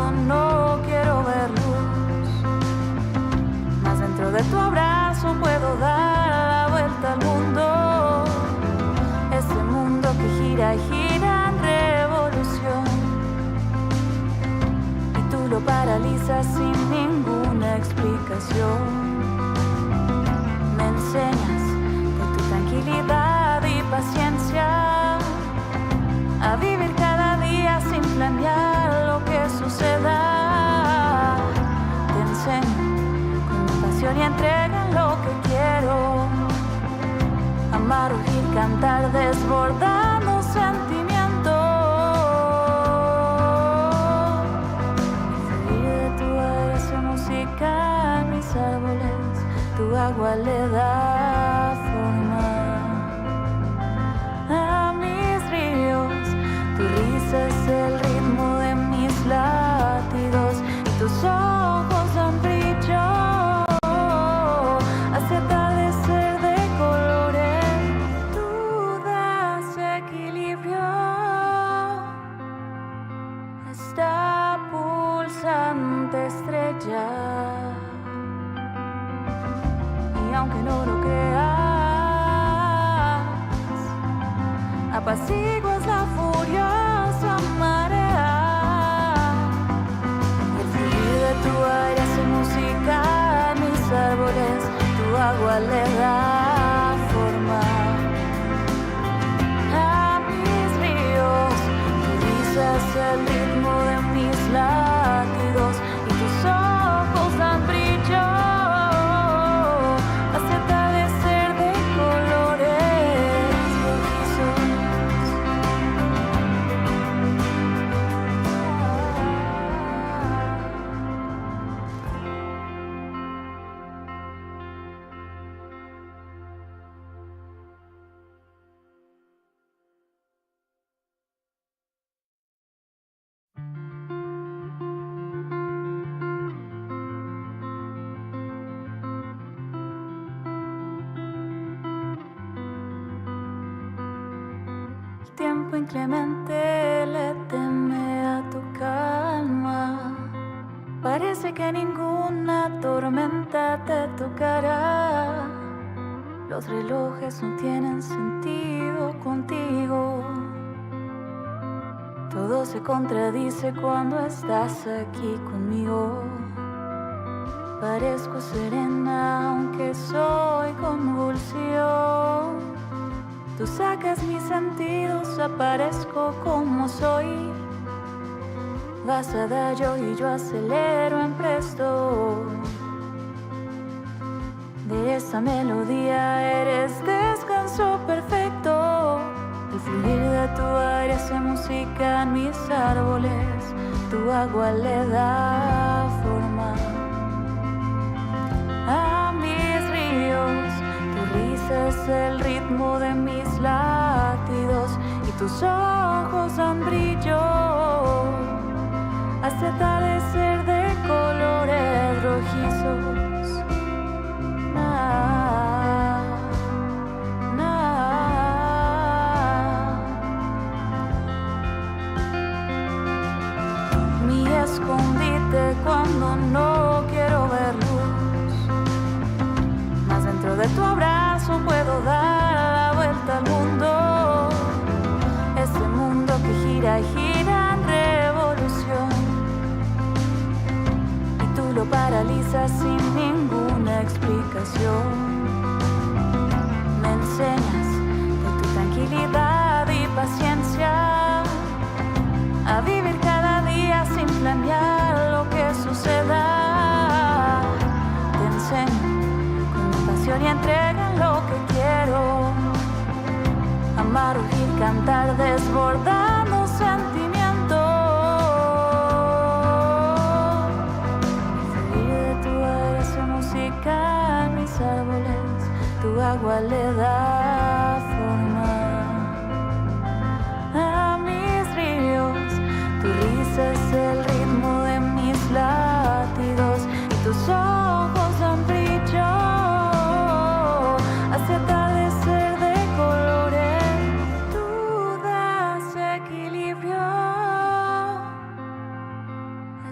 cuando no quiero ver luz. Mas dentro de tu abrazo puedo dar la vuelta al mundo. Ese mundo que gira y gira en revolución. Y tú lo paralizas sin ninguna explicación. Me enseñas de tu tranquilidad y paciencia a vivir cada día sin planear lo que suceda. Te enseño con pasión y entrega lo que quiero. Amar, rugir, cantar, desbordando sentimientos. Fluir de tu aire hace música en mis árboles. Tu agua le da forma a mis ríos. Tu risa es el ritmo de mis latidos. Y tus ojos dan brillo hacia atardecer de colores. Tú das equilibrio a esta pulsante estrella. Y aunque no lo creas, apaciguas la furiosa marea. El fluir de tu aire hace música en mis árboles. Tu agua le da forma a mis ríos. Tu risa es el ritmo de mis latidos. Y tus ojos dan brillo hacia atardecer de colores rojizos. El tiempo inclemente le teme a tu calma. Parece que ninguna tormenta te tocará. Los relojes no tienen sentido contigo. Todo se contradice cuando estás aquí conmigo. Parezco serena aunque soy convulsión. Tú sacas mis sentidos, aparezco como soy. Vas a dar yo y yo acelero en presto. De esta melodía eres descanso perfecto. El fluir de tu aire hace música en mis árboles. Tu agua le da forma a mis ríos. Tu risa es el ritmo de mis latidos. Y tus ojos dan brillo hacia atardecer de colores rojizos. Mi escondite cuando no quiero ver luz. Mas dentro de tu abrazo puedo dar la vuelta al mundo. Ese mundo que gira y gira en revolución. Y tú lo paralizas sin ninguna explicación. Me enseñas de tu tranquilidad y paciencia a vivir cada día sin planear lo que suceda. Te enseño con pasión y entrega lo que quiero. Amar, rugir, cantar, desbordando sentimientos. Fluir de tu aire hace música en mis árboles. Tu agua le da forma a mis ríos. Tu risa es el ritmo de mis latidos. Y tus ojos dan brillo hacia atardecer de colores. Tú das equilibrio a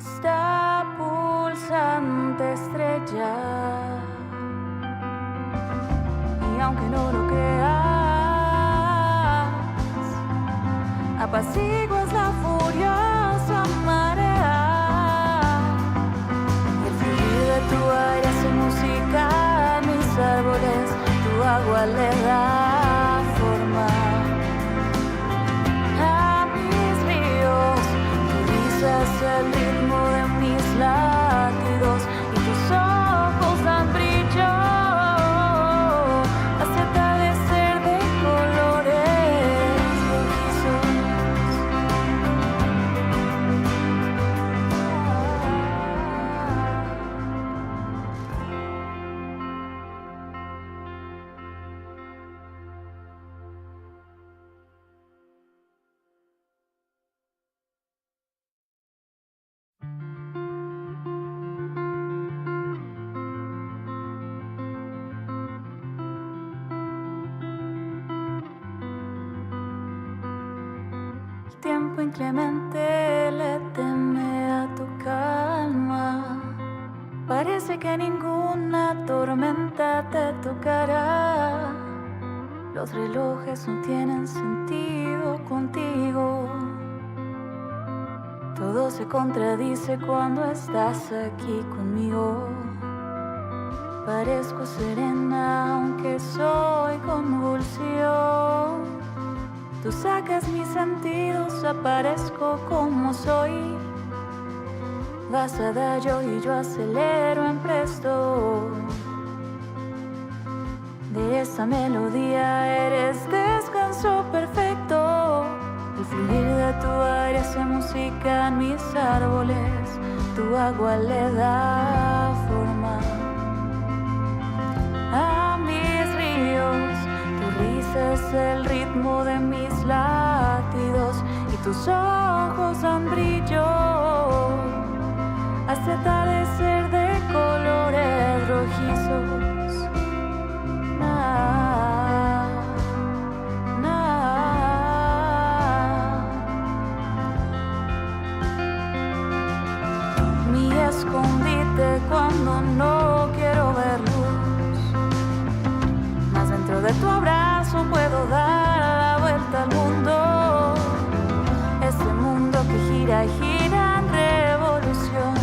pulsante estrella. Y aunque no lo creas, apaciguas la furiosa marea. Y el fluir de tu aire hace música en mis árboles, tu agua le da forma a mis ríos, tu risa es el ritmo de mis latidos y tus ojos dan brillo hacia atardecer de colores rojizos. El tiempo inclemente le teme a tu calma. Parece que ninguna tormenta te tocará. Los relojes no tienen sentido contigo. Todo se contradice cuando estás aquí conmigo. Parezco serena aunque soy convulsión. Tú sacas mis sentidos, aparezco como soy. Vas a dallo y yo acelero en presto. De esta melodía eres descanso perfecto. El fluir de tu aire hace música en mis árboles, tu agua le da forma a mis ríos. Tu risa es el ritmo de mis latidos y tus ojos dan brillo hasta atardecer de colores rojizos. Mi escondite cuando no quiero ver luz, mas dentro de tu abrazo puedo dar la vuelta al mundo. Este mundo que gira y gira en revolución,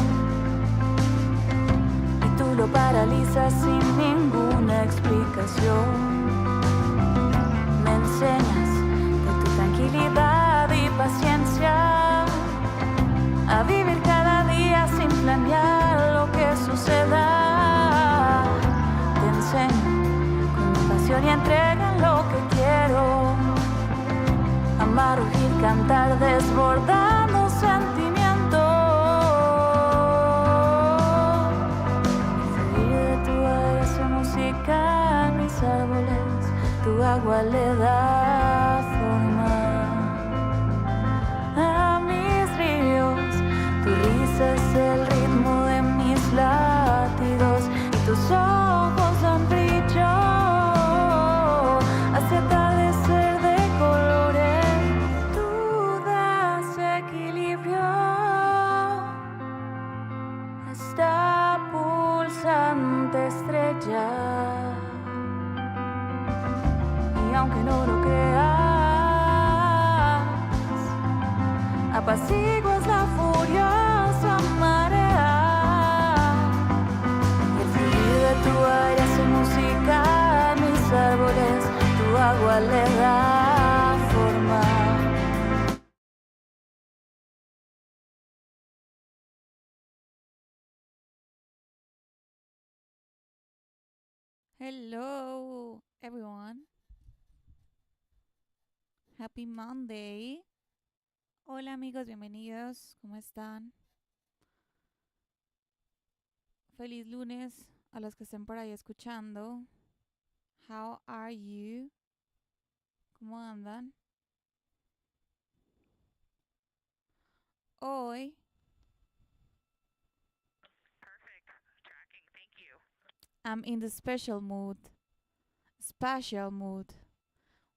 y tú lo paralizas sin ninguna explicación. Me enseñas de tu tranquilidad y paciencia a vivir cada día sin planear lo que suceda. Te enseño con pasión y entrega lo que quiero. Amar, rugir, cantar, desbordando sentimiento. El fluir de tu aire hace música en mis árboles, tu agua le da forma a mis ríos. Tu risa es el ritmo de mis latidos y tus ojos dan brillo hacia atardecer de colores. Tú das equilibrio a esta pulsante estrella. Y aunque no lo creas, apaciguas la furiosa marea. Y el fluir de tu aire hace música en mis árboles, tu agua le da forma. Hello, everyone. Happy Monday. Hola amigos, bienvenidos. ¿Cómo están? Feliz lunes a los que estén por ahí escuchando. How are you? ¿Cómo andan? Hoy I'm in the special mood. Spatial mood.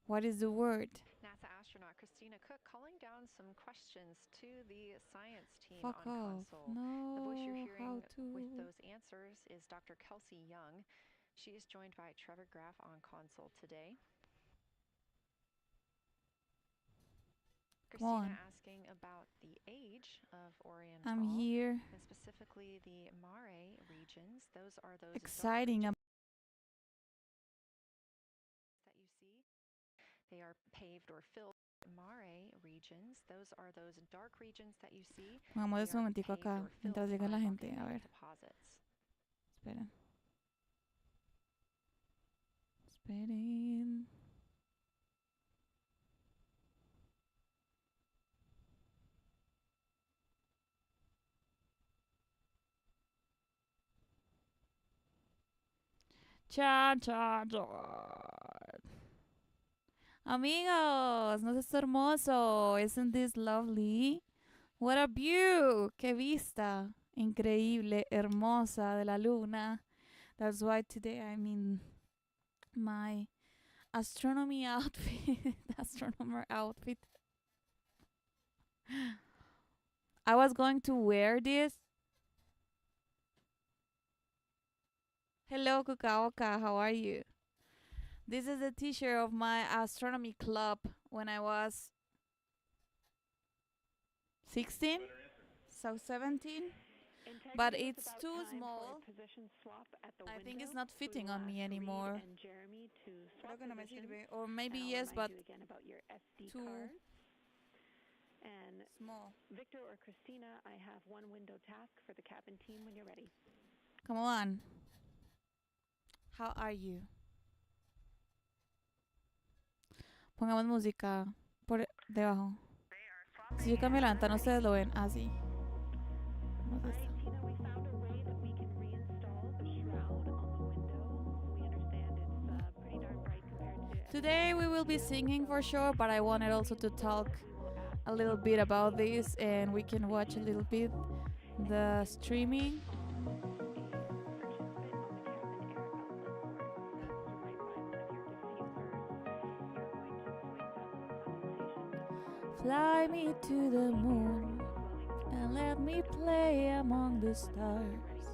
What is the word? NASA astronaut Christina Cook calling down some questions to the science team Fuck on off. console. The voice you're No, how hearing with to? those answers is Dr. Kelsey Young. She is joined by Trevor Graff on console today. Come on. Christina asking about the age of Oriental. I'm here. And specifically the Mare regions. Those are those Exciting. that you see. They are paved or filled. Mare regions. Those are those dark regions that you see. Pongamos un momentico acá mientras llega la gente. A ver. Esperen. Esperen. Cha, cha, cha. Amigos, no es esto hermoso. Isn't this lovely? What a view. Qué vista. Increíble, hermosa de la luna. That's why today I'm in my astronomy outfit. Astronomer outfit. I was going to wear this. Hello, Kukaoka. How are you? This is a t-shirt of my astronomy club when I was 16, so 17. But it's too small. I think it's not fitting on me anymore. Creo que no me sirve. Or maybe yes, but too small. Victor or Christina, I have one window task for the cabin team when you're ready. Come on. How are you? Pongamos música por debajo. Si yo cambio la ventana, ustedes lo ven así. No sé. Tina, we found a way that we can reinstall the shroud on the window. We understand it's pretty darn bright compared to... Today we will be singing for sure, but I wanted also to talk a little bit about this, and we can watch a little bit the streaming. Fly me to the moon and let me play among the stars.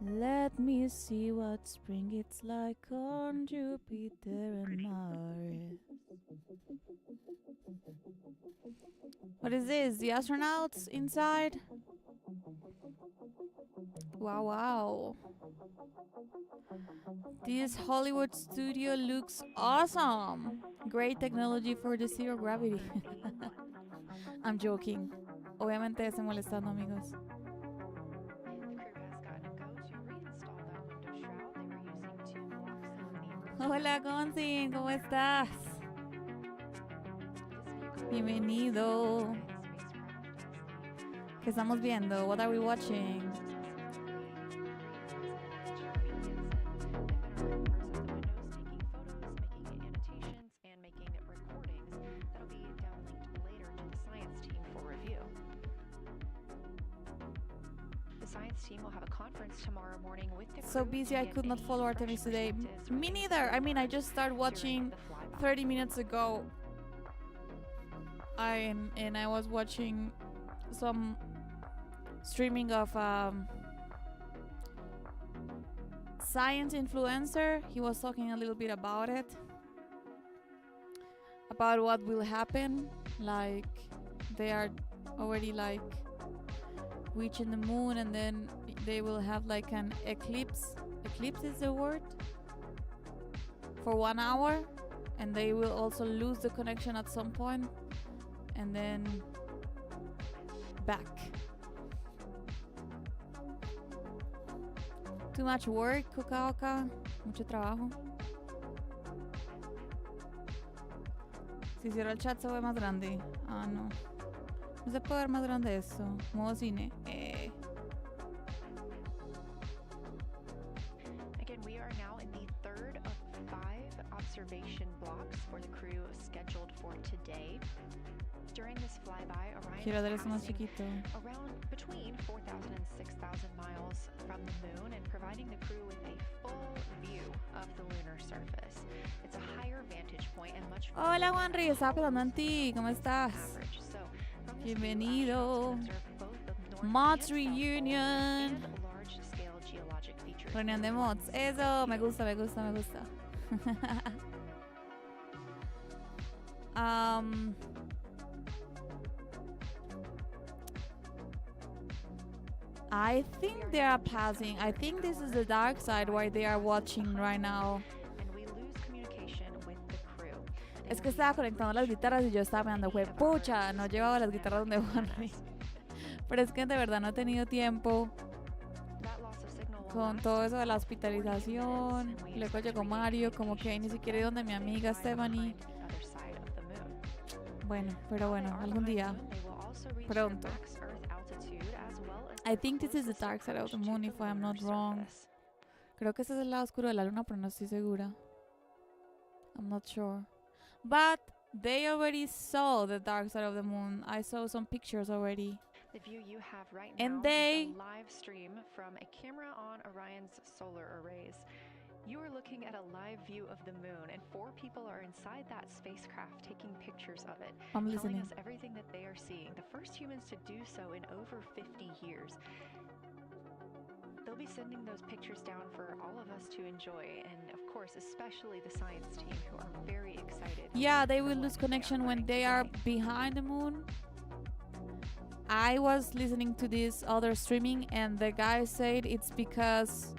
Let me see what spring it's like on Jupiter and Mars. What is this? The astronauts inside? Wow, wow. This Hollywood studio looks awesome. Great technology for the zero gravity. I'm joking. Obviamente estoy molestando, amigos. Hola, Gonzin, ¿cómo estás? Bienvenido. ¿Qué estamos viendo? What are we watching? So busy I could not follow Artemis today. Me neither. I mean, I just started watching 30 minutes ago. And I was watching some streaming of science influencer. He was talking a little bit about it. About what will happen. Like they are already like reaching the moon, and then they will have like an eclipse. Eclipse is the word? For 1 hour, and they will also lose the connection at some point, and then back. Too much work, Kukaoka. Mucho trabajo. Si cierro el chat se ve más grande. Ah, no. No se puede ver más grande eso. Modo cine. Again, we are now in the third of 5 observation blocks for the crew scheduled for today. During this flyby, Orion Quiero ver is eso más passing chiquito. around between 4,000 and 6,000 miles from the moon and providing the crew with a full view of the lunar surface. It's a higher vantage point and much farther Hola than Juanri, estaba pensando en ti. ¿Cómo estás? average. So, from this view, Bienvenido. astronauts can observe both the North Mods and South poles reunion. and large-scale geologic features. Reunión de mods. Eso, me gusta, me gusta, me gusta. I think they are passing. I think this is the dark side where they are watching right now. And we lose communication with the crew. They Es que will be estaba conectando las guitarras y yo estaba mirando, fue pucha, no llevaba las guitarras donde Juanri. Pero es que de verdad no he tenido tiempo That loss of signal will con last todo eso de la about 40 minutes, hospitalización. and we Luego expect llegó to regain Mario, como que ni siquiera he ido donde mi amiga Stephanie. behind the other side of the moon. Bueno, pero While they bueno, are algún behind día. the moon, they will also reach Pronto. their max Earth altitude as well as I their think this is the closest dark side of approach the to moon the if I'm lunar not wrong. surface. Creo que ese es el lado oscuro de la luna, pero no estoy segura. I'm not sure. But they already saw the dark side of the moon. I saw some pictures already. The view you have right And now they- is a live stream from a camera on Orion's solar arrays. You are looking at a live view of the moon, and 4 people are inside that spacecraft taking pictures of it, I'm telling listening. us everything that they are seeing. The first humans to do so in over 50 years. They'll be sending those pictures down for all of us to enjoy, and of course, especially the science team who are very excited. Yeah, they will for lose what are connection when learning they are today. behind the moon. I was listening to this other streaming and the guy said it's because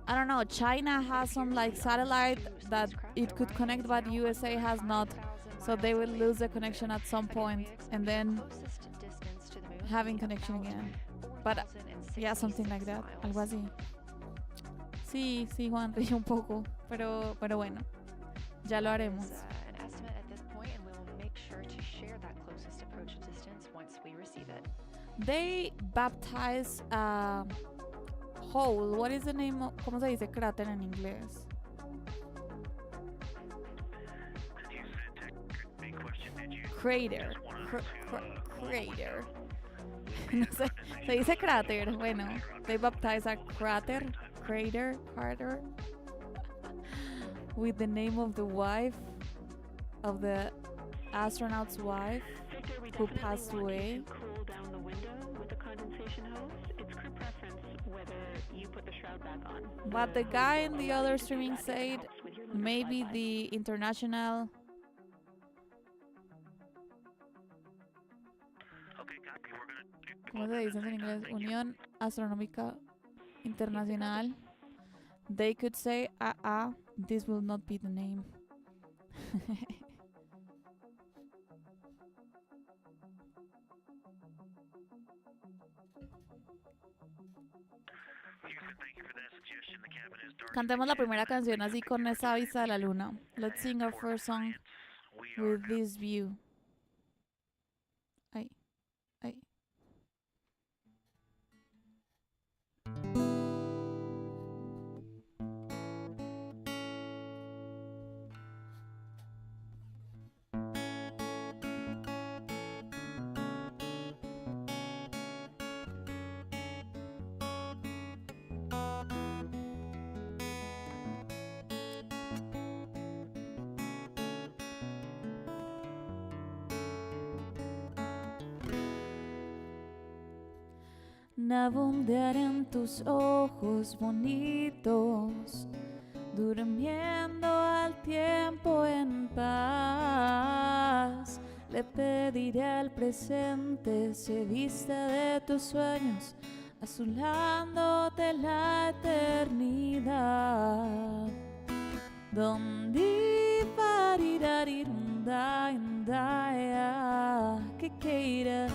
I don't know, China has some like satellite that it could connect but USA has not. So they will lose the connection at some point and then having connection again. But yeah, something like that, algo así. Sí, sí, Juan, ríe un poco, pero bueno, ya lo haremos. An estimate at this point, and we will make sure to share that closest approach distance once we receive it. They baptize a hole. What is the name of, ¿cómo se dice cráter en inglés? Crater. Crater. No sé, se dice cráter. Bueno, they baptize a crater, crater, with the name of the wife, of the astronaut's wife, who passed away. Cool down the window with the condensation hose. It's crew preference whether you put the shroud back on. But the guy in the other streaming said maybe the international ¿cómo se dice en inglés? Unión Astronómica Internacional. They could say, this will not be the name. Cantemos la primera canción así con esa vista de la luna. Let's sing our first song with this view. Ay, ay. Navundear en tus ojos bonitos, durmiendo al tiempo en paz. Le pediré al presente se vista de tus sueños, azulándote la eternidad. Donde pariraririrundaya, que queira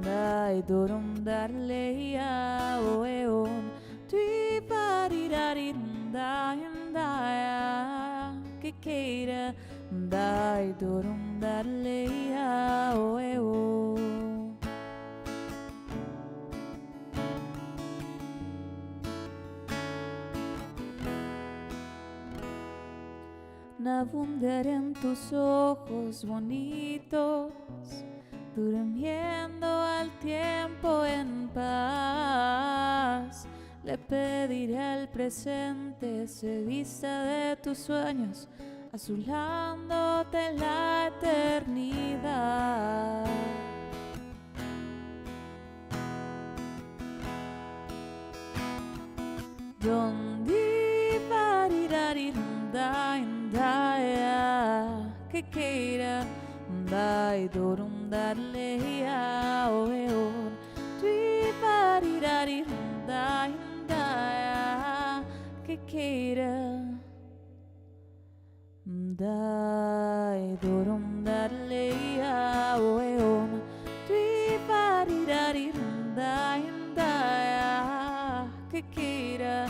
dai dorum darleia oeon, tui pariraririrundaya, que queira dai dorum darleia oeon. Navundear en tus ojos bonitos, durmiendo al tiempo en paz. Le pediré al presente se vista de tus sueños, azulándote la eternidad. Donde que queira dai dorum darle ya oeon tui parirari dai que queira dai dorum darle ya oeon tui parirari dai que queira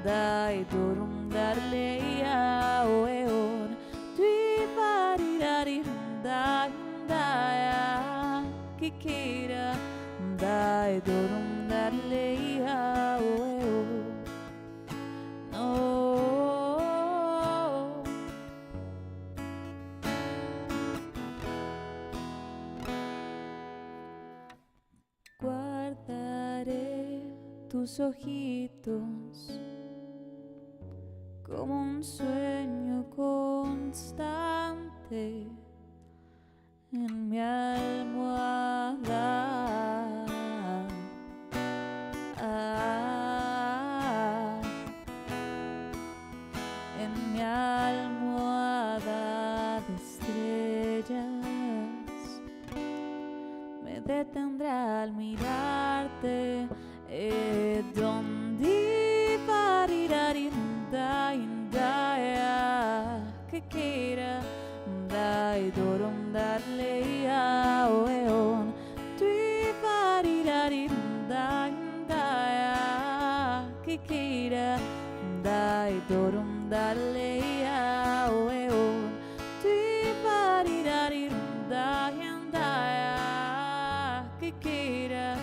dai dorum darle ya oeon tui parirari que queira dai dorum darle ya oeon no. Guardaré tus ojitos como un sueño constante en mi almohada. En mi almohada de estrellas me detendrá al mirarte. Donde parirarindaya que quiera dai dorum darle ya oeon tui parirarindaya que quiera dai dorum darle ya oeon tui parirarindaya que quiera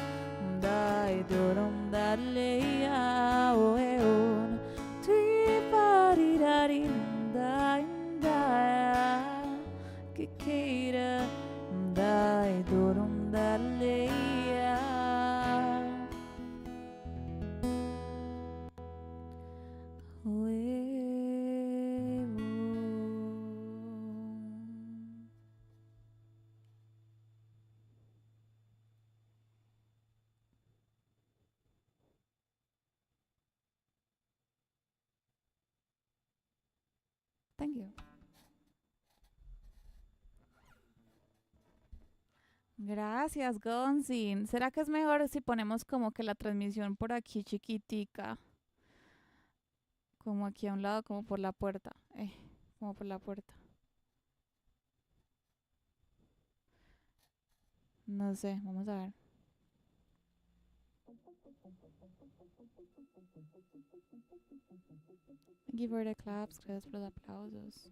dai dorum darle ya oeon tui parirarindaya que quiera dai dorum darle ya Thank you. Gracias, Gonzin. ¿Será que es mejor si ponemos como que la transmisión por aquí chiquitica? Como aquí a un lado, como por la puerta. Como por la puerta. No sé, vamos a ver. Thank you for the claps, gracias por los aplausos.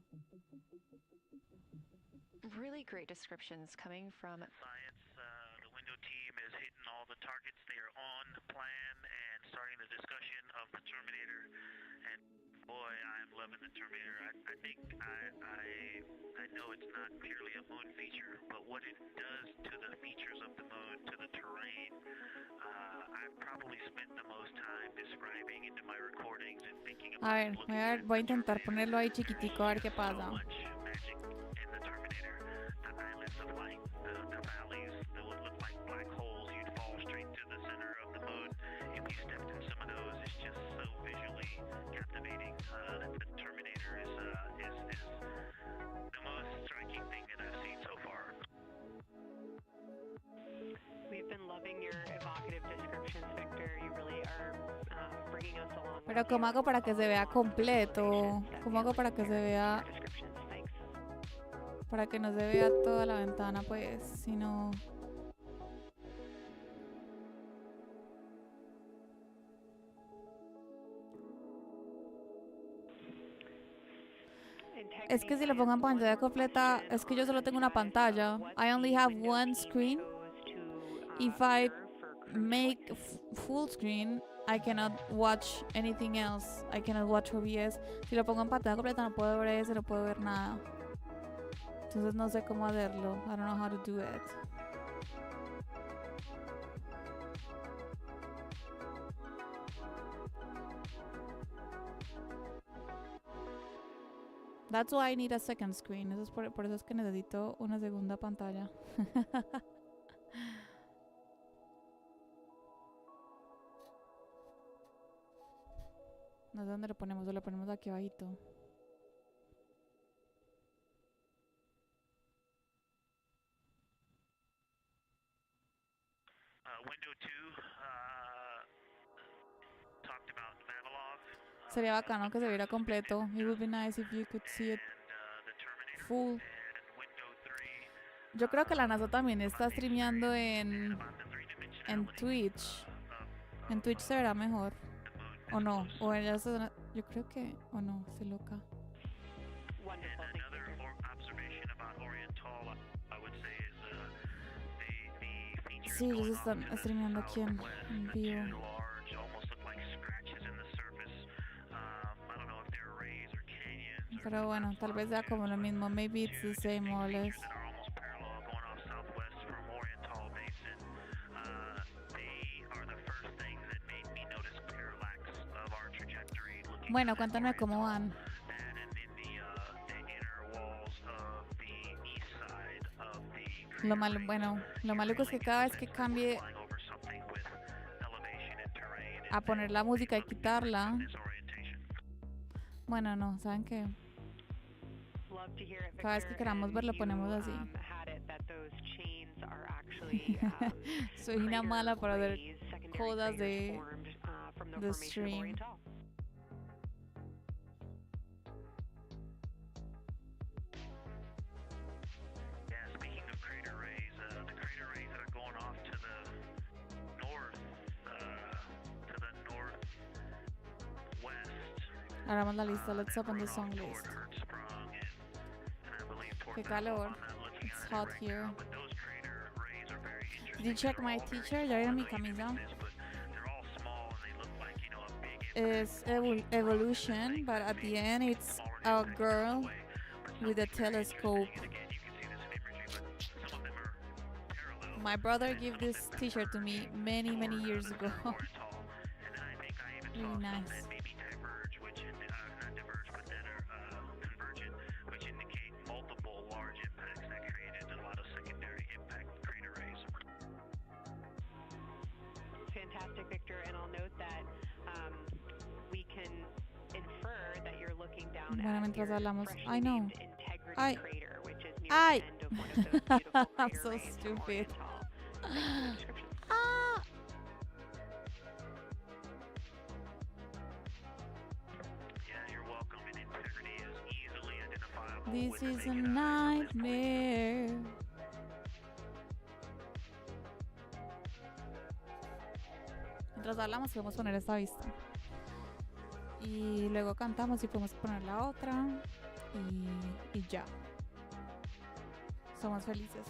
Really great descriptions coming from Science. The window team is hitting all the targets. They are on plan and starting the discussion of the Terminator. And boy, I'm loving the Terminator. I think I know it's not purely a moon feature, but what it does to the features of the moon, to the terrain, I've probably spent the most time describing into my recordings and thinking about. A ver, voy a intentar ponerlo ahí chiquitico a ver qué pasa. So much magic in the Terminator. The islands of light, the valleys that would look like black holes. You'd fall straight to the center of the moon. If you stepped in some of those, it's just so visually captivating. The Terminator is the most striking thing that I've seen so far. We've been loving your evocative descriptions, Victor. You really are bringing us along. Pero ¿cómo hago para que se vea completo? ¿Cómo hago para que se vea, para que no se vea toda la ventana, pues, sino... Es que si lo pongo en pantalla completa, es que yo solo tengo una pantalla. I only have one screen. If I make full screen, I cannot watch anything else. I cannot watch OBS. Si lo pongo en pantalla completa, no puedo ver eso, no puedo ver nada. Entonces no sé cómo hacerlo. I don't know how to do it. That's why I need a second screen. Eso es por eso es que necesito una segunda pantalla. No sé dónde lo ponemos, o lo ponemos aquí abajito. Window 2 talked about Vavilov. Sería bacano que se viera completo. It would be nice if you could see it The Terminator. full. And Window 3 Yo creo que la NASA también está streameando en about the three-dimensionality Twitch. En Twitch se verá mejor. ¿O no? O ella yo creo que... ¿O no? Se loca. Wonderful. And Thank another observation about Oriental, I would say, is the features Sí, ellos going están off to the streameando aquí en southwest, vivo. two large, almost look like scratches in the surface. I don't know if they're rays or canyons or Pero bueno, tal vez sea como lo mismo. Maybe it's the same more or less. features that are almost parallel going off southwest from Oriental Basin. They are the first things that made me notice parallax of our trajectory looking Bueno, at cuéntame cómo van. that and in the inner walls of the east side of the Lo malo, bueno, lo maluco es que cada vez que cambie flying over something with elevation and terrain a poner la música y quitarla. disorientation. Bueno, no, ¿saben qué? Love to hear it, Cada vez que Victor, queramos and ver lo you, ponemos así. had it that those chains are actually, Soy una mala para ver rays, secondary codas craters de formed, from the the formation of stream. Oriental. Yeah, speaking of crater rays, the crater rays that are going off to the northwest. Hagamos la lista. Let's that open the run song off toward list. Hertzsprung and I believe toward Qué Bethel. calor. I'm not looking It's at it hot right here. now, but those crater rays are very Did you interesting. check They're my all very teacher? ¿Ya small. vieron I mi know you didn't camisa? miss this, but they're all small and they look like, you know, a big It's evolution, but at the end it's a girl with a telescope. My brother gave this t-shirt to me many years ago. Really nice. Maybe diverge, which not diverge, but that are convergent, which indicate multiple large impacts that created a lot of secondary impact crater rays. Fantastic, Victor, and I'll note that we can infer that you're looking down Bueno, at mientras your hablamos. freshly I know. named Integrity Ay. Crater, which is near Ay. the end of one of those beautiful I'm crater so rays from stupid. Oriental. Thanks for the description. Ah! Yeah, you're welcome. And integrity is easily identifiable. This with the is a naked eye from this point. nightmare. Mientras hablamos podemos poner esta vista. Y luego cantamos y podemos poner la otra. Y ya. Somos felices.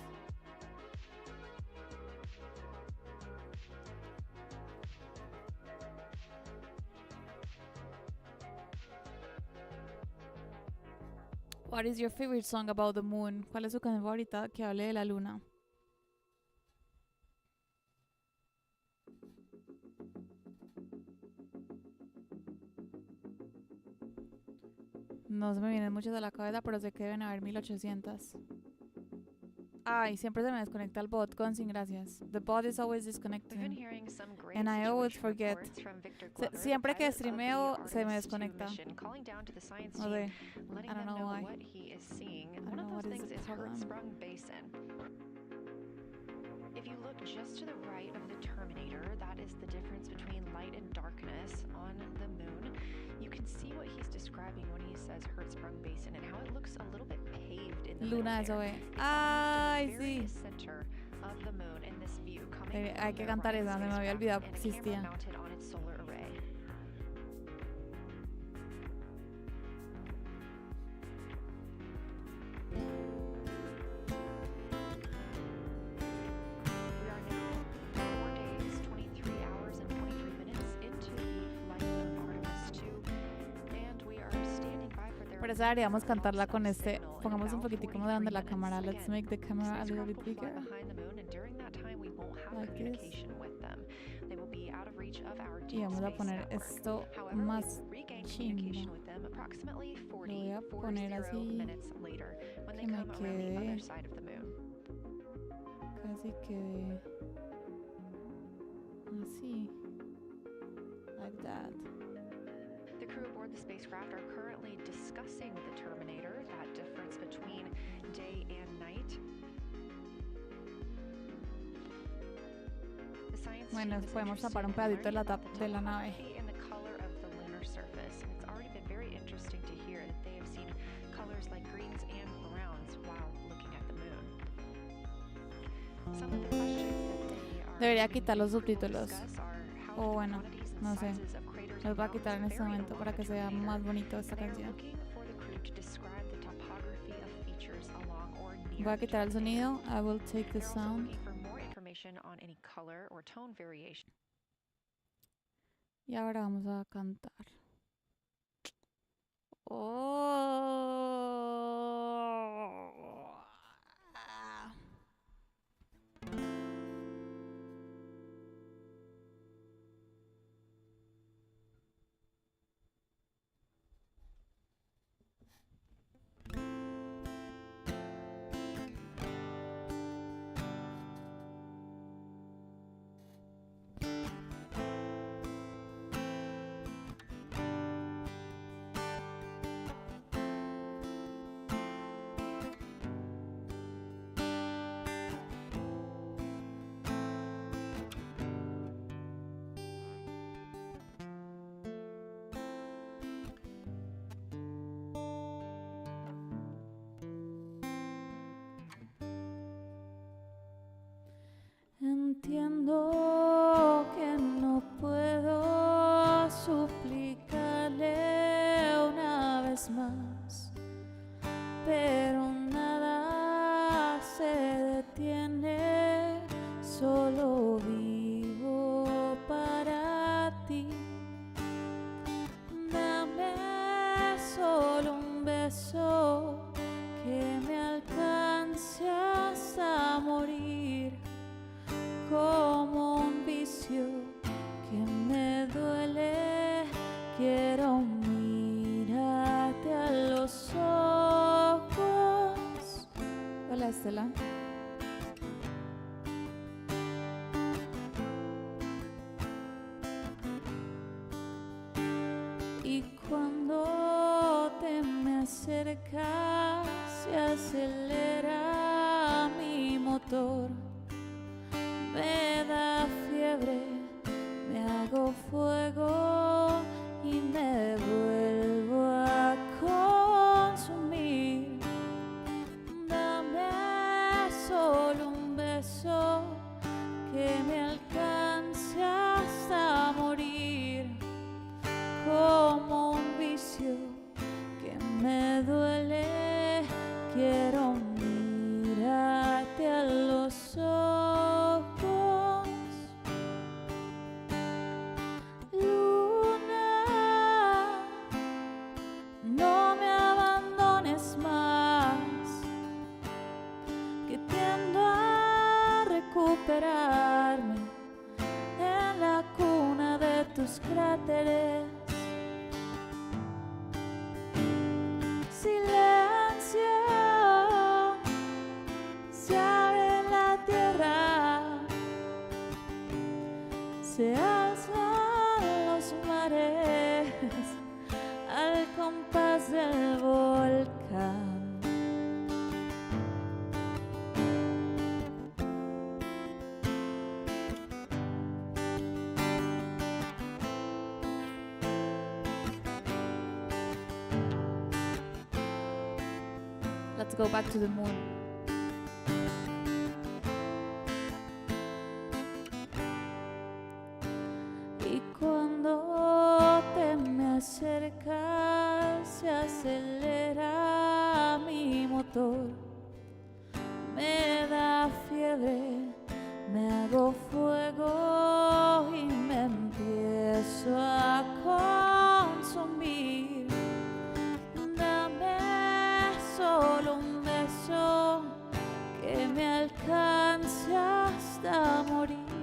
What is your favorite song about the moon? ¿Cuál es su canción favorita que hable de la luna? No se me vienen muchas a la cabeza, pero sé que deben haber 1800. Ay, siempre se me desconecta el bot, Gonzin, gracias. The bot is always We've been disconnecting. hearing some great And I always situation forget. reports from Victor Se- Glover, siempre the que pilot of the streameo, se me Artemis II desconecta. mission, calling down to the science No team, sé. letting I don't them know why. what he is seeing. don't One know of what those is things the is problem. Hertzsprung Basin. If you look just to the right of the Terminator, that is the difference between light and darkness on the moon. You can see what he's describing when he says Hertzsprung Basin and how it looks a little bit paved in the Luna middle SOE. there. It's Ay, almost in the very sí. center of the moon in this view, coming Hay from que the cantar Orion esa, se me había spacecraft olvidado and que a camera existía. mounted on its solar array. We are now 4 days, 23 hours, and 23 minutes into the flight of Artemis II, and we are standing by for their Por eso deberíamos cantarla con este. signal in Pongamos un about poquitico más grande la 43 cámara. minutes. Let's make the camera a little Spacecraft bit will fly bigger. behind the moon, and during that like this. communication with them. They will be out of reach of our Y deep vamos a space poner network. esto However, we más will regain chimba. communication with them approximately Lo voy a 40 poner así minutes later when they que me come around the other quede side of the moon. casi que así, like that. The crew aboard the spacecraft are currently discussing the Terminator, that difference between day and night. The science Bueno, team is podemos interested tapar un in pedacito de learning la, about the de la nave. topography and the color of the lunar surface, and it's already been very interesting to hear that they have seen colors like greens and browns while looking at the moon. Some of the questions that they are Debería asking quitar los the crew will subtítulos. discuss are how O do bueno, quantities and no sé. sizes of craters Los and voy a quitar en mountains este vary momento along para the que sea Terminator. más bonito esta And they are canción. looking for the crew to describe the topography of features along or near Voy a the quitar el Terminator. sonido. I will take the They're also sound. looking for more information on any color or tone variation. Y ahora vamos a cantar. Oh. Entiendo que no puedo suplicarle una vez más, pero nada se detiene, solo vivo para ti. Dame solo un beso que me alcance hasta morir, como un vicio que me duele. Quiero mirarte a los ojos. Hola, Estela. Y cuando te me acercas se acelera mi motor. Me da fiebre, me hago fuego y me vuelvo a consumir. Dame solo un beso que me alcance hasta morir, como un vicio que me duele. Quiero mirarte a los ojos. Luna, no me abandones más, que tiendo a recuperarme en la cuna de tus cráteres. Silencio, se abre la tierra, se alzan los mares al compás del volcán. Let's go back to the moon. Y cuando te me acercas se acelera mi motor. Me da fiebre, me hago fuego y me empiezo a consumir. Dame solo un beso que me alcance hasta morir.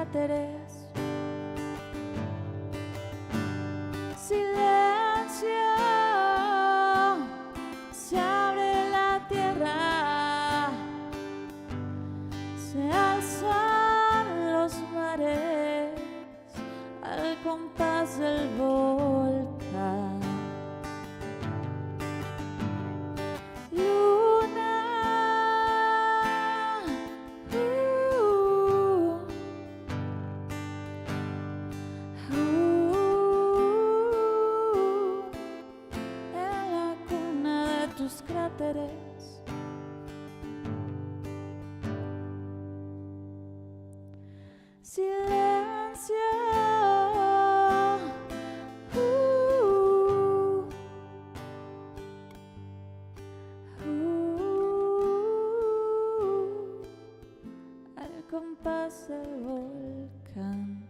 cráteres. Silencio, se abre la tierra, se alzan los mares al compás del volcán. Luna, en la cuna de tus cráteres. Silencio, al compás del volcán.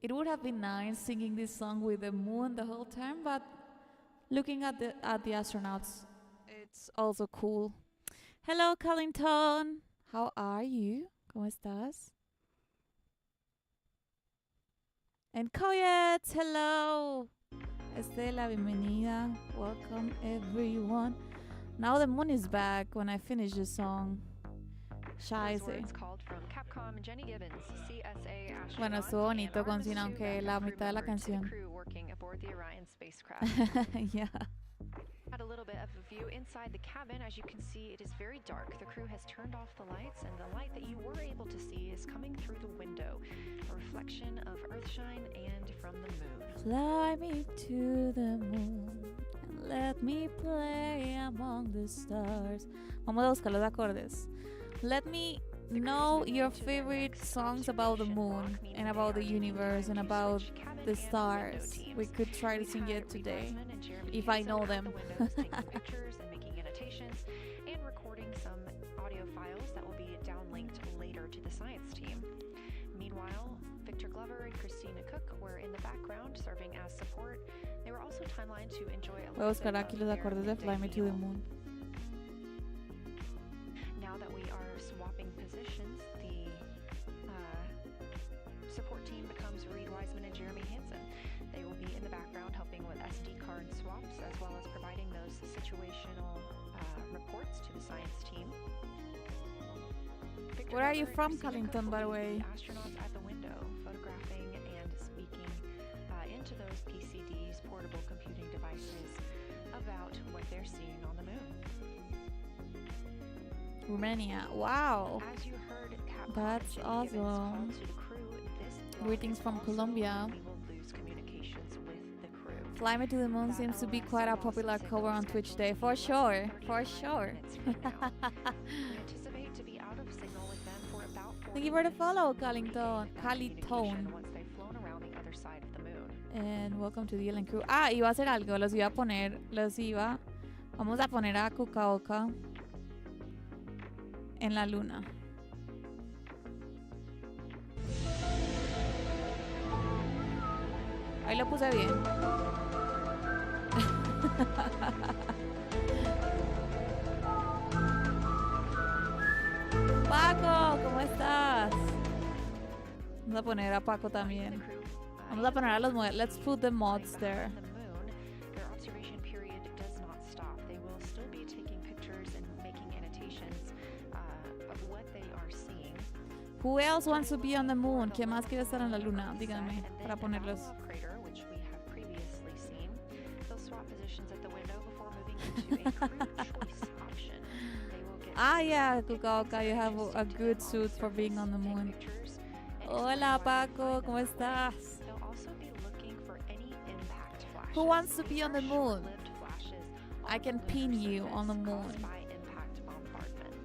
It would have been nice singing this song with the moon the whole time, but looking at the astronauts, it's also cool. Hello, Carlington. How are you? ¿Cómo estás? And Coyette, hello. Estela, bienvenida. Welcome, everyone. Now the moon is back when I finish the song. Those Scheiße. words called from Capcom Jenny Gibbons, CSA astronaut, Bueno, estuvo bonito and con Armin sin aunque Suga la crew mitad de la member to the canción. crew working aboard the Orion spacecraft. Yeah. Had a little bit of a view inside the cabin. As you can see, it is very dark. The crew has turned off the lights, and the light that you were able to see is coming through the window, a reflection of Earthshine and from the moon. Fly me to the moon and let me play among the stars. Vamos a buscar los acordes. Let me know your favorite songs about the moon and about the universe and about the stars. We could try to sing it today, if I know them. Pictures and making annotations and recording some audio files that will be downlinked later to the science team. Meanwhile, Victor Glover and Christina Cook were in the background serving as support. They were also timelined to enjoy a Voy a little buscar bit aquí of los their acordes de midday Fly Me to the meal. Moon. Now that we are swapping positions, the support team becomes Reed Wiseman and Jeremy Hansen. They will be in the background helping with SD card swaps as well as providing those situational reports to the science team. Victor Where are you Glover and from, Christina Cook Carlington, will by the be way? the astronauts at the window, photographing and speaking into those PCDs, portable computing devices, about what they're seeing on the moon. Romania. Wow. As you heard, Capcom That's Jenny Gibbons called awesome. to the crew, this block Greetings is from also Colombia. when we will lose communications with the crew. Fly Me to the Moon seems to be quite a popular cover on Twitch Day. For sure. For sure. We anticipate to be out of signal with them for about 40 Thank you for the minutes. follow, We'll Carlington. be back in Carlington. communication once they've flown around the other side of the moon. And welcome to the Ellen Crew. Ah, iba a hacer algo. Vamos a poner a Kukaoka en la luna. Ahí lo puse bien. Paco, ¿cómo estás? Vamos a poner a Paco también. Vamos a poner a los modelos. Let's put the mods there. The moon, their observation period does not stop. They will still be taking pictures and making annotations of what they are seeing. Who else wants to be on the moon? ¿Quién más quiere estar en la luna? Díganme, para ponerlos. Crater, which we have previously seen. They'll swap positions at the window before moving into a crew choice option. They will get Ah, yeah, Kukaoka, you have a good suit for being on the moon. Hola, Paco, ¿cómo estás? They'll also be looking for any impact flashes. Who wants to be on the These are moon? short-lived flashes I on can the pin lunar you on the surface caused moon. by impact bombardment.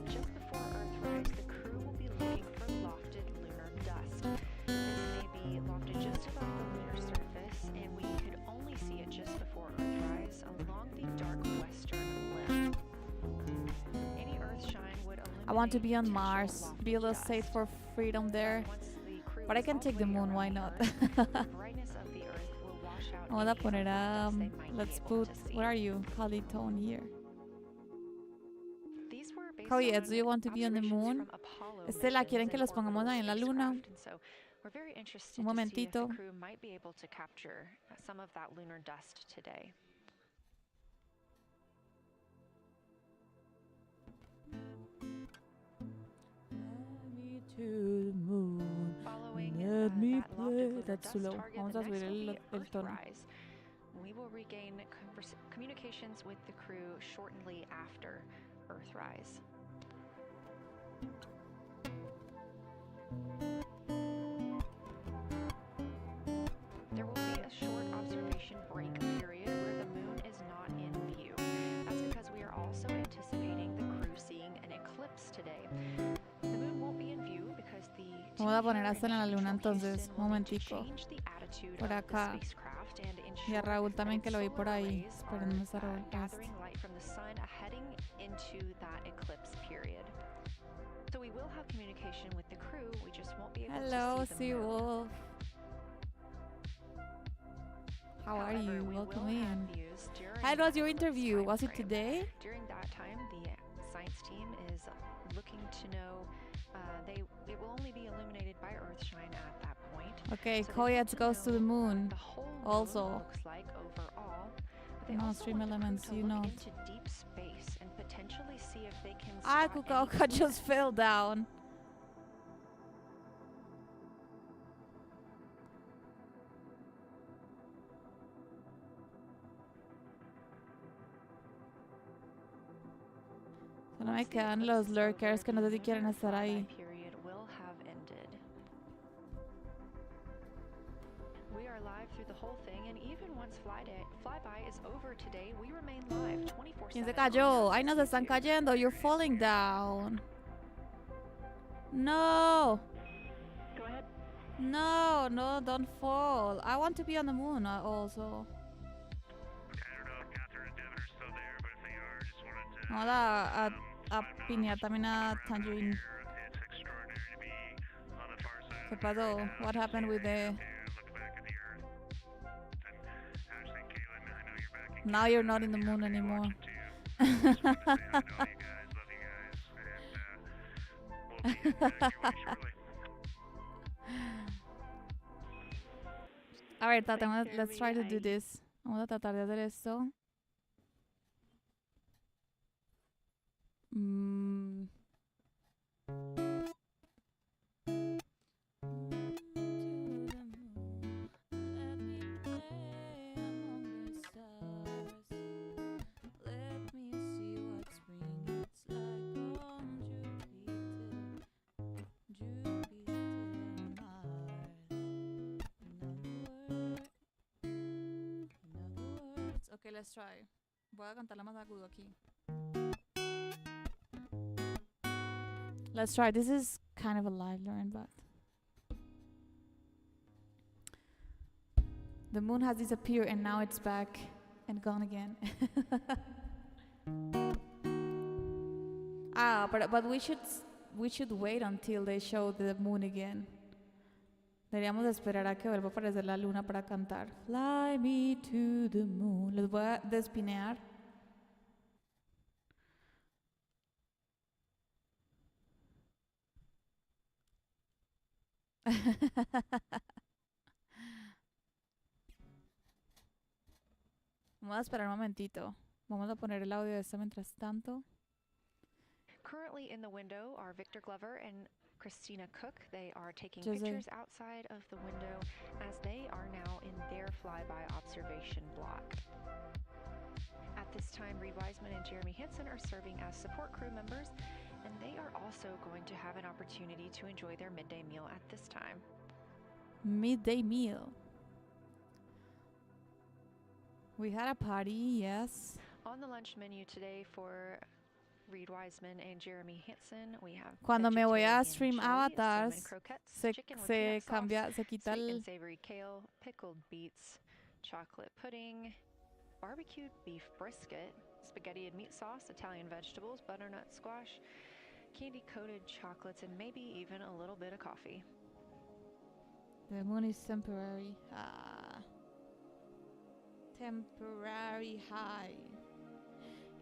Just before Earthrise, the crew will be looking for lofted lunar dust. This may be lofted just above the lunar surface, and we could only see it just before Earthrise along the dark western limb. Any Earthshine would I want to illuminate be on potential Mars. lofted Build a dust. state for freedom there. Once the crew But I is can all take the way moon, around why the not? Earth, the brightness of the Earth will wash out Vamos a any poner of the a, blackness they might be let's able put, to see. where are you? Halitown here. These were based Juliet, on do you want to be on the observations moon? from Apollo Estela, ¿quieren missions que and los pongamos ahí en la orbital luna? spacecraft, and so we're very interested Un to see if the momentito. crew might be able to capture some of that lunar dust today. To the moon. Following Let me that lofted play. lunar That's too dust low. target, Vamos the a next subir will be el tono. Earthrise. We will regain communications with the crew shortly after Earthrise. There will be a short observation break period where the moon is not in view. That's because we are also anticipating the crew seeing an eclipse today. The moon won't be in view because the Vamos a team poner here hasta in en la luna Control entonces, Houston will need to momentico. change the attitude Por of the acá. spacecraft and Y a ensure Raúl that también its que lo vi por solar ahí. rays Esperen, are no está Raúl. gathering light from the sun heading into that eclipse period. So we will have communication with the crew, we just won't be able Hello, to see the moon. Seawolf. How are However, you? we Welcome will have in. views during How was that your eclipse interview? Was it timeframe. today? During that time, the science team is looking to know it will only be illuminated by Earthshine at that point. Okay, So they want Koyat to goes to know the moon. what the whole moon Also. looks like overall. But they No, also stream want the crew elements, to you look know. into deep space and potentially see if they can Ah, spot any Kukaoka just fell down. Solo me quedan los lurkers que no sé si quieren estar ahí. We are live through the whole thing, and even once flyby is over today, we remain live 24/7. ¿Quién se cayó? Ay, nos están cayendo. You're falling down. No. Go ahead. No, no, don't fall. I want to be on the moon also. Okay, I don't know if Catherine and Devin are still there, but if they are, just wanted to. Vamos a pinear también a Tangerine. It's extraordinary to be on the far side ¿Qué of the moon pasó? right now, What just happened with staring the... up here and looking back at the Earth. And Ashley and Caitlin, I know you're back in Now you're Canada, not in the and moon you're anymore. watching too. Just wanted to say hi to all you guys, love you guys, and we'll be heading back your way shortly. A ver, Thanks, let's try to do Jeremy. this. Vamos a tratar de hacer esto. Mm. Okay, let's try. Voy a cantarla más agudo aquí. Let's try. This is kind of a live learn, but the moon has disappeared and now it's back and gone again. But we should wait until they show the moon again. Deberíamos esperar a que vuelva a aparecer la luna para cantar. Fly me to the moon. Les voy a despinear. Vamos a esperar un momentito. Vamos a poner el audio de esto mientras tanto. Currently in the window are Victor Glover and Christina Cook. They are taking Jose. pictures outside of the window as they are now in their flyby observation block. At this time, Reed Wiseman and Jeremy Hinson are serving as support crew members, and they are also going to have an opportunity to enjoy their midday meal at this time. Midday meal. We had a party, yes. On the lunch menu today for Reed Wiseman and Jeremy Hinson, we have Cuando me voy a vegetarian stream chili, salmon avatars, croquettes, se chicken with peanut sauce, cambia, se quita sweet el... and savory kale, pickled beets, chocolate pudding, barbecued beef brisket, spaghetti and meat sauce, Italian vegetables, butternut squash, candy-coated chocolates, and maybe even a little bit of coffee. The moon is temporary. Temporary high.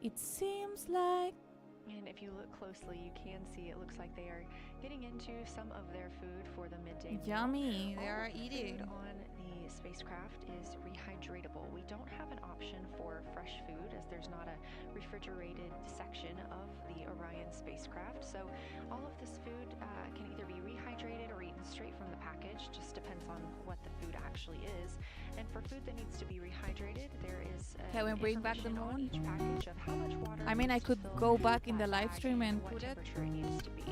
It seems like. And if you look closely, you can see it looks like they are getting into some of their food for the midday meal. Yummy. They All are of the eating. Food on the spacecraft is rehydratable. We don't have an option for fresh food as there's not a refrigerated section of the Orion spacecraft. So all of this food can either be rehydrated or eaten straight from the package. Just depends on what the food actually is. And for food that needs to be rehydrated, there is Can we bring back the information on moon? each package of how much water I mean, I needs to could fill go back in that the live bag stream and what put it. temperature it needs to be.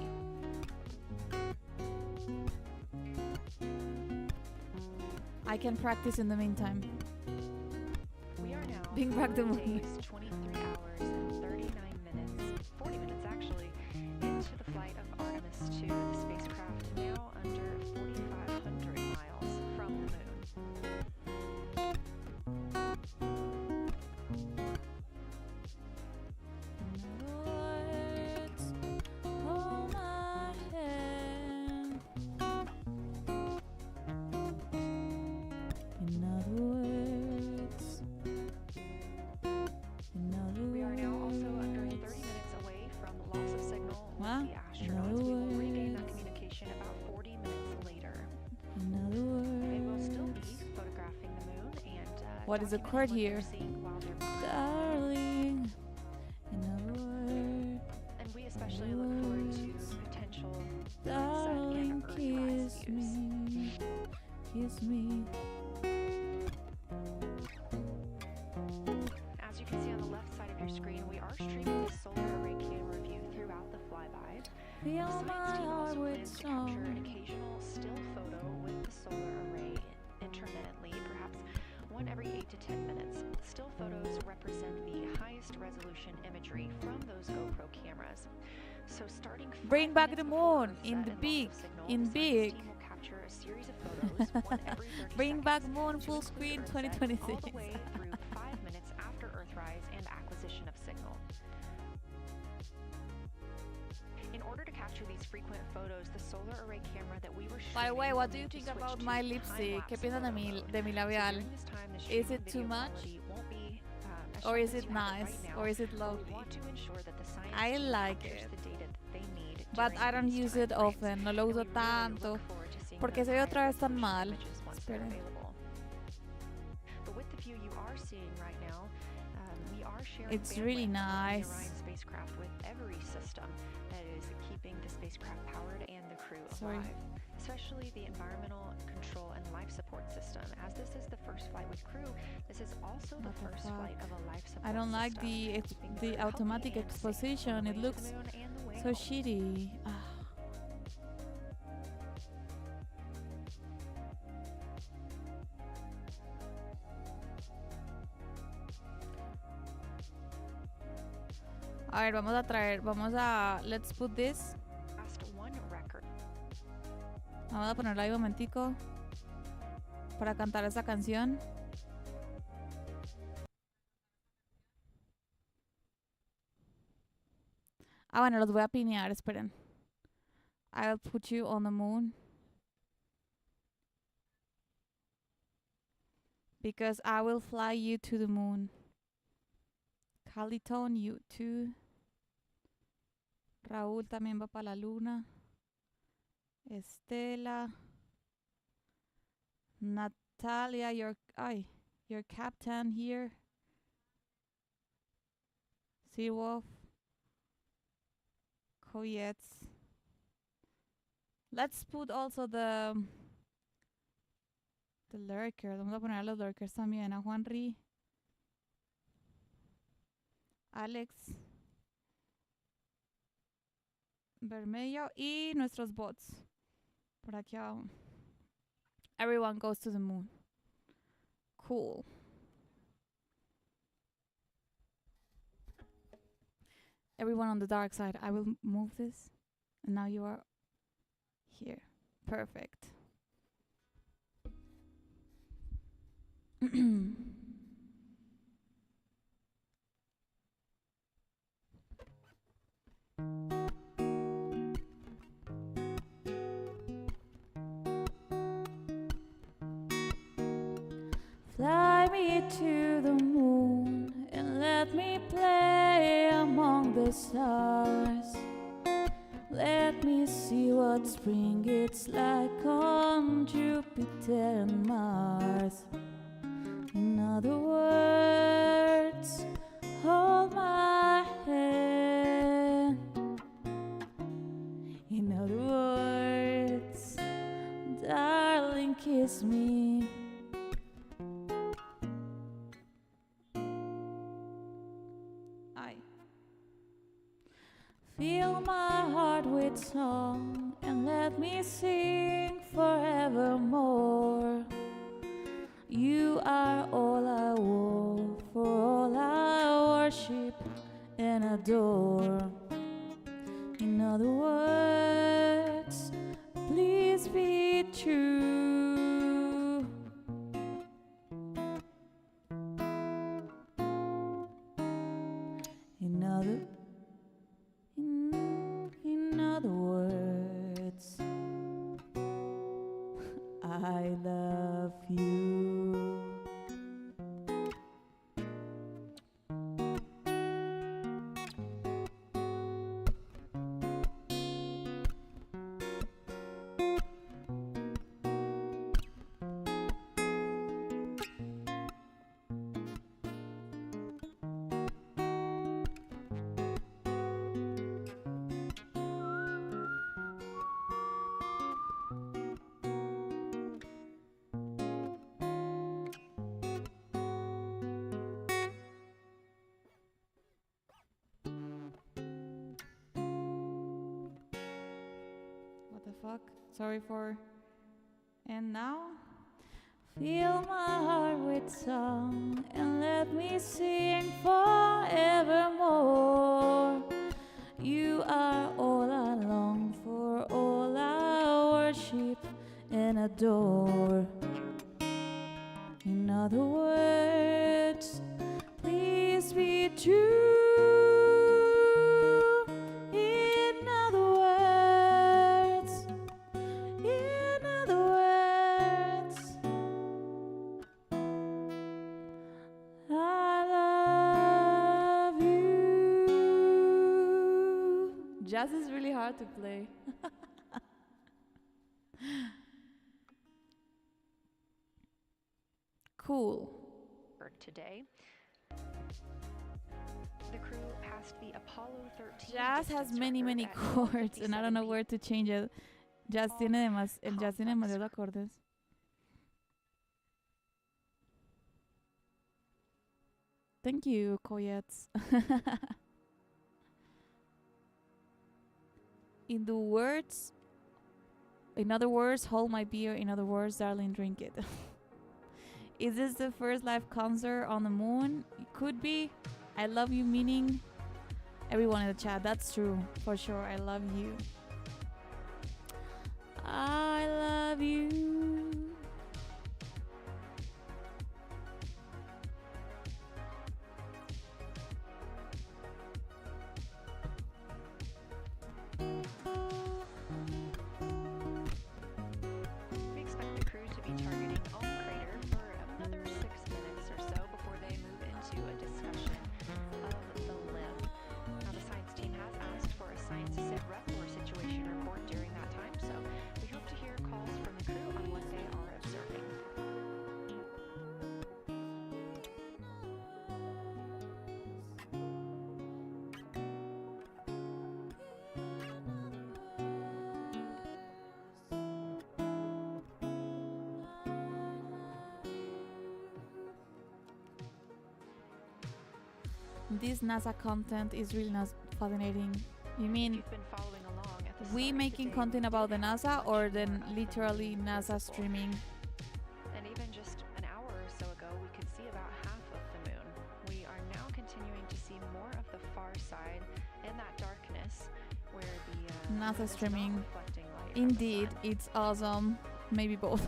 I can practice in the meantime. We are now Bring back the 4 moon. days, 23 hours, and 39 minutes, 40 minutes actually, into the flight of Artemis 2, the spacecraft now under 4,500 miles from the moon. Hold my hand. In other words. We are now also under 30 minutes away from loss of signal with Huh? the astronauts. We will regain that words. communication about 40 minutes later. In other They will words. still be photographing the moon and What is the documenting chord what they're here? seeing while they're flying. Darling. In other words. And we especially look forward to potential Darling, sun and Earthrise kiss views. me. Kiss me. As you can see on the left side of your screen, we are streaming the solar array camera view throughout the flyby. The Fill science my team heart also with plans to capture an song. occasional still photo with the solar array intermittently, perhaps one every 8 to 10 minutes. Still photos represent the highest resolution imagery from those GoPro cameras. So starting 5 Bring back minutes the before moon Earth's in set the and loss of big, signal, in the science big. team will capture a series of photos, one every 30 Bring back seconds, moon to full include screen Earthset, all 2026. the way through 5 minutes after Earthrise and acquisition of signal. In order to capture these frequent photos, the solar array camera that we were shooting By the way, will what do you need to think switch about to my lipstick? ¿Qué time-lapse piensas de photo mi, mode. de mi So labial? during this time, the Is streaming it too video much? quality won't be as Or sharp is as it you have it nice? right now, Or is it but we lovely? want to ensure that the science I team like captures it. the data that they need But during I don't these use it time frames. often. No lo And uso we really tanto. look forward to seeing Porque those se ve higher otra vez tan resolution mal. images once they're Esperen. available. But with the view you are seeing right now, we are sharing It's really bandwidth on the nice. Orion spacecraft with every system that is keeping the spacecraft powered and the crew Sorry. alive, especially the environmental control and life support system. As this is the first flight with crew, this is also the What the first fuck? flight of a life support I don't like system, keeping the crew automatic healthy and safe on exposition. the It way to looks the moon and the way so home. shitty. Ah. A ver, let's put this. Last one record. Vamos a ponerlo ahí un momentico para cantar esa canción. Ah, bueno, los voy a pinear, esperen. I'll put you on the moon. Because I will fly you to the moon. Caliton, you too. Raúl también va para la luna. Estela. Natalia, your captain here. Seawolf. Coyettes. Let's put also the lurkers. Vamos a poner a los lurkers también. A Juanri. Alex. Vermelho. Y nuestros bots. Por aquí abajo. Everyone goes to the moon. Cool. Everyone on the dark side. I will move this. And now you are here. Perfect. me to the moon and let me play among the stars. Let me see what spring it's like on Jupiter and Mars. In other words, hold my hand. In other words, darling, kiss me. Fill my heart with song and let me sing forevermore. You are all I want, for all I worship and adore. In other words, please be true. In other words, I love you. What the fuck? Sorry for. And now? Fill my heart with song and let me sing forevermore. You are all I long for, all I worship and adore. In other words, please be true. In other words, in other words, I love you. Jazz is really hard to play. Cool. Today, the crew passed the Apollo 13. Jazz has distance many record many at chords and I don't know 57 where to change it. Jazz tiene el jazz tiene demasiados acordes. Thank you, Coyettes. In other words, hold my beer. In other words, darling, drink it. Is this the first live concert on the moon? It could be. I love you, meaning everyone in the chat. That's true, for sure. I love you. I love you. We expect the crew to be targeting Ohm Crater for another 6 minutes or so before they move into a discussion of the limb. Now, the science team has asked for a science sit rep or situation report during that time, so we hope to hear calls from the crew on what they are observing. This NASA content is really fascinating. You If mean you've been following along at the we start of making today's content about the NASA, or then much literally more NASA visible. streaming? And even just an hour or so ago, we could see about half of the moon. We are now continuing to see more of the far side in that darkness where the NASA moon is not streaming. reflecting light from the Indeed, sun. it's awesome. Maybe both.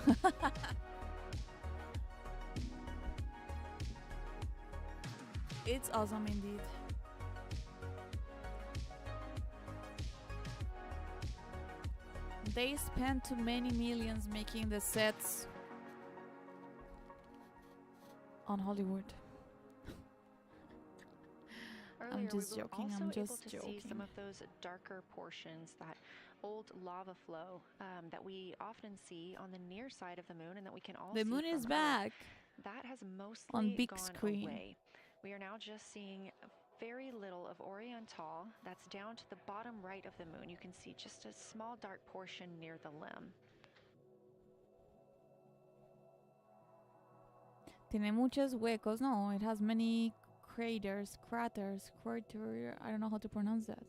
It's awesome indeed. They spent too many millions making the sets on Hollywood. Earlier, just we were joking, also I'm able just to see some joking. of those darker portions, that old lava flow that we often see on the near side of the moon and that we can all The see moon is from Earth. back That has on mostly big gone screen. away. We are now just seeing very little of Oriental. That's down to the bottom right of the moon. You can see just a small dark portion near the limb. Tiene muchos huecos. No, it has many craters. I don't know how to pronounce that.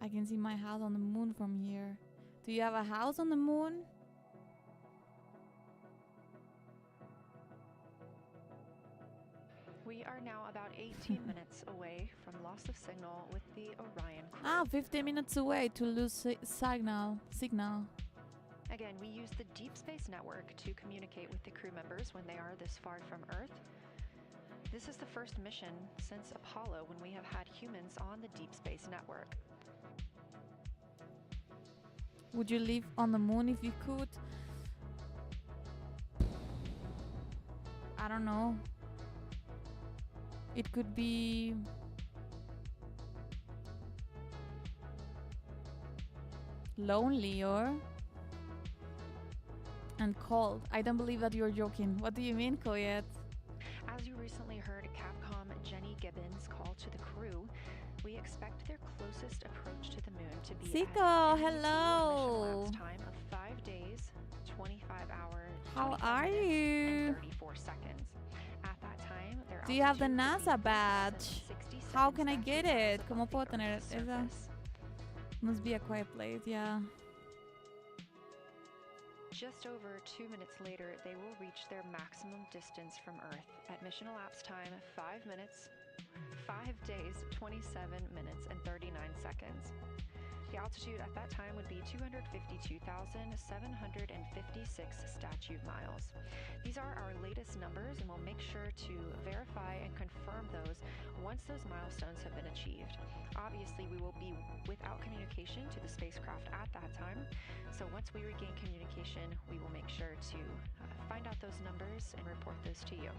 I can see my house on the moon from here. Do you have a house on the moon? We are now about 18 minutes away from loss of signal with the Orion crew. Ah, 15 minutes away to lose signal. Again, we use the Deep Space Network to communicate with the crew members when they are this far from Earth. This is the first mission since Apollo when we have had humans on the Deep Space Network. Would you live on the moon if you could? I don't know. It could be lonely and cold. I don't believe that you're joking. What do you mean, Coyette? As you recently heard Capcom Jenny Gibbons call to the crew, we expect their closest approach to the moon to be Zico, at an hello. mission lapse time of 5 days, 25 hours, How 25 are minutes, you? and 34 seconds. At that time, their Do you have the altitude NASA would be badge? 1,060 How seconds can I back get to it? above ¿Cómo the puedo tener Earth's esa? surface. Must be a quiet place, yeah. Just over 2 minutes later, they will reach their maximum distance from Earth at mission elapsed time 5 minutes, 5 days, 27 minutes, and 39 seconds. The altitude at that time would be 252,756 statute miles. These are our latest numbers, and we'll make sure to verify and confirm those once those milestones have been achieved. Obviously, we will be without communication to the spacecraft at that time, so once we regain communication, we will make sure to find out those numbers and report those to you.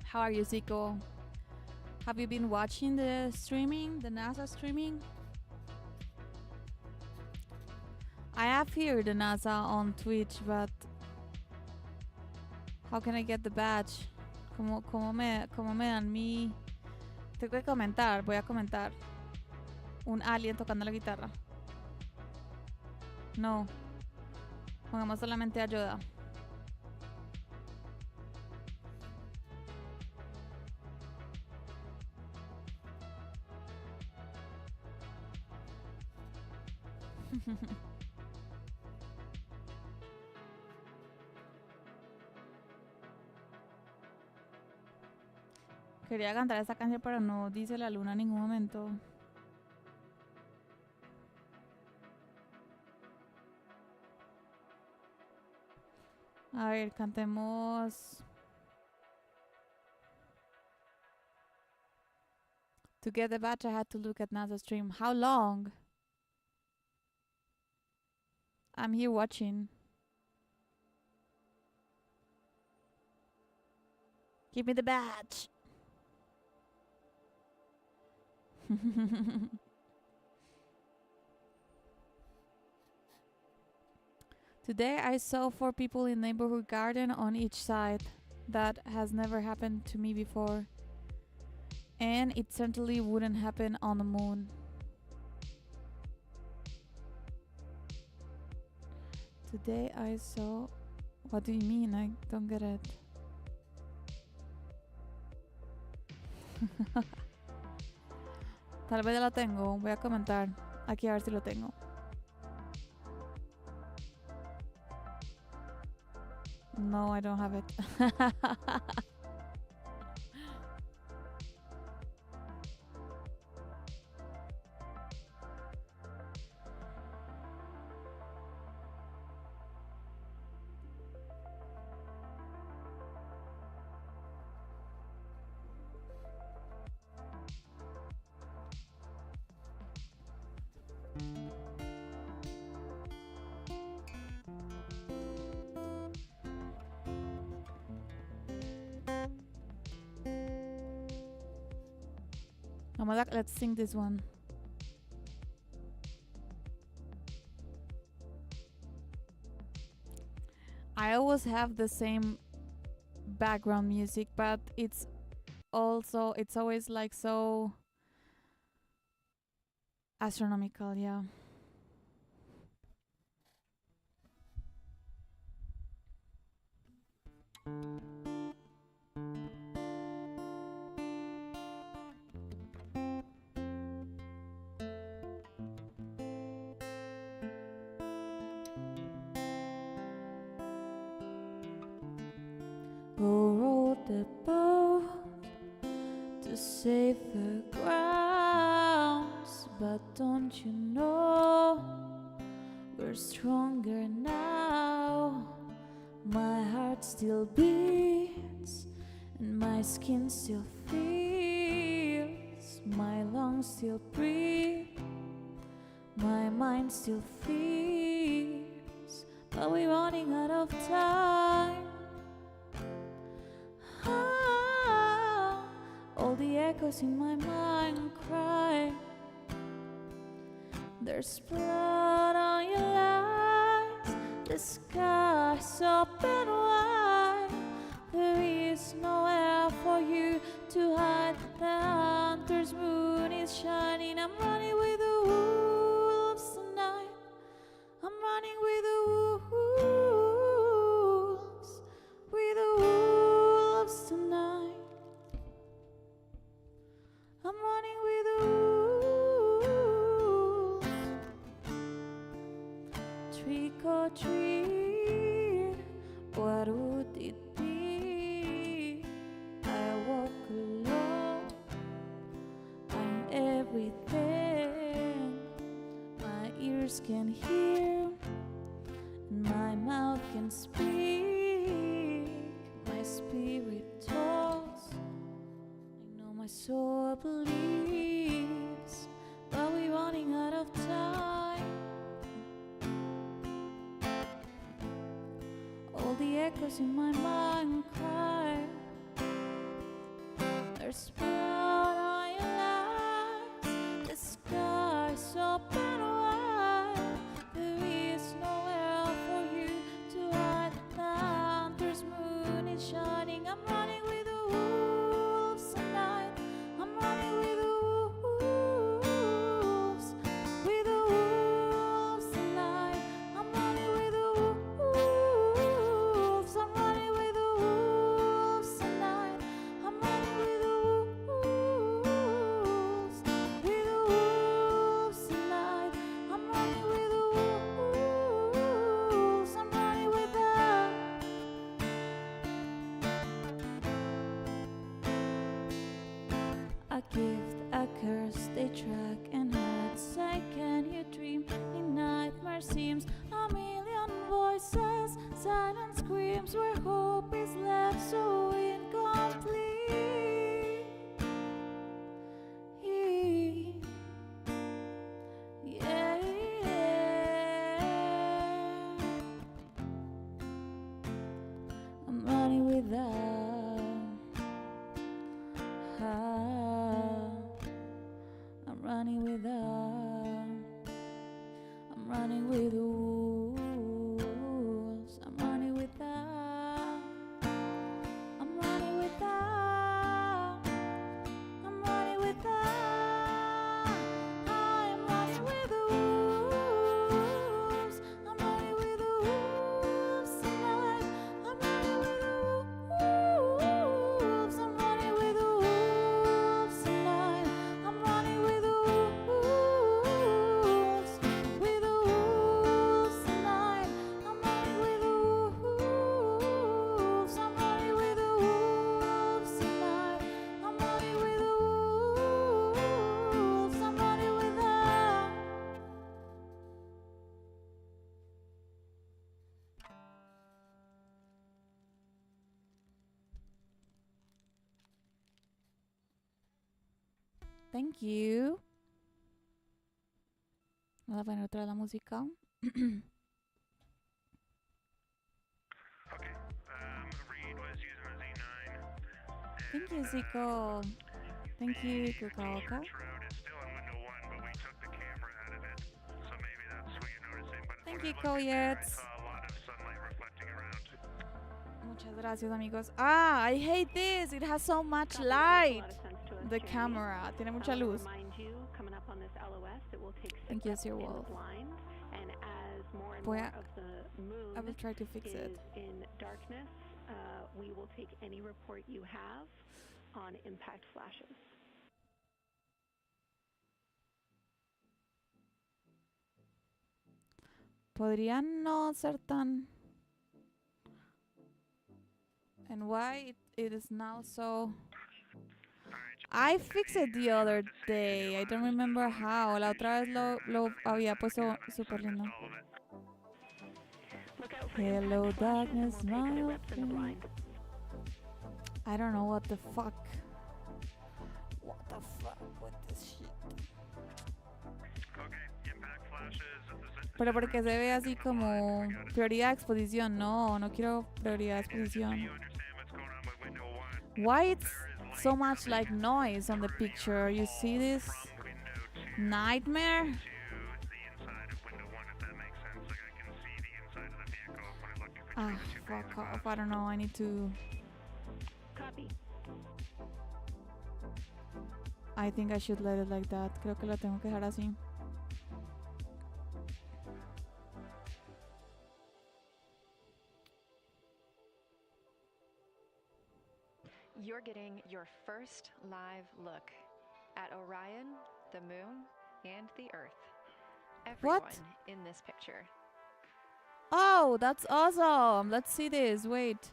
How are you, Zico? Have you been watching the streaming, the NASA streaming? I have here the NASA on Twitch, but how can I get the badge? ¿Cómo me dan mi...? Tengo que comentar, voy a comentar. Un alien tocando la guitarra. No. Pongamos solamente ayuda. Quería cantar esta canción, pero no dice la luna en ningún momento. A ver, cantemos. To get the badge, I had to look at NASA stream. How long? I'm here watching. Give me the badge. Today I saw 4 people in neighborhood garden on each side. That has never happened to me before. And it certainly wouldn't happen on the moon. Today I saw... What do you mean? I don't get it. Tal vez ya lo tengo. Voy a comentar. Aquí a ver si lo tengo. No, I don't have it. Let's sing this one. I always have the same background music, but it's always like so astronomical, yeah. Go row the boat to save the grounds, but don't you know we're stronger now? My heart still beats and my skin still feels, my lungs still breathe, my mind still feels, but we're running out of time. All the echoes in my mind cry. There's blood on your lies. The sky's open wide. There is nowhere for you to hide. The hunter's moon is shining. I'm running with the wolves tonight. I'm running with the wolves. With the wolves tonight. I'm running with the wolves. Trick or treat, what would it be? I walk alone, I'm everything. My ears can hear, and my mouth can speak. My spirit talks, my soul believes, but we're running out of time. All the echoes in my mind cry. There's blood on your lies. The sky's open wide. There is nowhere for you to hide. The hunter's moon is shining. I'm running with the wolves tonight. I'm running with the wolves. With the wolves tonight. I'm running with the wolves. I'm running with the wolves tonight. I'm running with the wolves. With the wolves tonight. I'm running with the wolves. I'm running with them. A gift, a curse, they track and hurt. Say, can you dream? In nightmare seems a million voices, silent screams where hope is left so incomplete. Yeah, yeah. I'm running with that. I'm running with them. I'm running with the wolves. I'm running with them. I'm running with them. I'm running with them. I'm running with the wolves. I'm running with the wolves tonight. I'm running with the wolves. I'm running with the wolves tonight. I'm running with the wolves. With the wolves tonight. I'm running with the wolves. I'm running with the wolves tonight. I'm running with the wolves. I'm running with them. Thank you. Voy a poner otra la música. Okay. Reed was using a Z9. Thank you, Zico. Thank you, The Kukaoka. t-shirt shroud is still in window 1, but we took the camera out of it. So maybe that's what you're noticing. But Thank when you, I looked in there, I Koyets. saw a lot of sunlight reflecting around. Muchas gracias, amigos. Ah, I hate this. It has so much Copy, that makes a light. lot of sense to us, The Jeremy. camera. Tiene I mucha wanna luz. remind you, coming up on this LOS, it will take Thank 6 you, steps Sir in the Wolf. blind, and as more and Voy more a- of the moon I will try to fix is it. in darkness, we will take any report you have on impact flashes. Podrían no ser tan... And why it is now so... I fixed it the other day. I don't remember how. La otra vez lo había puesto súper lindo. Look out for Hello, impact flashes, darkness, and we'll take my the reps in the friend. blind. I don't know what the fuck. What the fuck with this shit. Okay, impact flashes. Pero porque se ve así como prioridad de exposición. No, no quiero prioridad de exposición. You understand what's going on with window 1. Why it's so much like noise on the picture? You see this From window 2 nightmare? to the inside of window 1, if that makes sense. Like I can see the inside of the vehicle when I look between Ah, the two panes fuck of off. glass. I don't know. I need to... Copy. I think I should let it like that. Creo que lo tengo que dejar así. You're getting your first live look at Orion, the moon, and the Earth. Everyone What? in this picture. Oh, that's awesome. Let's see this. Wait.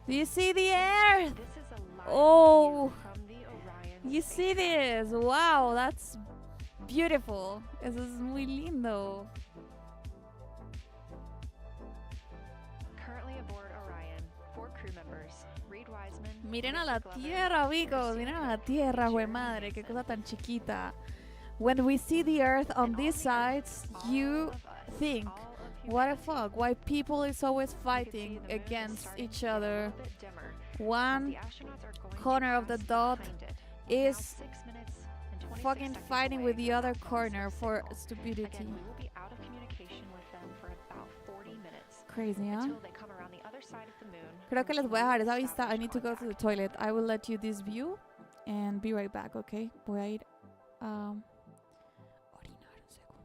Do you see the Earth? This is a live Oh. view from the Orion You space see this? Wow, that's beautiful. Eso es muy lindo. Currently aboard Orion, 4 crew members, Reed Wiseman, Miren a la Victor Glover, tierra, amigos. Miren a la tierra, güey madre. Qué cosa tan chiquita. When we see the Earth on and all these the Earth, sides, all you of us, think, all of what a humanity. fuck? Why people is always You can see fighting the moon is against starting each to get a other. little bit dimmer, and One the astronauts are going to corner of the pass dot behind it. is Now 6 minutes and 26 fucking seconds fighting away with the from other that loss of corner for signal. stupidity. Again, we will be out of communication with them for about 40 minutes Crazy, huh? until they come around the other side of the moon. Creo que and les we voy a can dejar esa vista. I establish need to go to the contact. toilet. I will let you this view and be right back, okay? Voy a ir a orinar un segundo.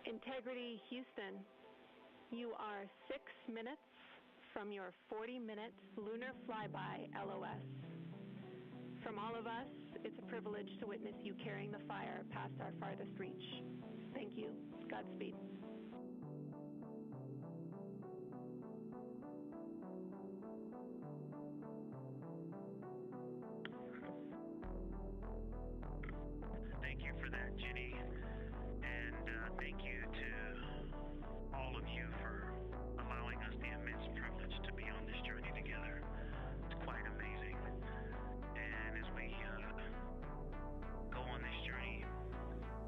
Integrity Houston, you are 6 minutes from your 40-minute lunar flyby LOS. From all of us, it's a privilege to witness you carrying the fire past our farthest reach. Thank you. Godspeed. Thank you for that, Jenny. And thank you to all of you for allowing us the immense privilege to be on this journey together. It's quite amazing. And as we go on this journey,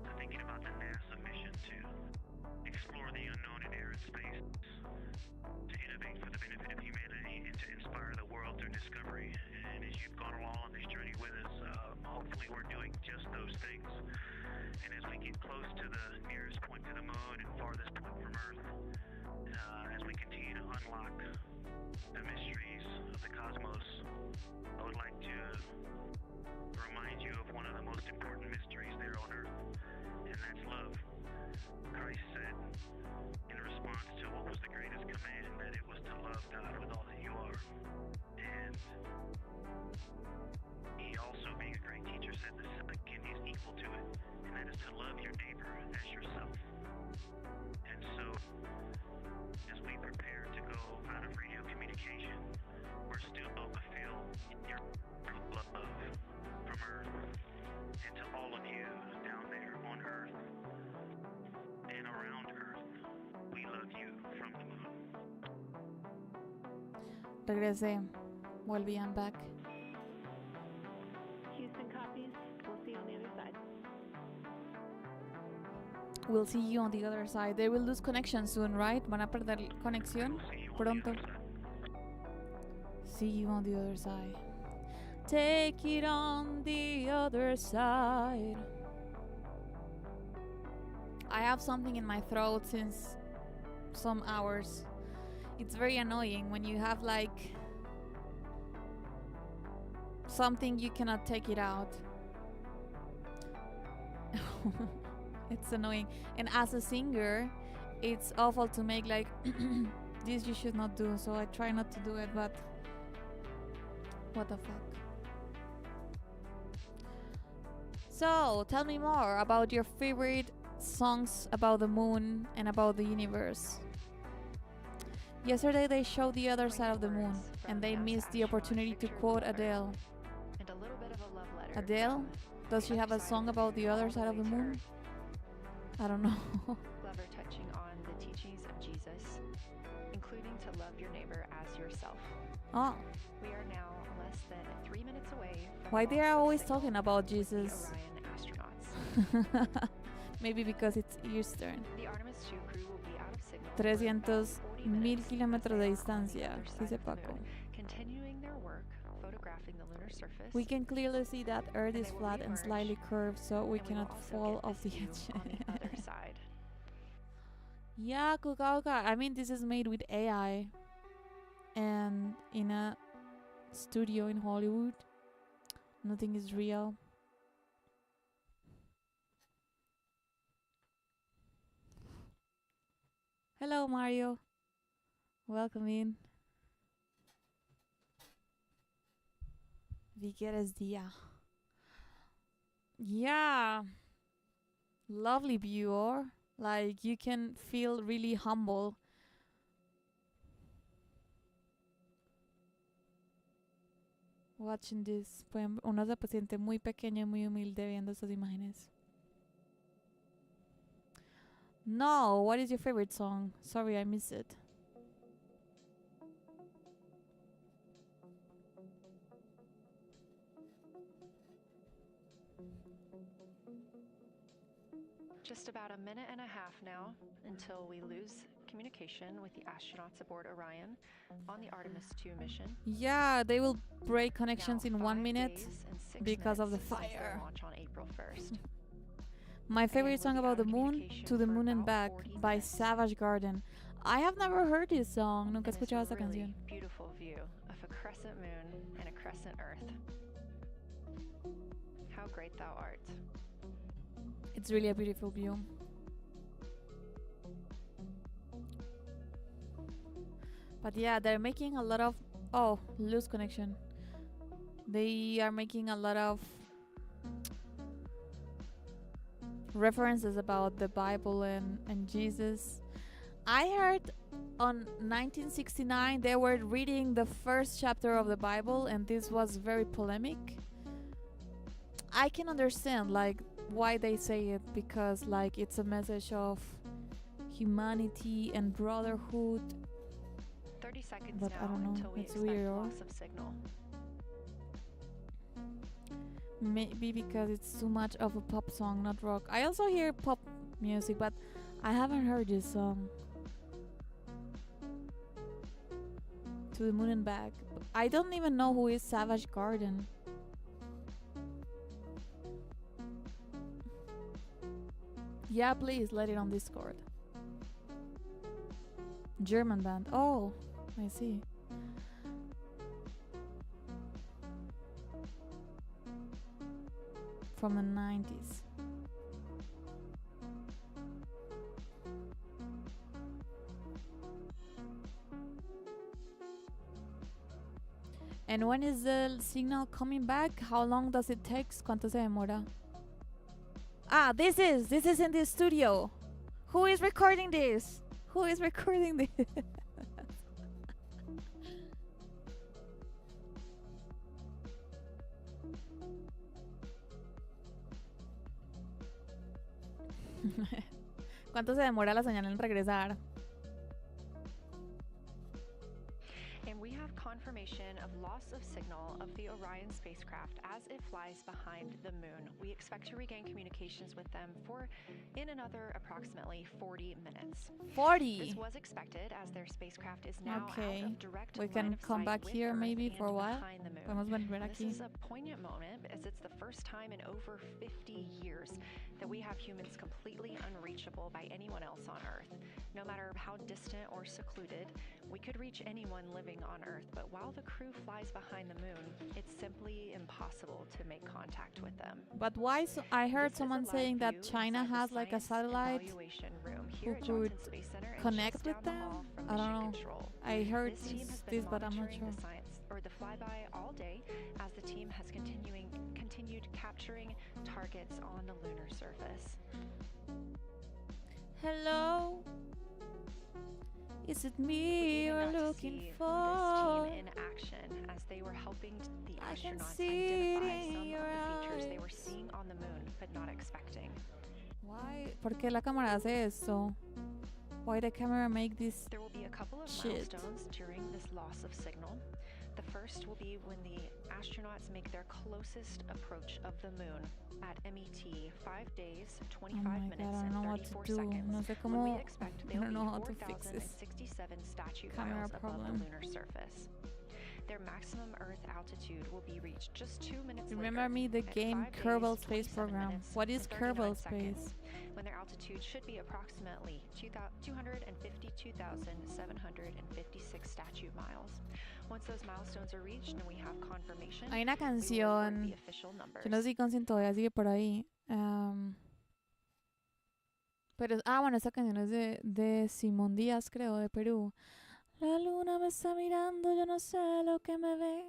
I'm thinking about the NASA mission to explore the unknown in air and space, to innovate for the benefit of humanity, and to inspire the world through discovery. And as you've gone along on this journey with us, hopefully we're doing just those things. And as we get close to the nearest point to the moon and farthest point from Earth, as we continue to unlock the mysteries of the cosmos, I would like to remind you of one of the most important mysteries there on Earth, and that's love. Christ said in response to what was the greatest command, that it was to love God with all that you are. And he also, being a great teacher, said the second is equal to it, and that is to love your neighbor as yourself. And so, as we prepare to go out of radio communication, we're still fulfilled in your love from Earth. And to all of you down there on Earth and around Earth, we love you from the moon. Regresé. Volví, I'm back. Houston copies. We'll see you on the other side. We'll see you on the other side. They will lose connection soon, right? Van a perder conexión pronto. See you on the other side. Take it on the other side. I have something in my throat since some hours. It's very annoying when you have like something you cannot take it out. It's annoying. And as a singer, it's awful to make like this you should not do, so I try not to do it, but what the fuck. So, tell me more about your favorite songs about the moon and about the universe. Yesterday they showed the other side of the moon, and they missed the opportunity to quote Adele. And a little bit of a love letter. Adele? Does she have a song about the other side of the moon? I don't know. Lover touching on the teachings of Jesus, including to love your neighbor as yourself. Oh. We are now less than 3 minutes away from Why they are launch always signal talking about with the Jesus? Orion astronauts. Maybe because it's Eastern. The Artemis 2 crew will be out of signal for 300,000 about 40 minutes kilómetros de as they distancia, are on the other dice side of the Paco. moon, continuing their work photographing the lunar surface. We can clearly see that Earth And is they will flat and reemerge, slightly curved, so we and will cannot also fall get off the this view edge. on the other side. Yeah, Kukauka. I mean, this is made with AI and in a studio in Hollywood. Nothing is real. Hello, Mario. Welcome in. Vi quieres día. Yeah. Lovely viewer. Like, you can feel really humble. Watching this. Uno se siente muy pequeño y muy humilde viendo estas imágenes. No, what is your favorite song? Sorry, I missed it. Just about a minute and a half now until we lose communication with the astronauts aboard Orion on the Artemis 2 mission. Yeah, they will break connections Now, in 1 5 minute days and 6 because of the minutes since their fire. launch on April 1st. My favorite we'll song be about out the of moon, communication To the for Moon and about Back 40 by minutes. Savage Garden. I have never heard this song. Nunca he And this escuchado esta really canción. beautiful view of a crescent moon and a crescent earth. How great thou art. It's really a beautiful view. But yeah, they're making a lot of... Oh, lose connection. They are making a lot of references about the Bible and Jesus. I heard on 1969 they were reading the first chapter of the Bible, and this was very polemic. I can understand like why they say it, because like it's a message of humanity and brotherhood. 30 seconds But now I don't know, until we it's expect weird. loss of signal. Maybe because it's too much of a pop song, not rock. I also hear pop music, but I haven't heard this song. To the Moon and Back. I don't even know who is Savage Garden. Yeah, please let it on Discord. German band. Oh, I see. From the 90s. And when is the signal coming back? How long does it take? ¿Cuánto se demora? Ah, this is in the studio. Who is recording this? Who is recording this? ¿Cuánto se demora la señal en regresar? And we have confirmation confirmation of loss of signal of the Orion spacecraft as it flies behind the moon. We expect to regain communications with them for in another approximately 40 minutes. 40. This was expected as their spacecraft is now Okay. out of direct We line can of come sight back with here Earth maybe and for a while. behind the moon. Podemos volver This aquí. is a poignant moment as it's the first time in over 50 years that we have humans completely unreachable by anyone else on Earth. No matter how distant or secluded, we could reach anyone living on Earth, but while the crew flies behind the moon, it's simply impossible to make contact with them. But why? I heard This is someone a live saying that view China inside the has like a Science satellite Evaluation room who here at could Johnson Space Center and connect just with down the hall them. from I don't Mission know. Control. I heard This team has this, been but I'm not monitoring sure. the science or the flyby all day as the team has continued capturing targets on the lunar surface. Hello. Is it We me even you're got to looking see for? this team in action as they were helping the I can astronauts see it identify in some of your the features they were eyes. seeing on the moon but not expecting. Why? ¿Por qué la cámara hace eso? Why the camera make this? There will be a couple of Shit. milestones during this loss of signal. The first will be when the astronauts make their closest approach of the moon at MET 5 days, Oh 25 my minutes, god, I don't and know what to 34 do. seconds. No sé When cómo. we expect I there will don't know how be to fix this. 4,067 statute Camera miles above the problem. lunar surface. Their maximum Earth altitude will be reached just 2 minutes Remember later. me the at game 5 days, Kerbal Space 27 Program. minutes, What is and 39 Kerbal seconds, Space? when their altitude should be approximately 252,756 statute miles. Once those milestones are reached and we have confirmation, Hay una we will report canción. the official numbers. Yo no sé si Consciente todavía sigue por ahí. Pero, bueno, esta canción es de Simón Díaz, creo, de Perú. La luna me está mirando, yo no sé lo que me ve.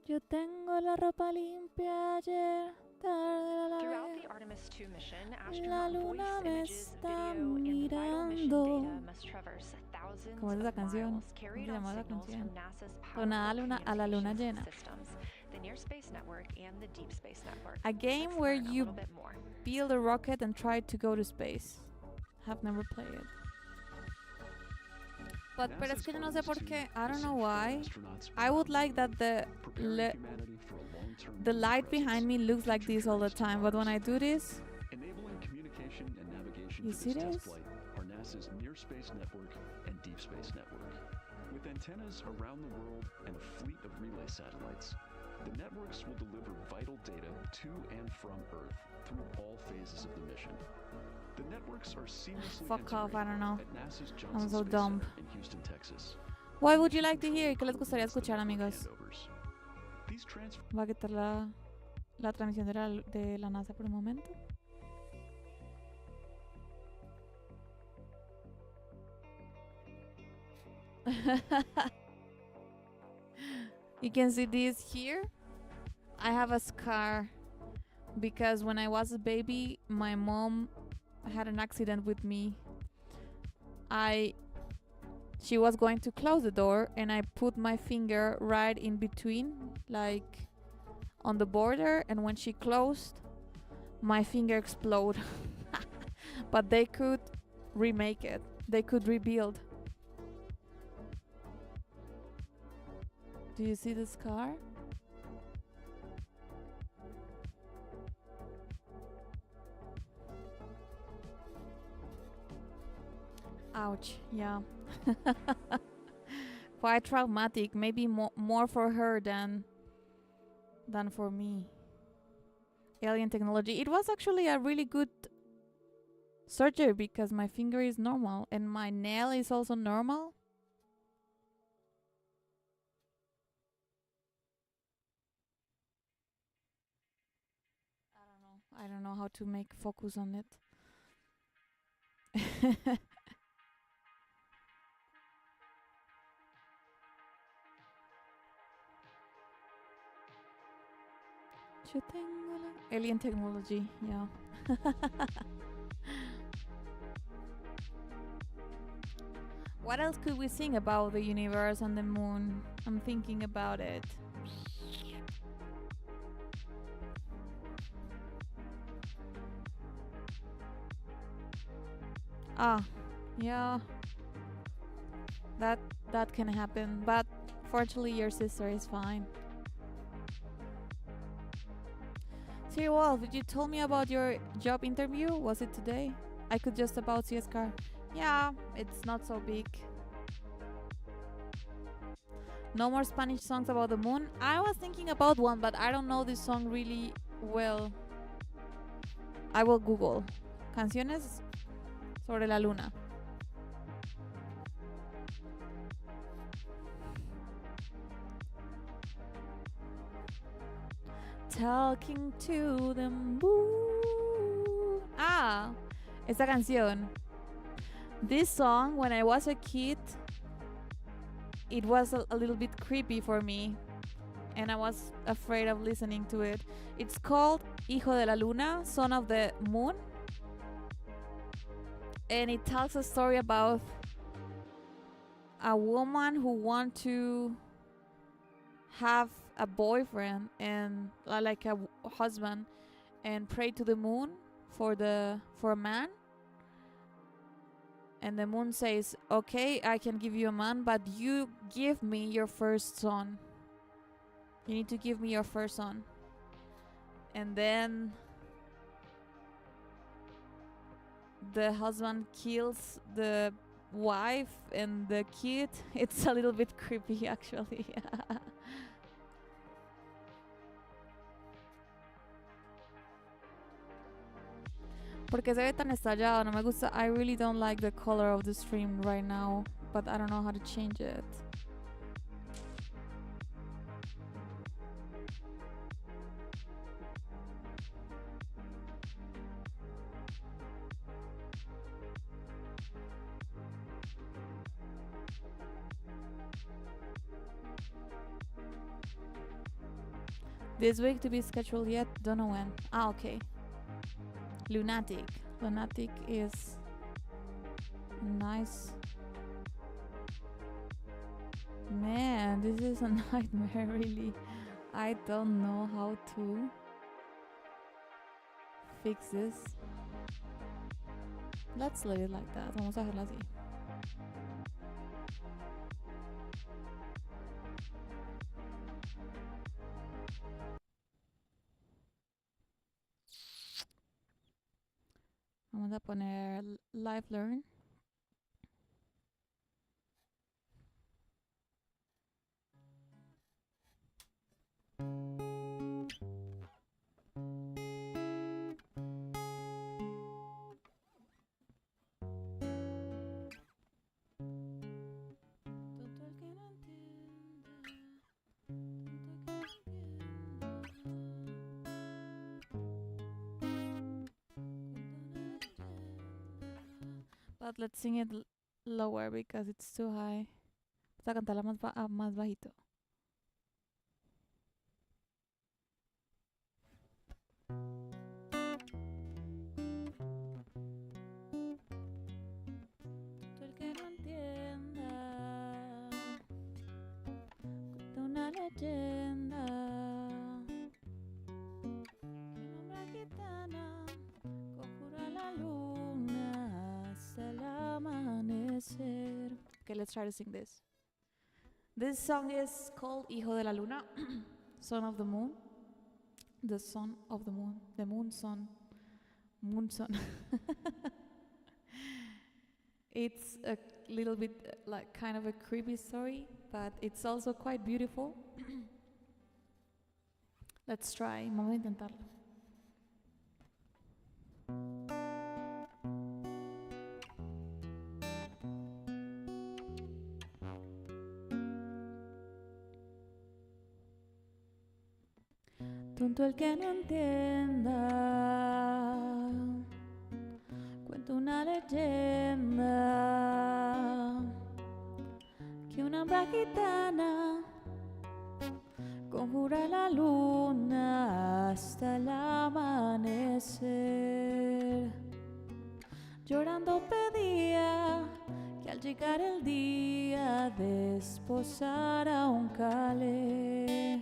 Yo tengo la ropa limpia ayer, tarde la Throughout lavé. the Artemis 2 mission, La astronaut luna voice, me images, está video, and vital mission mirando. data must traverse thousands ¿Cómo es esa of canción? miles ¿Cómo carried se on llama esa signals canción? from NASA's Donada powerful a la luna llena. communications systems, the Near Space Network and the Deep Space Network. A game Let's where learn a you little bit more. build a rocket and try to go to space. Have never played it. But, pero es que yo no sé por qué. I don't know why. I would like that the light behind me looks like this all the time, but when I do this, Enabling communication and navigation You for see this test this? flight are NASA's Near Space Network and Deep Space Network. With antennas around the world and a fleet of relay satellites, the networks will deliver vital data to and from Earth through all phases of the mission. The networks are seamlessly Fuck off, I don't know. integrated at NASA's Johnson so Space dumb. Center in Houston, Texas. what would you like to hear? ¿Qué les gustaría escuchar, amigos? Handovers. These transfers Voy a quitar la transmisión de la NASA por un momento. You can see this here. I have a scar because when I was a baby, my mom had an accident with me. She was going to close the door and I put my finger right in between, like on the border, and when she closed, my finger exploded. But they could remake it. They could rebuild. Do you see the scar? Ouch, yeah. Quite traumatic, maybe more for her than for me. Alien technology. It was actually a really good surgery because my finger is normal and my nail is also normal. I don't know how to make focus on it. Alien technology, yeah. What else could we sing about the universe and the moon? I'm thinking about it. Yeah. That can happen. But Fortunately, your sister is fine. Siri Wolf, did you tell me about your job interview? Was it today? I could just about see a scar. Yeah, it's not so big. No more Spanish songs about the moon. I was thinking about one, but I don't know this song really well. I will Google. Canciones sobre la luna. Talking to the moon. Ah, esta canción. This song, when I was a kid, it was a little bit creepy for me, and I was afraid of listening to it. It's called Hijo de la Luna, Son of the Moon, and it tells a story about a woman who wants to have a boyfriend and like a husband, and pray to the moon for a man. And the moon says, okay, I can give you a man, but you give me your first son. You need to give me your first son. And then the husband kills the wife and the kid. It's a little bit creepy, actually. Porque se ve tan estallado, no me gusta. I really don't like the color of the stream right now, but I don't know how to change it. This week to be scheduled yet? Don't know when. Ah, okay. Lunatic. Lunatic is nice. Man, this is a nightmare, really. I don't know how to fix this. Let's leave it like that. Vamos a dejarlo así. Vamos a poner Live Learn. But let's sing it lower because it's too high. Vamos a cantarla más bajito. Todo el que no entienda, cuenta una leyenda que nombra gitana, conjura la luna hasta el amanecer. Okay, let's try to sing this. This song is called Hijo de la Luna, Son of the Moon. The son of the moon. The moon son. Moon son. It's a little bit like kind of a creepy story, but it's also quite beautiful. Let's try. Vamos a intentarlo. Tonto el que no entienda, cuento una leyenda que una hembra gitana conjura la luna hasta el amanecer. Llorando pedía que al llegar el día desposara un calé.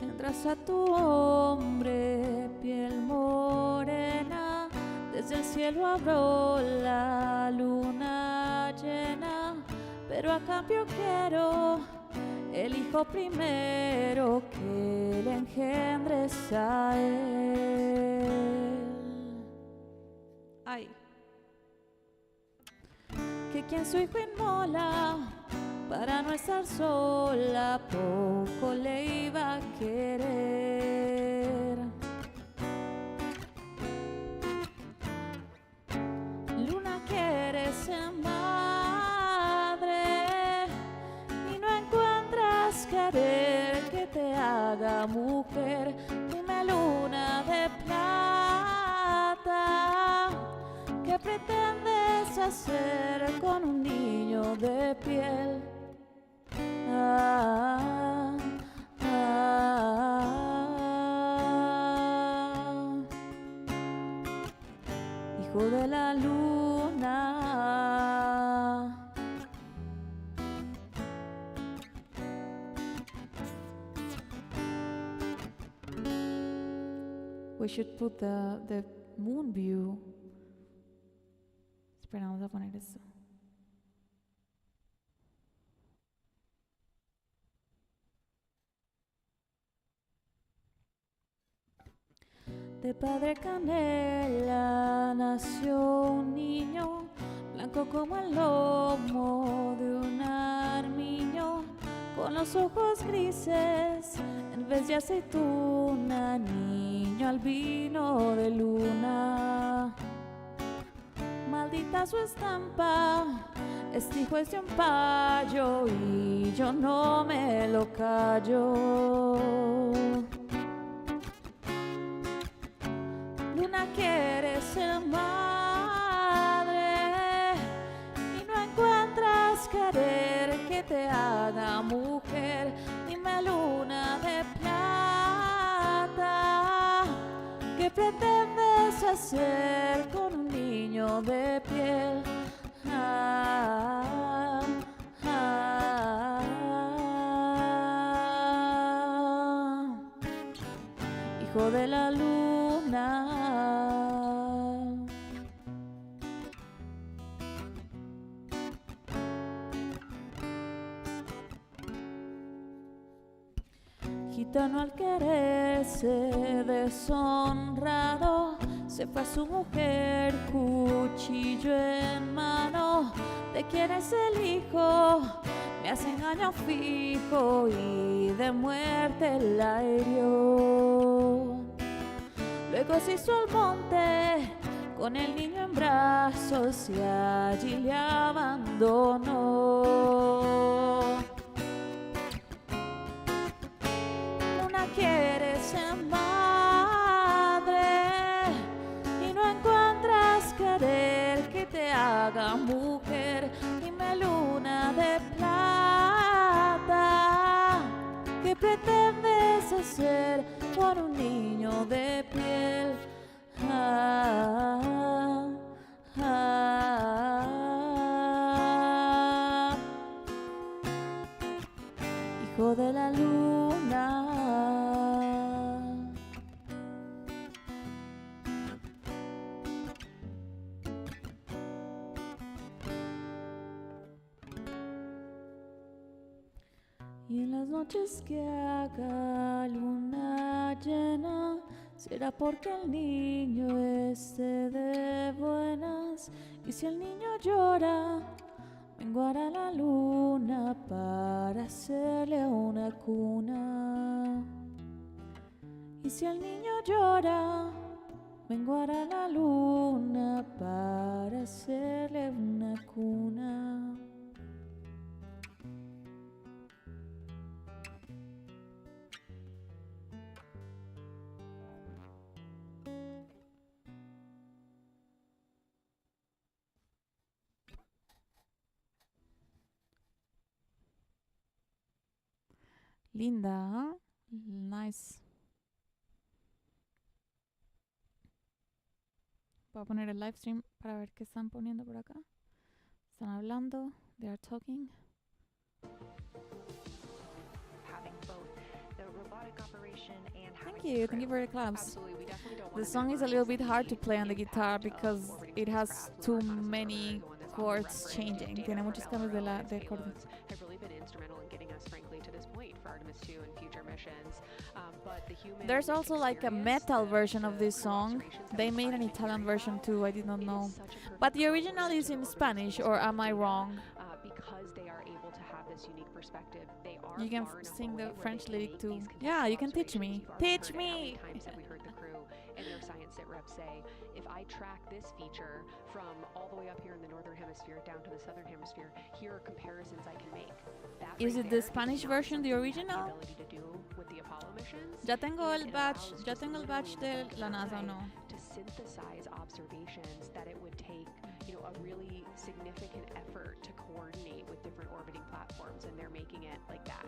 Tendrás a tu hombre piel morena Desde el cielo abro la luna llena, pero a cambio quiero el hijo primero que le engendres a él. Ay. Que quien su hijo inmola para no estar sola, poco le iba a querer. Luna quiere ser madre y no encuentras querer que te haga mujer. Dime, luna de plata, ¿qué pretendes hacer con un niño de piel? Ah, ah, hijo de la luna. We should put the moon view. Espera, vamos a poner eso. De padre canela nació un niño, blanco como el lomo de un armiño, con los ojos grises en vez de aceituna, niño albino de luna. Maldita su estampa, este hijo es de un payo y yo no me lo callo. Luna quiere ser madre y no encuentras querer que te haga mujer. Dime, luna de plata, ¿qué pretendes hacer con un niño de piel? Ah, ah, ah, hijo de la luna. Gitano al quererse deshonrado, se fue a su mujer, cuchillo en mano. ¿De quién es el hijo? Me hace engaño fijo y de muerte la hirió. Luego se hizo al monte con el niño en brazos y allí le abandonó. Luna quiere ser madre y no encuentras querer que te haga mujer. Dime, luna de plata, ¿qué pretendes hacer con un niño de piel? Ah, ah, hijo de la luna. Y en las noches que haga luna llena, será porque el niño esté de buenas. Y si el niño llora, menguará la luna para hacerle una cuna. Y si el niño llora, menguará la luna para hacerle una cuna. Linda, ¿eh? Nice. Voy a poner el live stream para ver qué están poniendo por acá. Están hablando. They are talking. Having both the robotic operation and having Thank you for the claps. Absolutely, we definitely don't want The to song is a little bit minimize hard to the play on the guitar impact of because orbiting it has spacecraft. too Lunar concept many rover, the one that's chords on-referenced changing. data Tiene from muchos cambios de LRO la and de its acordes. payloads have really been instrumental in getting us, frankly, to this point for Artemis 2 and future missions. But the human There's also like a experience, metal the- version of the this crew song. observations that They we've made an been Italian hearing version about, too. I did not it know. is such a perfect But the original complement is to the in orbiting Spanish, or spacecraft am I data, wrong? because they are able to have this unique perspective. They are You can far enough sing away the where they French can lyric make too. these Yeah, you contextual can teach me. observations. You've already Teach heard it. How many me. times have we heard the crew and their science sit reps say, if I track this feature from all the way up here in the northern hemisphere down to the southern hemisphere, here are comparisons I can make. That Is right it the there is Spanish not version, the something we had original? the ability to do with the Apollo missions. Ya tengo And el it batch, allows ya just tengo el literally batch in the de blink of la an NASA, eye no. to synthesize observations that it would take, a really significant effort to coordinate with different orbiting platforms, and they're making it like that.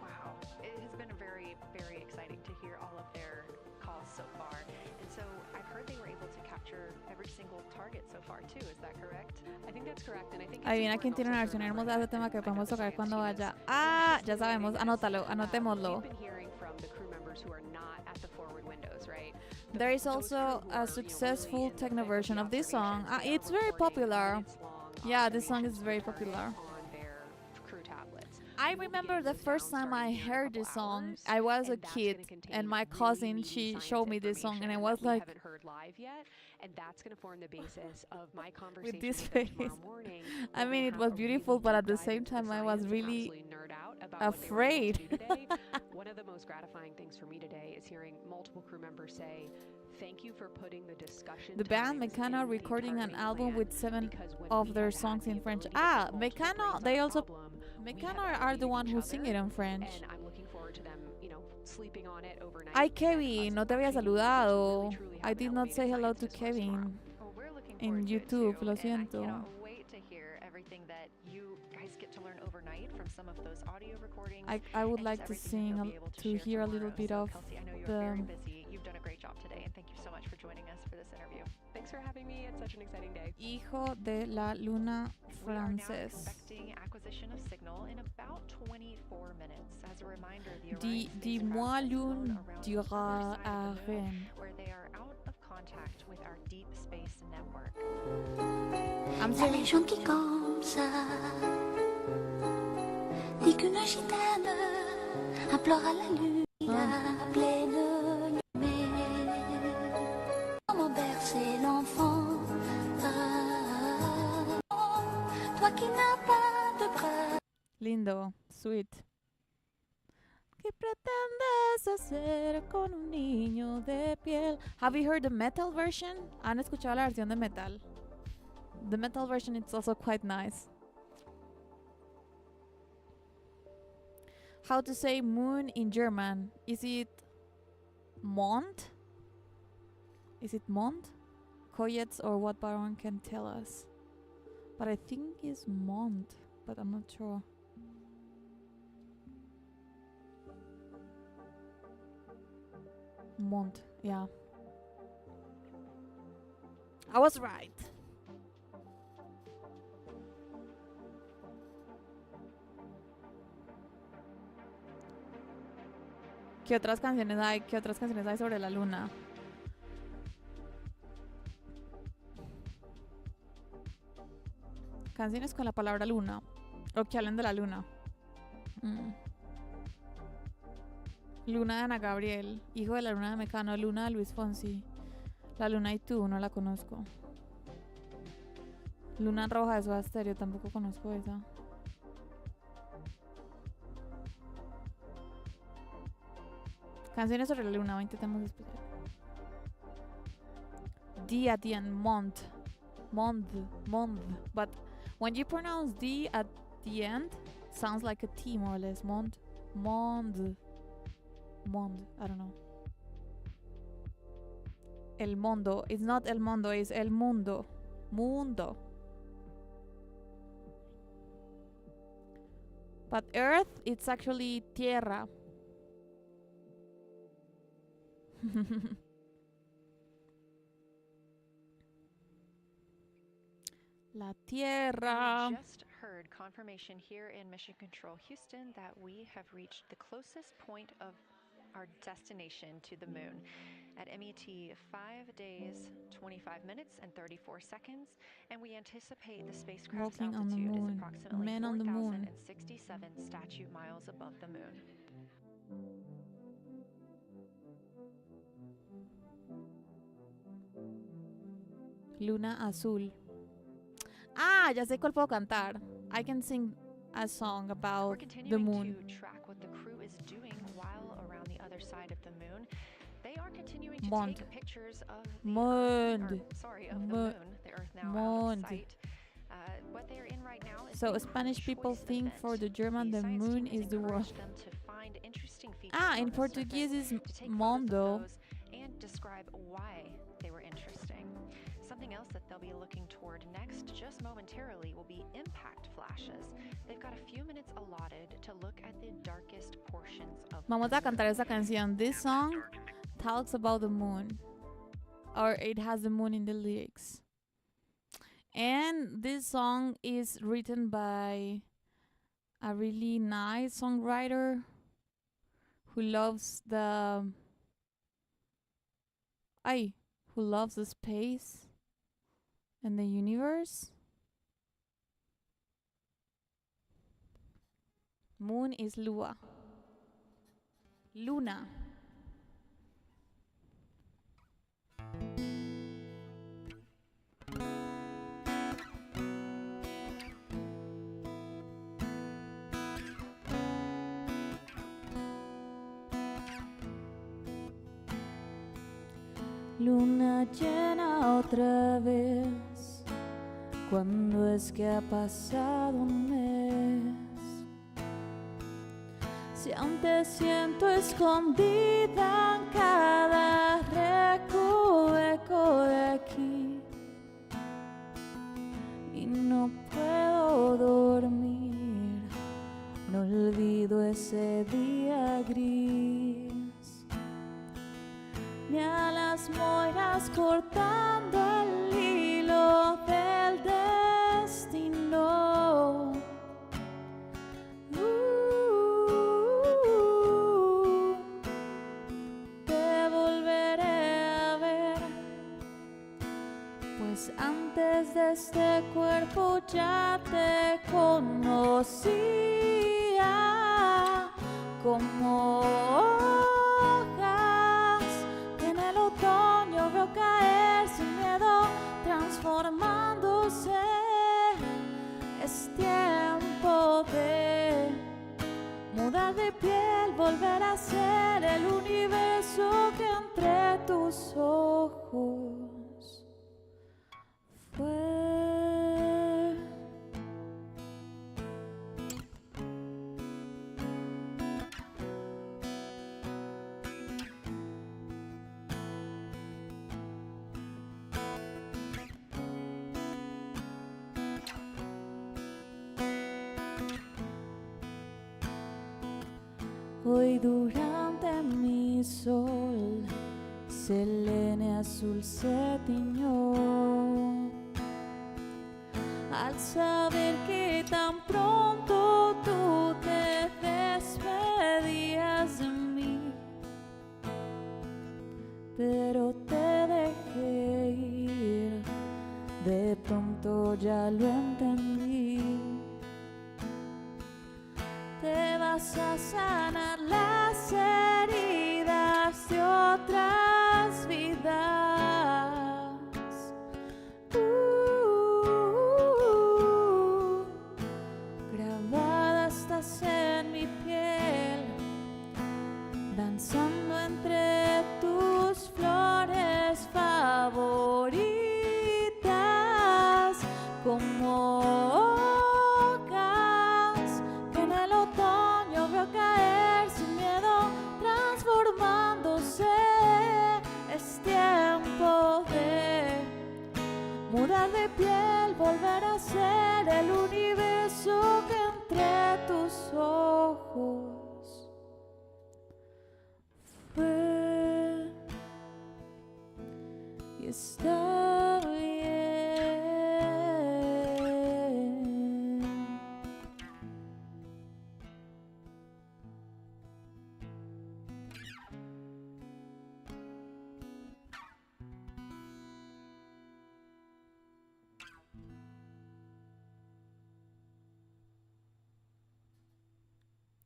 Wow. It has been very, very exciting to hear all of their calls so far. And so I've heard they were able to capture every single target so far too. Is that correct? I think that's correct, and I think it's Adivina quién important tiene una also to versión remember hermosa de that, este tema que I know podemos the tocar science cuando team is vaya. Ah, ya sabemos, anticipating this. anótalo, anotémoslo. We've been hearing from the crew members who are not at the forward windows, right? There is Those also crew who a are, successful really in the techno thick version the of this song. observations. They are It's very recording popular. minutes-long Yeah, this song is observations very per target popular. on their crew tablets. I We will be remember getting the those first down time I starting here in a heard couple this song, hours, I was a and that's kid, gonna contain and my really cousin, meaty she science showed me this song, and I information was that we like, haven't heard live yet, and that's going to form the basis of my conversation with this with them face. tomorrow morning. I We're mean, gonna it have was a beautiful, really but deep at the dive same into the time, I was science and really absolutely nerd out about what they were able afraid. to do today. One of the most gratifying things for me today is hearing multiple crew members say, "Thank you for putting the discussion." The band times Mecano in the recording an targeting album plan, with 7 because when of we their have had songs the in French. ability to Ah, put multiple Mecano, brains they on a also, problem, we have Mecano are the elevated one each who sing other, it in French. and I'm looking forward to them, sleeping on it overnight. Ay, and us Kevin, no te había watching to saludado. truly have I an did not elevated say hello science to discourse tomorrow. Kevin Well, we're looking in forward to it YouTube, too, lo and I siento. cannot wait to hear everything that you guys get to learn overnight from some of those audio recordings. I would and like just to everything that sing, you'll be able to share hear a little tomorrow. bit So, of Kelsey, I know you're the very busy. You've done a great job today, and thank you so much for joining us for this interview. Thanks for having me. It's such an exciting day. Hijo de la Luna We are now francés. expecting acquisition of signal in about 24 minutes. As a reminder, the Orion Dis-moi spacecraft has flown l'une around the dira other side à of the moon, Rennes. where they are out of contact with our deep space network. I'm La saying légende qui comme ça dit qu'une gitane implore à la lune la pleine lumière. Comment bercer l'enfant, toi qui n'as pas de bras. lindo, sweet. ¿Qué pretendes hacer con un niño de piel? Have you heard the metal version? ¿Han escuchado la versión de metal? The metal version is also quite nice. How to say moon in German? Is it Mond? Is it Mond? Koyets or what Baron can tell us. But I think it's Mond, but I'm not sure. Mont, yeah. I was right. ¿Qué otras canciones hay? ¿Qué otras canciones hay sobre la luna? Canciones con la palabra luna. O que hablen de la luna. Luna de Ana Gabriel, Hijo de la Luna de Mecano, Luna de Luis Fonsi. La Luna y tú, no la conozco. Luna Roja de Soda Stereo, tampoco conozco esa. Canciones sobre la luna, 20 temas especiales. D at the end, Mont. Mond. But when you pronounce D at the end, sounds like a T more or less. Mond. I don't know. El mundo. It's not el mundo, it's el mundo. Mundo. But Earth, it's actually tierra. La tierra. We just heard confirmation here in Mission Control Houston that we have reached the closest point of our destination to the moon. At MET, 5 days, 25 minutes, and 34 seconds, and we anticipate the spacecraft's Walking on the altitude is moon. approximately Men on the moon. 4,067 statute miles above the moon. Luna azul. Ah, ya sé cuál puedo cantar. I can sing a song We're about the continuing moon. to track what the crew is doing while around the other side of the moon. They are continuing to Mond. take pictures of the Mond. of the Mo- moon, the Earth now out Mond. of sight. What they are in right now is So the Spanish Crew people Choice think event. for the German the science moon team has is the world. encouraged them to find interesting features Ah, on in the Portuguese surface, is to take Mondo. photos of those and describe why they were interesting. Something else that they'll be looking toward next, just momentarily, will be impact flashes. They've got a few minutes allotted to look at the darkest portions of Vamos the a cantar moon. esa canción. This song talks about the moon. Or it has the moon in the lyrics. And this song is written by a really nice songwriter who loves the who loves the space and the universe. Moon is Lua. Luna. Luna llena otra vez. ¿Cuándo es que ha pasado un mes? Si aún te siento escondida en cada recoveco de aquí y no puedo dormir, no olvido ese día gris, ni a las moiras cortando el hilo del destino. Te volveré a ver, pues antes de este cuerpo ya te conocía como hojas que en el otoño veo caer sin miedo, transformándose. Es tiempo de mudar de piel, volver a ser el universo que entre tus ojos fue. Hoy durante mi sol, selene azul se tiñó, al saber que tan pronto tú te despedías de mí, pero te dejé ir, de pronto ya lo entendí. Te vas a sanar las heridas de otras vidas. Grabada estás en mi piel, danzando entre tus flores favoritas, como hojas que en el otoño veo caer sin miedo, transformándose. Es tiempo de mudar de piel, volver a ser el universo que entre tus ojos fue. Y está bien.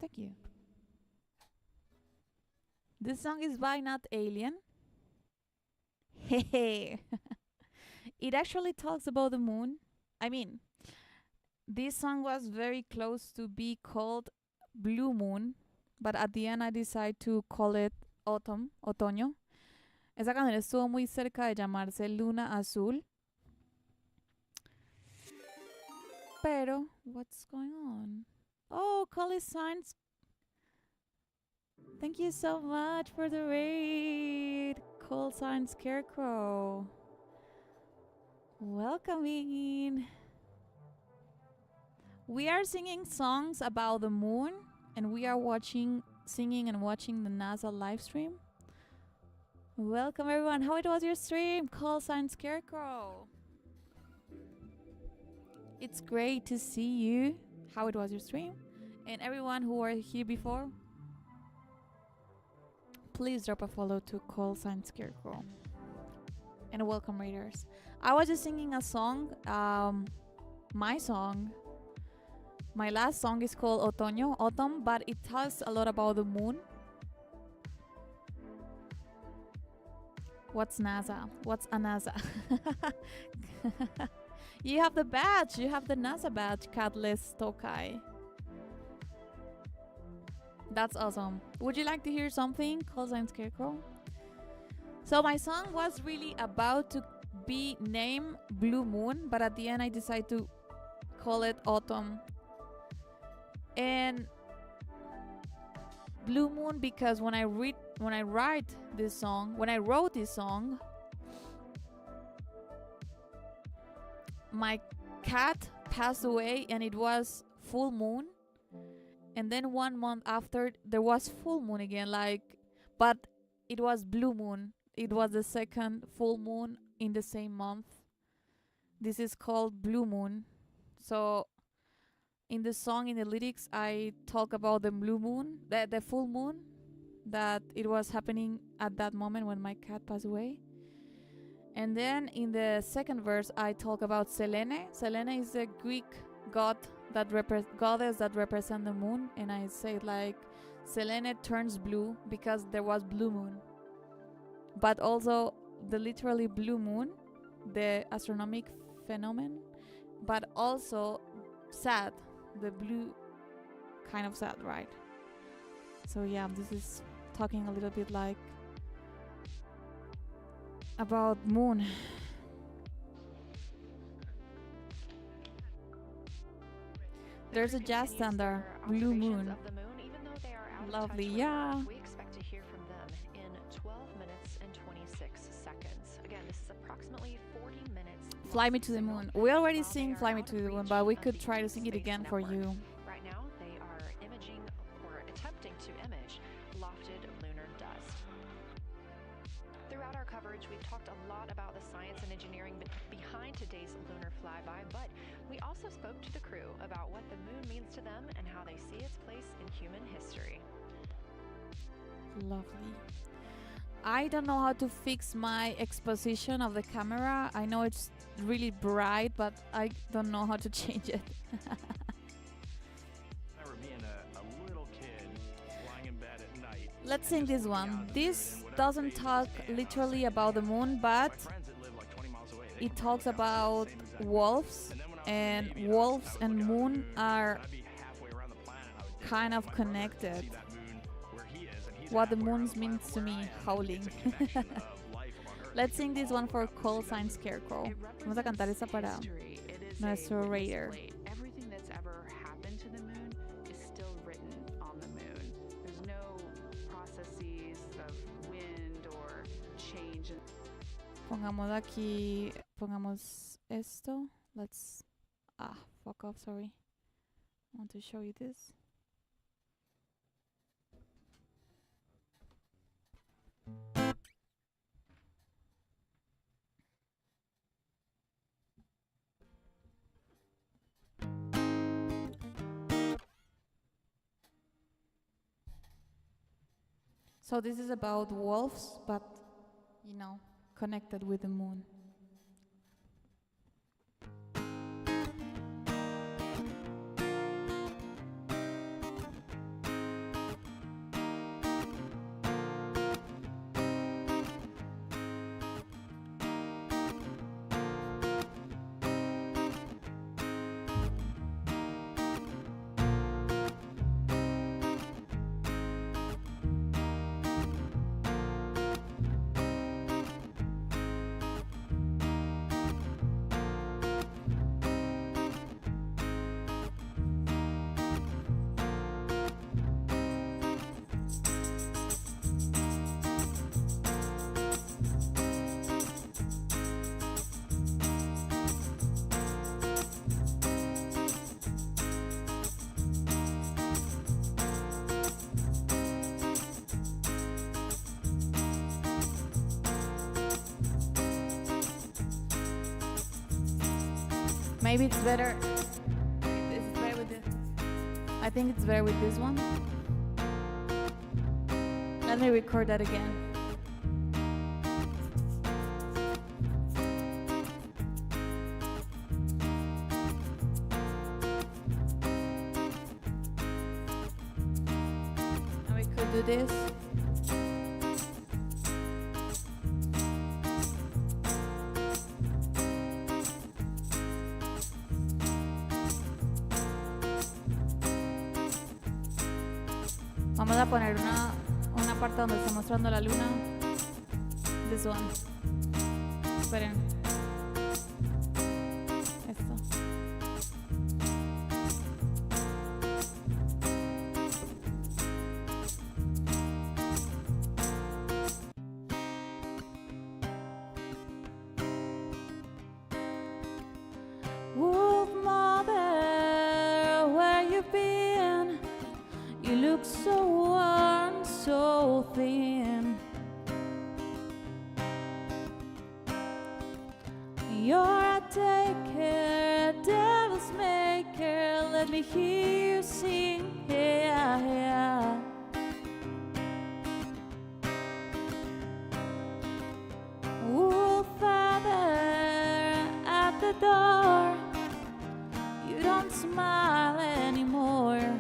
Thank you. This song is by Not Alien. Hey. It actually talks about the moon. I mean, this song was very close to be called Blue Moon, but at the end I decided to call it Autumn, Otoño. Esa canción estuvo muy cerca de llamarse Luna Azul. Pero, what's going on? Oh, Collie Signs. Thank you so much for the raid. Call Sign Scarecrow. Welcoming. We are singing songs about the moon, and we are singing and watching the NASA live stream. Welcome everyone. How it was your stream? Call Sign Scarecrow. It's great to see you. How it was your stream? And everyone who were here before, please drop a follow to Call Sign Scarecrow. And welcome raiders. I was just singing a song. My song. My last song is called Otoño, Autumn, but it talks a lot about the moon. What's NASA? What's a NASA? You have the badge. You have the NASA badge, Catless Tokai. That's awesome. Would you like to hear something? Call Sign Scarecrow. So my song was really about to be named Blue Moon, but at the end I decided to call it Autumn. And Blue Moon because when I wrote this song, my cat passed away and it was full moon. And then 1 month after there was full moon again, but it was blue moon. It was the second full moon in the same month. This is called Blue Moon. So in the song, in the lyrics, I talk about the blue moon, the full moon, that it was happening at that moment when my cat passed away. And then in the second verse, I talk about Selene. Selene is a Greek goddess that represents the moon, and I say Selene turns blue because there was blue moon. But also the literally blue moon, the astronomical phenomenon, but also sad. The blue kind of sad, right? So yeah, this is talking a little bit about moon. There's a jazz standard, Blue Moon. Lovely, yeah. We expect to hear from them in 12 minutes and 26 seconds. Again, this is approximately 40 minutes. Fly Me to the Moon. We already sing Fly Me to the Moon, but we could try to sing it again for you. Right now, they are imaging or attempting to image lofted lunar dust. Throughout our coverage, we've talked a lot about the science and engineering behind today's lunar flyby, but we also spoke to the crew about what the moon means to them and how they see its place in human history. Lovely. I don't know how to fix my exposition of the camera. I know it's really bright, but I don't know how to change it. I remember being a little kid lying in bed at night. Let's sing this one. This doesn't talk literally about the moon, but it talks about wolves, and wolves and moon are kind of connected. What the moon means to me, howling. Let's sing this one for Call Sign Scarecrow. Vamos a cantar esa para nuestro raider. Everything that's ever happened to the moon is still written on the moon. There's no processes of wind or change. Pongamos esto. Let's, fuck off, sorry. I want to show you this. So this is about wolves, but, connected with the moon. Maybe it's better. It's better with this. I think it's better with this one. Let me record that again. And we could do this. Vamos a poner una parte donde está mostrando la luna. This one. Esperen. Esto. Wolf mother, where you been? You look so worn, so thin. You're a taker, devil's maker. Let me hear you sing, yeah, yeah. Wolf father at the door. You don't smile anymore.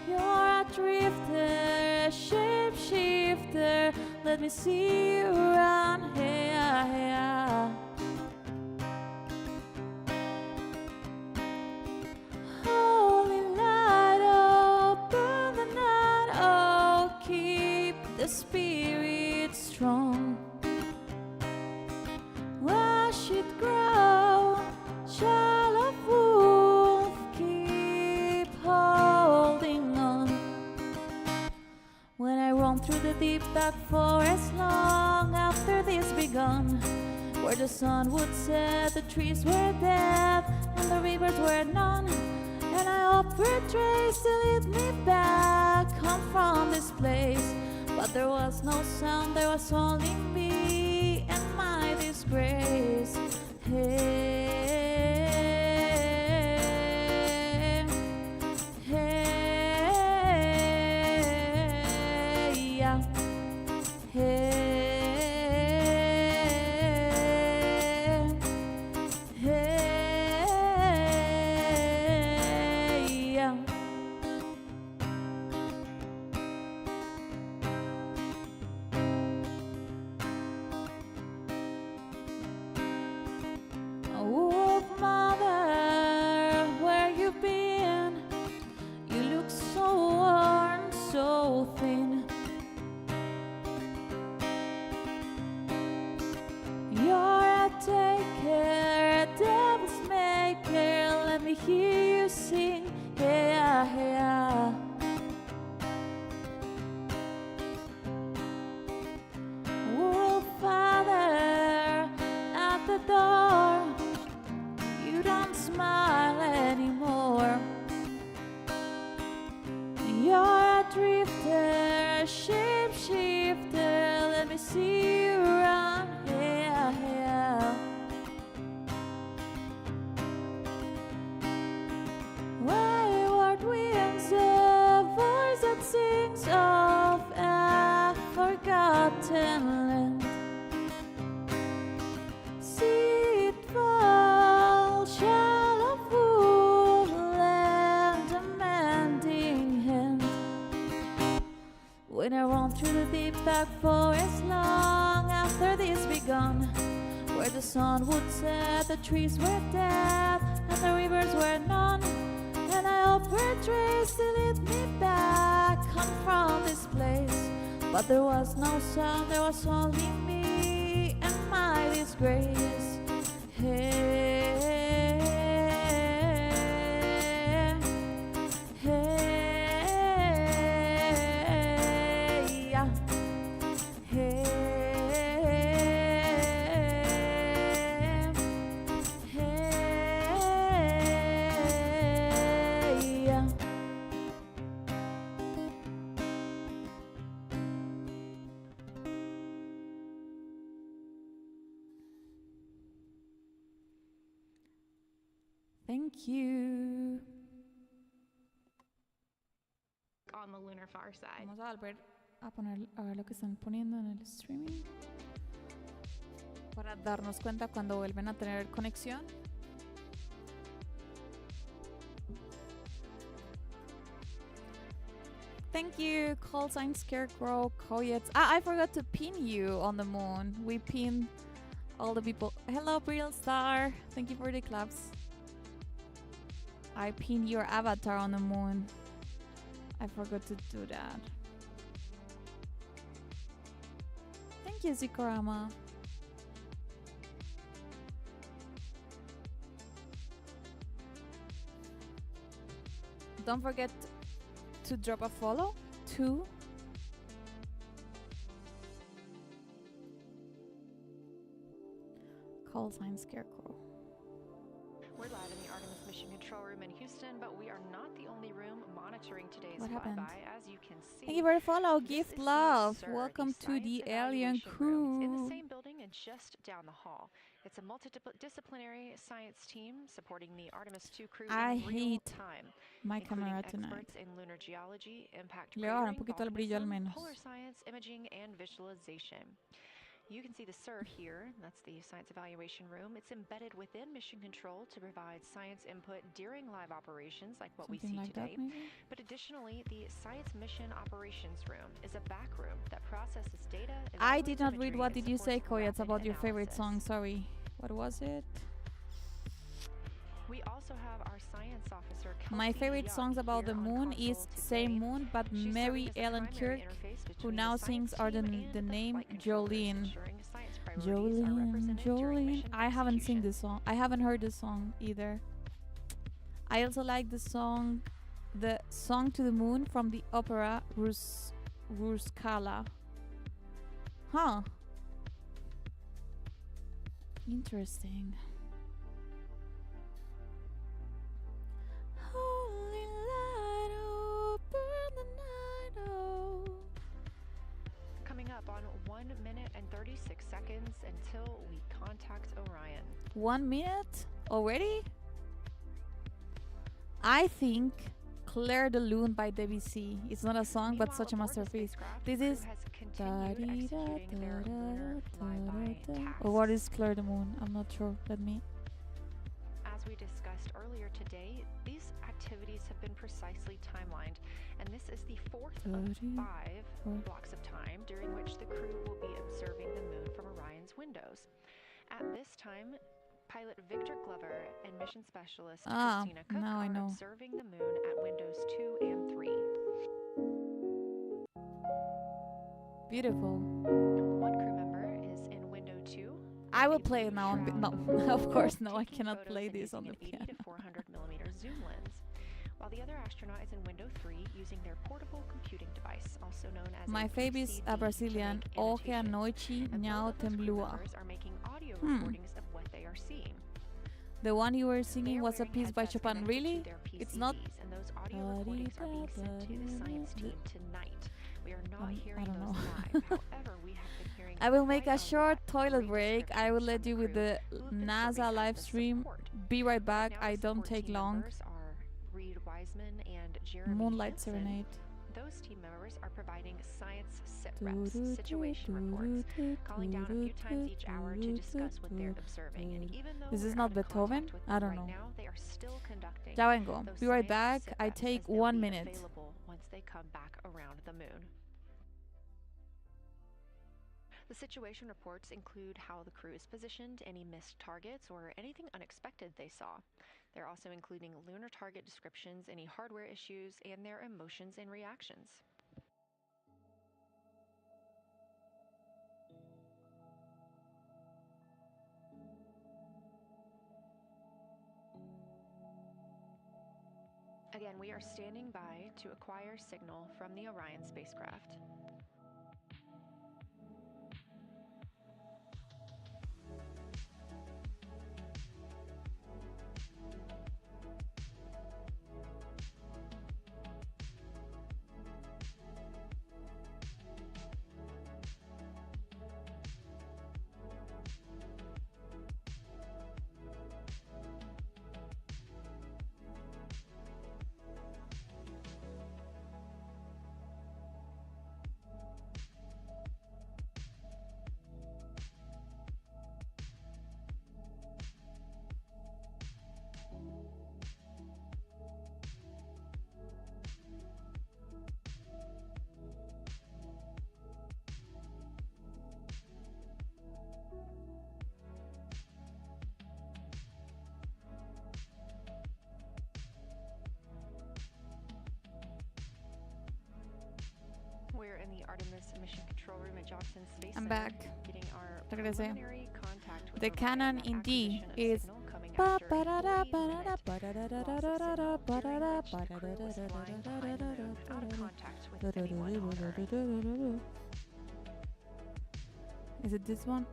You're a drifter, a shapeshifter. Let me see you around here, here. Holy light, oh, burn the night, oh, keep the spirit strong. Watch it grow, child of wolf, keep holding on. When I roam through the deep dark forest long after this begun, where the sun would set, the trees were dead, and the rivers were none, and I offered a trace to lead me back home from this place. But there was no sound, there was only me and my disgrace. Hey, hey, yeah. Hey, hey, yeah. Wolf mother, where you been? You look so worn, so thin. You're a taker, a devil's maker. Let me hear you sing, yeah, yeah. Wolf father at the door. You don't smile anymore. You're a drifter, a shapeshifter. Let me see you around here, here. Wayward winds, a voice that sings of a forgotten land. See it fall, child of woodland, a mending hand. When I roam through the deep dark forest long after this begun, where the sun would set, the trees were dead, and the rivers were none, and I offered a trace to lead me back home from this place. But there was no sound, there was only me and my disgrace. Hey, hey, yeah. Hey, hey, yeah. Thank you. On the lunar far side. Vamos a volver a poner a ver lo que están poniendo en el streaming para darnos cuenta cuando vuelven a tener conexión. Thank you, call sign scarecrow, coyotes. I forgot to pin you on the moon. We pinned all the people. Hello, Brittle Star. Thank you for the claps. I pinned your avatar on the moon. I forgot to do that. Thank you, Zikorama. Don't forget to drop a follow too. Call sign scarecrow. We're live in the Artemis Mission Control Room in Houston, but we are not the only room monitoring today's What happened? flyby. As you can see, Thank you for the follow. this Gift is love. the SIR, Welcome to Science the alien Evaluation Room. It's in crew. the same building and just down the hall. It's a multidisciplinary science team supporting the Artemis 2 crew I in real hate time, my including camera tonight. experts in lunar geology, impact Le voy a bajar un cratering, poquito el brillo al volcanism, menos. polar science, imaging, and visualization. You can see the SIR here. That's the Science Evaluation Room. It's embedded within Mission Control to provide science input during live operations like what Something we see like today. that, maybe? But additionally, the Science Mission Operations Room is a back room that processes data. I did evaluates not read imagery, what and did you say, supports Koya. It's rapid about your favorite analysis. song. Sorry. What was it? We also have our science officer, My Kelsey favorite Young, songs about the here on moon is console Same today. Moon, but She's Mary serving as the Ellen primary Kirk, interface who between now the science sings are team the and name flight controllers, Jolene. ensuring science priorities are Jolene, represented during Jolene. mission I haven't seen execution. this song. I haven't heard this song either. I also like the song to the Moon from the opera Ruskala. Huh. Interesting. Holy light, oh, burn the night, oh. Coming up on 1 minute and 36 seconds until we contact Orion. 1 minute already? I think Claire de Lune by Debussy. It's not a song, but Meanwhile, such a aboard the masterpiece. spacecraft, This the is crew has continued executing their lunar flyby tasks. or what is Claire de Moon? I'm not sure. Let me. As we discussed earlier today, these activities have been precisely timelined, and this is the fourth of 5 blocks of time during which the crew will be observing the moon from Orion's windows. At this time, pilot Victor Glover and mission specialist Christina Cook now I are know. observing the moon at windows 2 and 3. Beautiful. One crew member is in window 2. I will with a play it blue now. shroud, No, of course, no. I taking cannot photos play and this on using the an 80 piano. to 400 millimeter zoom lens, while the other astronaut is in window 3 using their portable computing device, also known as My a favorite is PCD, a to Brazilian. make O que a annotations. noite And não both of those crew temblua. members are making audio Hmm. recordings of what they are seeing. The one you were They singing are was a wearing piece by headsets Chopin. connected to Really? their It's not. PCBs, and those audio recordings are being sent to the science team tonight. We are not I hearing don't those know. live. However, we have been hearing I will make quite a short lot of toilet great break. I will descriptions let from you with crew the who have been NASA serving live as the stream. support. Be right back. Now, I the don't support take team long. members are Reed Wiseman and Jeremy Moonlight Hansen. Serenade. Those team members are providing science sit reps, situation reports, calling down a few times each hour to discuss what they're observing. And even though Is this we're not out of Beethoven? contact with I them don't right know. now, they are still conducting Ya vengo. those Be right science back. sit I reps take as they'll 1 be minute. available once they come back around the moon. The situation reports include how the crew is positioned, any missed targets, or anything unexpected they saw. They're also including lunar target descriptions, any hardware issues, and their emotions and reactions. Again, we are standing by to acquire signal from the Orion spacecraft. Artemis Mission Control Room at Johnson Space I'm Center, back. getting our Regresé. preliminary contact with The Orion canon in D acquisition of is signal coming ba after a ba da da 40-minute ba da da loss ba da da da of da da signal, da ba da during da which ba the da crew da was da flying da behind the moon, out of contact with anyone on Earth. Is it this one?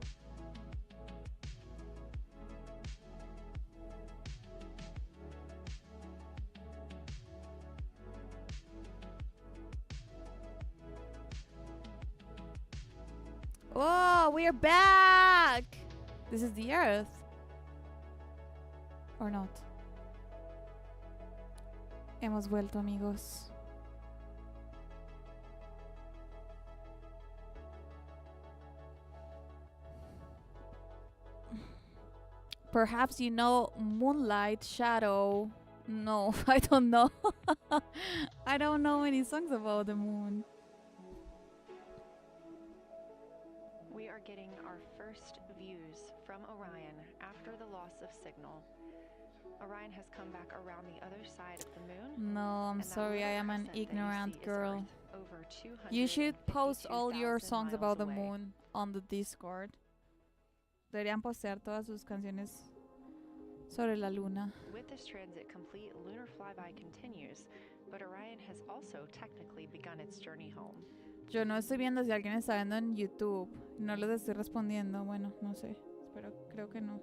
Oh, we're back! This is the Earth. Or not. Hemos vuelto, amigos. Perhaps you know Moonlight Shadow. No, I don't know. I don't know any songs about the moon. We are getting our first views from Orion after the loss of signal. Orion has come back around the other side of the moon. No, I'm and that sorry, I little am an crescent that you ignorant see is girl. Earth, over You should post all your 252,000 songs miles about the away. moon on the Discord. Deberían postear todas sus canciones sobre la luna. With this transit complete, lunar flyby continues, but Orion has also technically begun its journey home. Yo no estoy viendo si alguien está viendo en YouTube. No les estoy respondiendo. Bueno, no sé. Pero creo que no.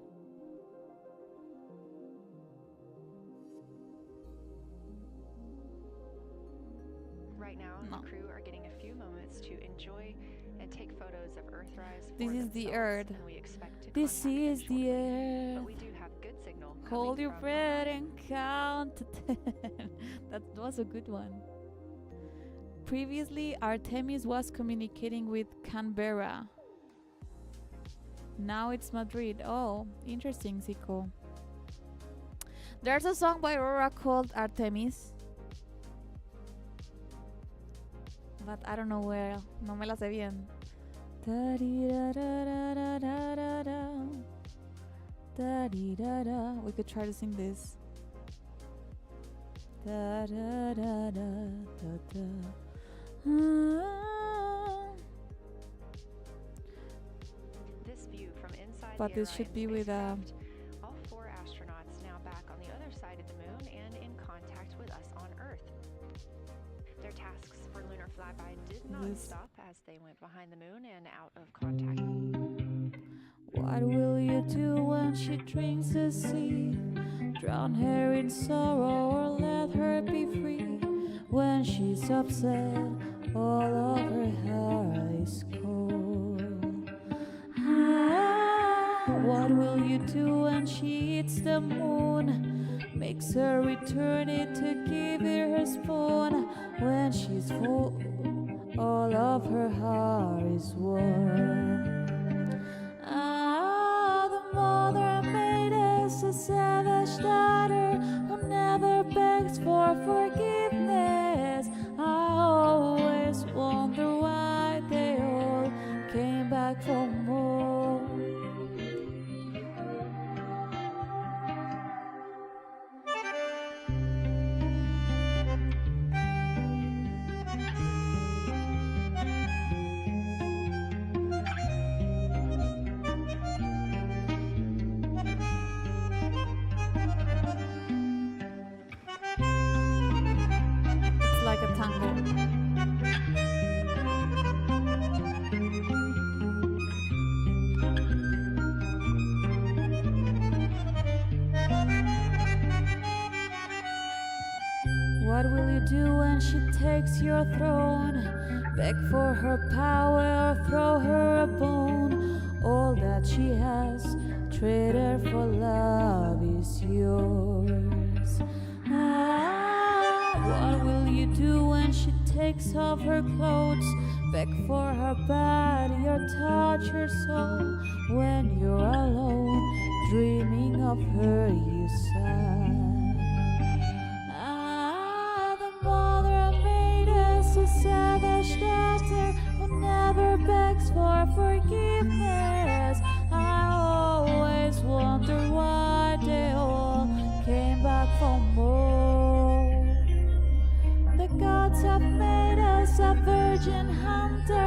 Right now, No. the crew are getting a few moments to enjoy and take photos of Earthrise. This is the Earth. And we expect to This contact them is the shortly. Earth. But we do have good signal. Hold coming your from breath Orion. and count to 10. That was a good one. Previously, Artemis was communicating with Canberra. Now it's Madrid. Oh, interesting, Zico. There's a song by Aurora called Artemis. But I don't know where. No me la sé bien. Da-dee-da-da-da-da-da-da. Da-dee-da-da. We could try to sing this. Da-da-da-da-da-da. This view from inside But the this should Orion be with spacecraft, all 4 astronauts now back on the other side of the moon and in contact with us on Earth. Their tasks for lunar flyby did not This- stop as they went behind the moon and out of contact. What will you do when she drinks the sea? Drown her in sorrow or let her be free? When she's upset, all of her heart is cold. What will you do when she eats the moon? Makes her return it to give it her spoon. When she's full, all of her heart is warm. The mother made us a savage daughter who never begs for forgiveness. I always wonder why they all came back for more. It's like a tango. What will you do when she takes your throne? Beg for her power or throw her a bone? All that she has, trade her for love is yours. What will you do when she takes off her clothes? Beg for her body or touch her soul? When you're alone, dreaming of her, you sigh. The mother made us a savage daughter who never begs for forgiveness. I always wonder why they all came back for more. The gods have made us a virgin hunter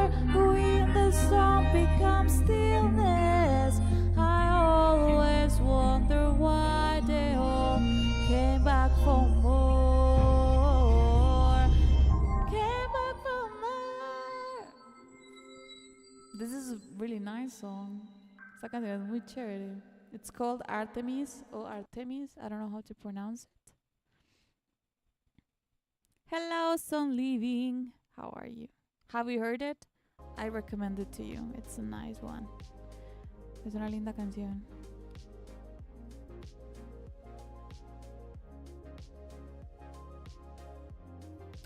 nice song. Esta canción es muy chévere. It's called Artemis or Artemis. I don't know how to pronounce it. Hello, Sun Living. How are you? Have you heard it? I recommend it to you. It's a nice one. Es una linda canción.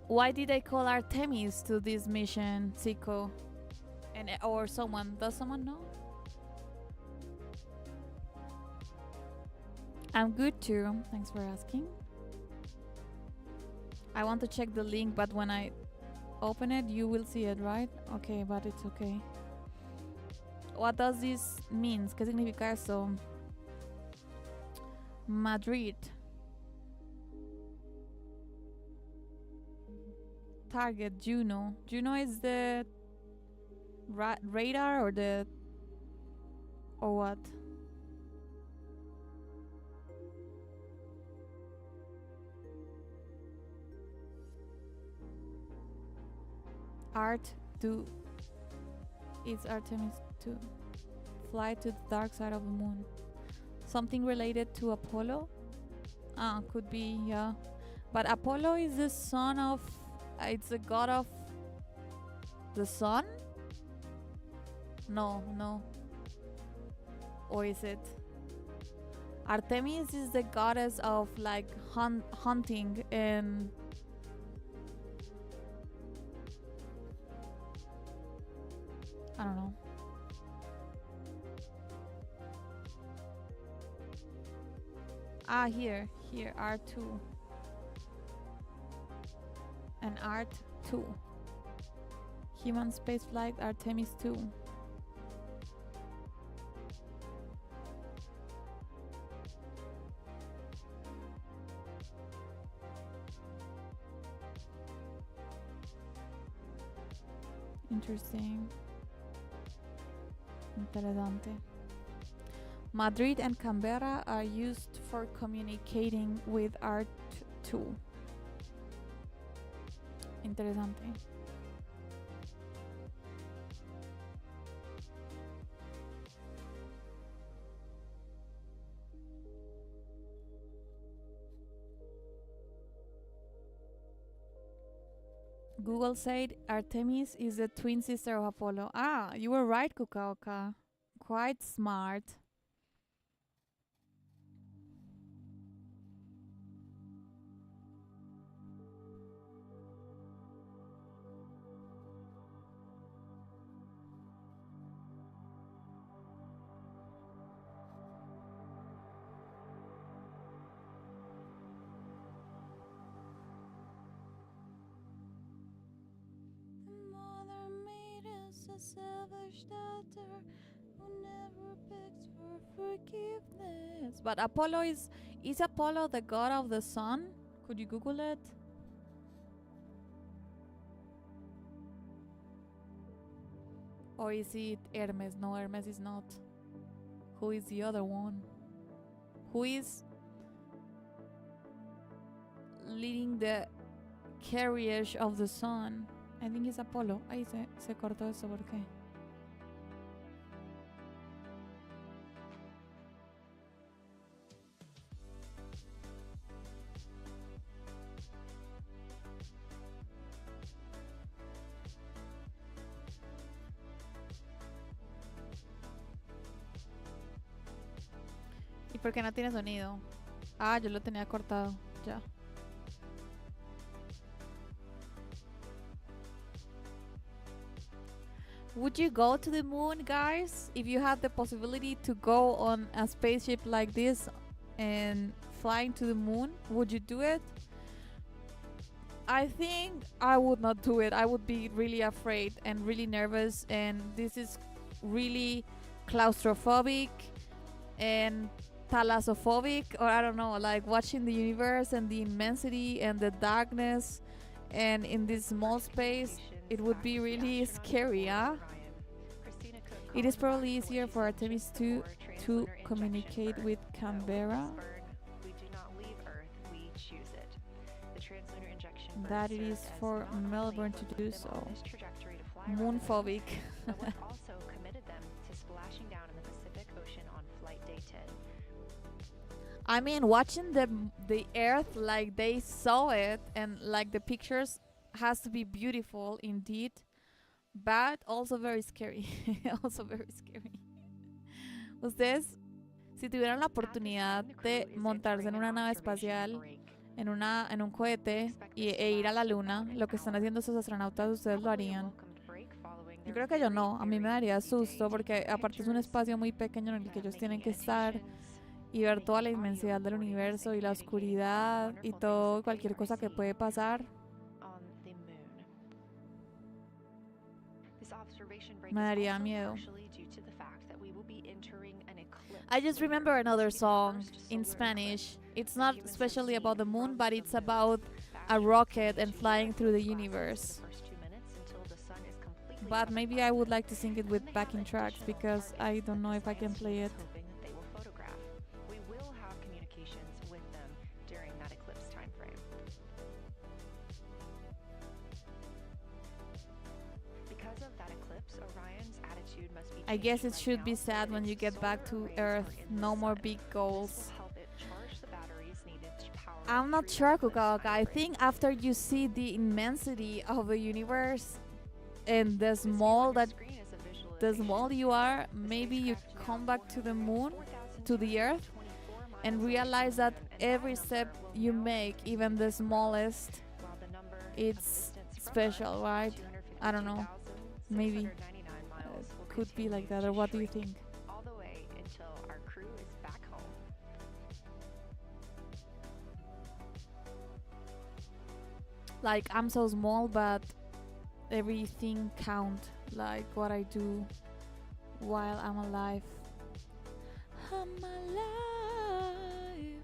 Why did they call Artemis to this mission, Zico? And or someone? Does someone know? I'm good too. Thanks for asking. I want to check the link, but when I open it, you will see it, right? Okay, but it's okay. What does this mean? ¿Qué significa eso? Madrid. Target, Juno. Juno is the radar or the... or what? Art to... It's Artemis to fly to the dark side of the moon. Something related to Apollo? Ah, could be, yeah. But Apollo is the son of... it's the god of the sun? No, no. Or is it? Artemis is the goddess of like hunting and... I don't know. Ah, here, R2. And Art 2. Human spaceflight Artemis 2. Interesting. Interesante. Madrid and Canberra are used for communicating with Art 2. Interesante. Google said Artemis is the twin sister of Apollo. Ah, you were right, Kukaoka. Quite smart. A selfish daughter who never begs for forgiveness. But Apollo is Apollo the god of the sun? Could you Google it? Or is it Hermes? No, Hermes is not. Who is the other one? Who is leading the carriage of the sun? I think it's Apollo. Ahí se cortó eso, ¿por qué? ¿Y por qué no tiene sonido? Ah, yo lo tenía cortado. Ya. Would you go to the moon, guys? If you had the possibility to go on a spaceship like this and flying to the moon, would you do it? I think I would not do it. I would be really afraid and really nervous, and this is really claustrophobic and thalassophobic, or I don't know, like watching the universe and the immensity and the darkness, and in this small space, it would be really scary, huh? It is probably easier for Artemis 2 to communicate with Canberra that it is for Melbourne to do so. Moonphobic. I mean, watching the Earth like they saw it, and like the pictures has to be beautiful indeed, but also very scary. Also very scary. Ustedes, si tuvieran la oportunidad de montarse en una nave espacial, en un cohete e ir a la luna, lo que están haciendo esos astronautas, ¿ustedes lo harían? Yo creo que yo no. A mí me daría susto porque aparte es un espacio muy pequeño en el que ellos tienen que estar y ver toda la inmensidad del universo y la oscuridad y todo, cualquier cosa que puede pasar. Me daría miedo. I just remember another song in Spanish. It's not especially about the moon, but it's about a rocket and flying through the universe. But maybe I would like to sing it with backing tracks because I don't know if I can play it. We will have communications with them during that eclipse time frame. Because of that eclipse, Orion's attitude must be I guess it should be sad when you get back to Earth. No more big goals. I'm not sure, Kukawaka. I think after you see the immensity of the universe and the small you are, maybe you come back to the moon, to the Earth, and realize that every step you make, even the smallest, it's special, right? I don't know. Maybe could be like that, or what do you think? All the way until our crew is back home. Like, I'm so small, but everything count, like what I do while I'm alive. I'm alive.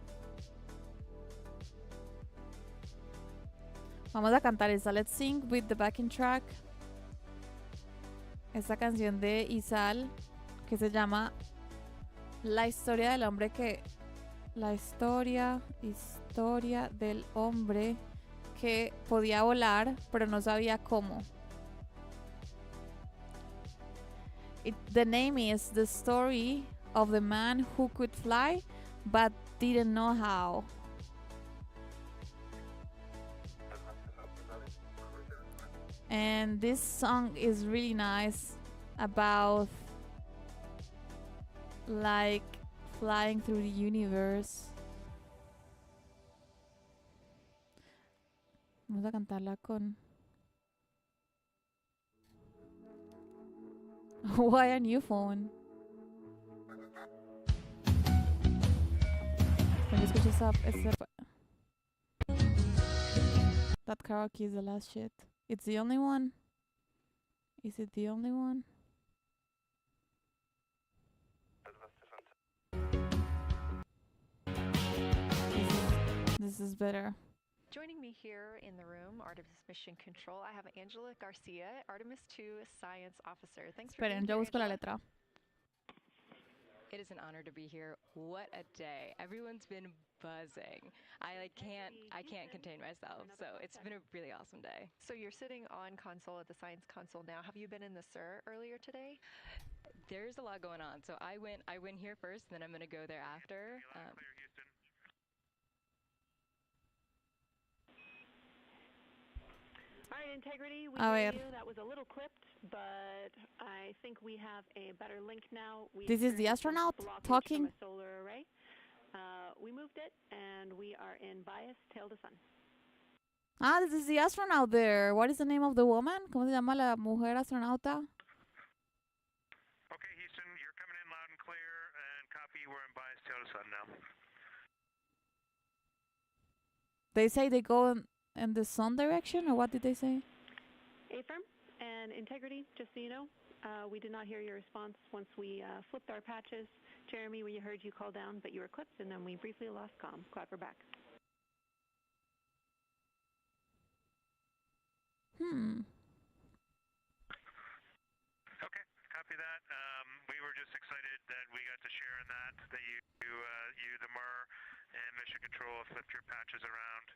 Vamos a cantar esta. Let's sing with the backing track. Esta canción de Isal que se llama La historia del hombre que... La historia del hombre que podía volar, pero no sabía cómo. The name is The Story of the Man Who Could Fly, but didn't know how. And this song is really nice about like flying through the universe. Vamos a cantarla con... Why a new phone? Cuando escucho that karaoke is the last shit. It's the only one? Is it the only one? This is better. Joining me here in the room, Artemis Mission Control, I have Angela Garcia, Artemis 2 Science Officer. Thanks for being Esperen, yo here, busco la Angela. letra. It is an honor to be here. What a day. Everyone's been buzzing. I can't contain myself. So it's been a really awesome day. So you're sitting on console at the Science Console now. Have you been in the SIR earlier today? There's a lot going on. So I went here first, and then I'm going to go there after. All right, Integrity, we A hear ver. you. That was a little clipped, but I think we have a better link now. We This is the experienced some astronaut blockage talking. from a solar array. We moved it, and we are in bias tail to sun. Ah, this is the astronaut there. What is the name of the woman? ¿Cómo se llama la mujer astronauta? Okay, Houston, you're coming in loud and clear, and copy, we're in bias tail to sun now. They say they go in the sun direction, or what did they say? Affirm and Integrity, just so you know, we did not hear your response once we flipped our patches. Jeremy, we heard you call down, but you were clipped, and then we briefly lost comm. Glad we're back. Okay, copy that. We were just excited that we got to share in that you, the MER, and Mission Control flipped your patches around,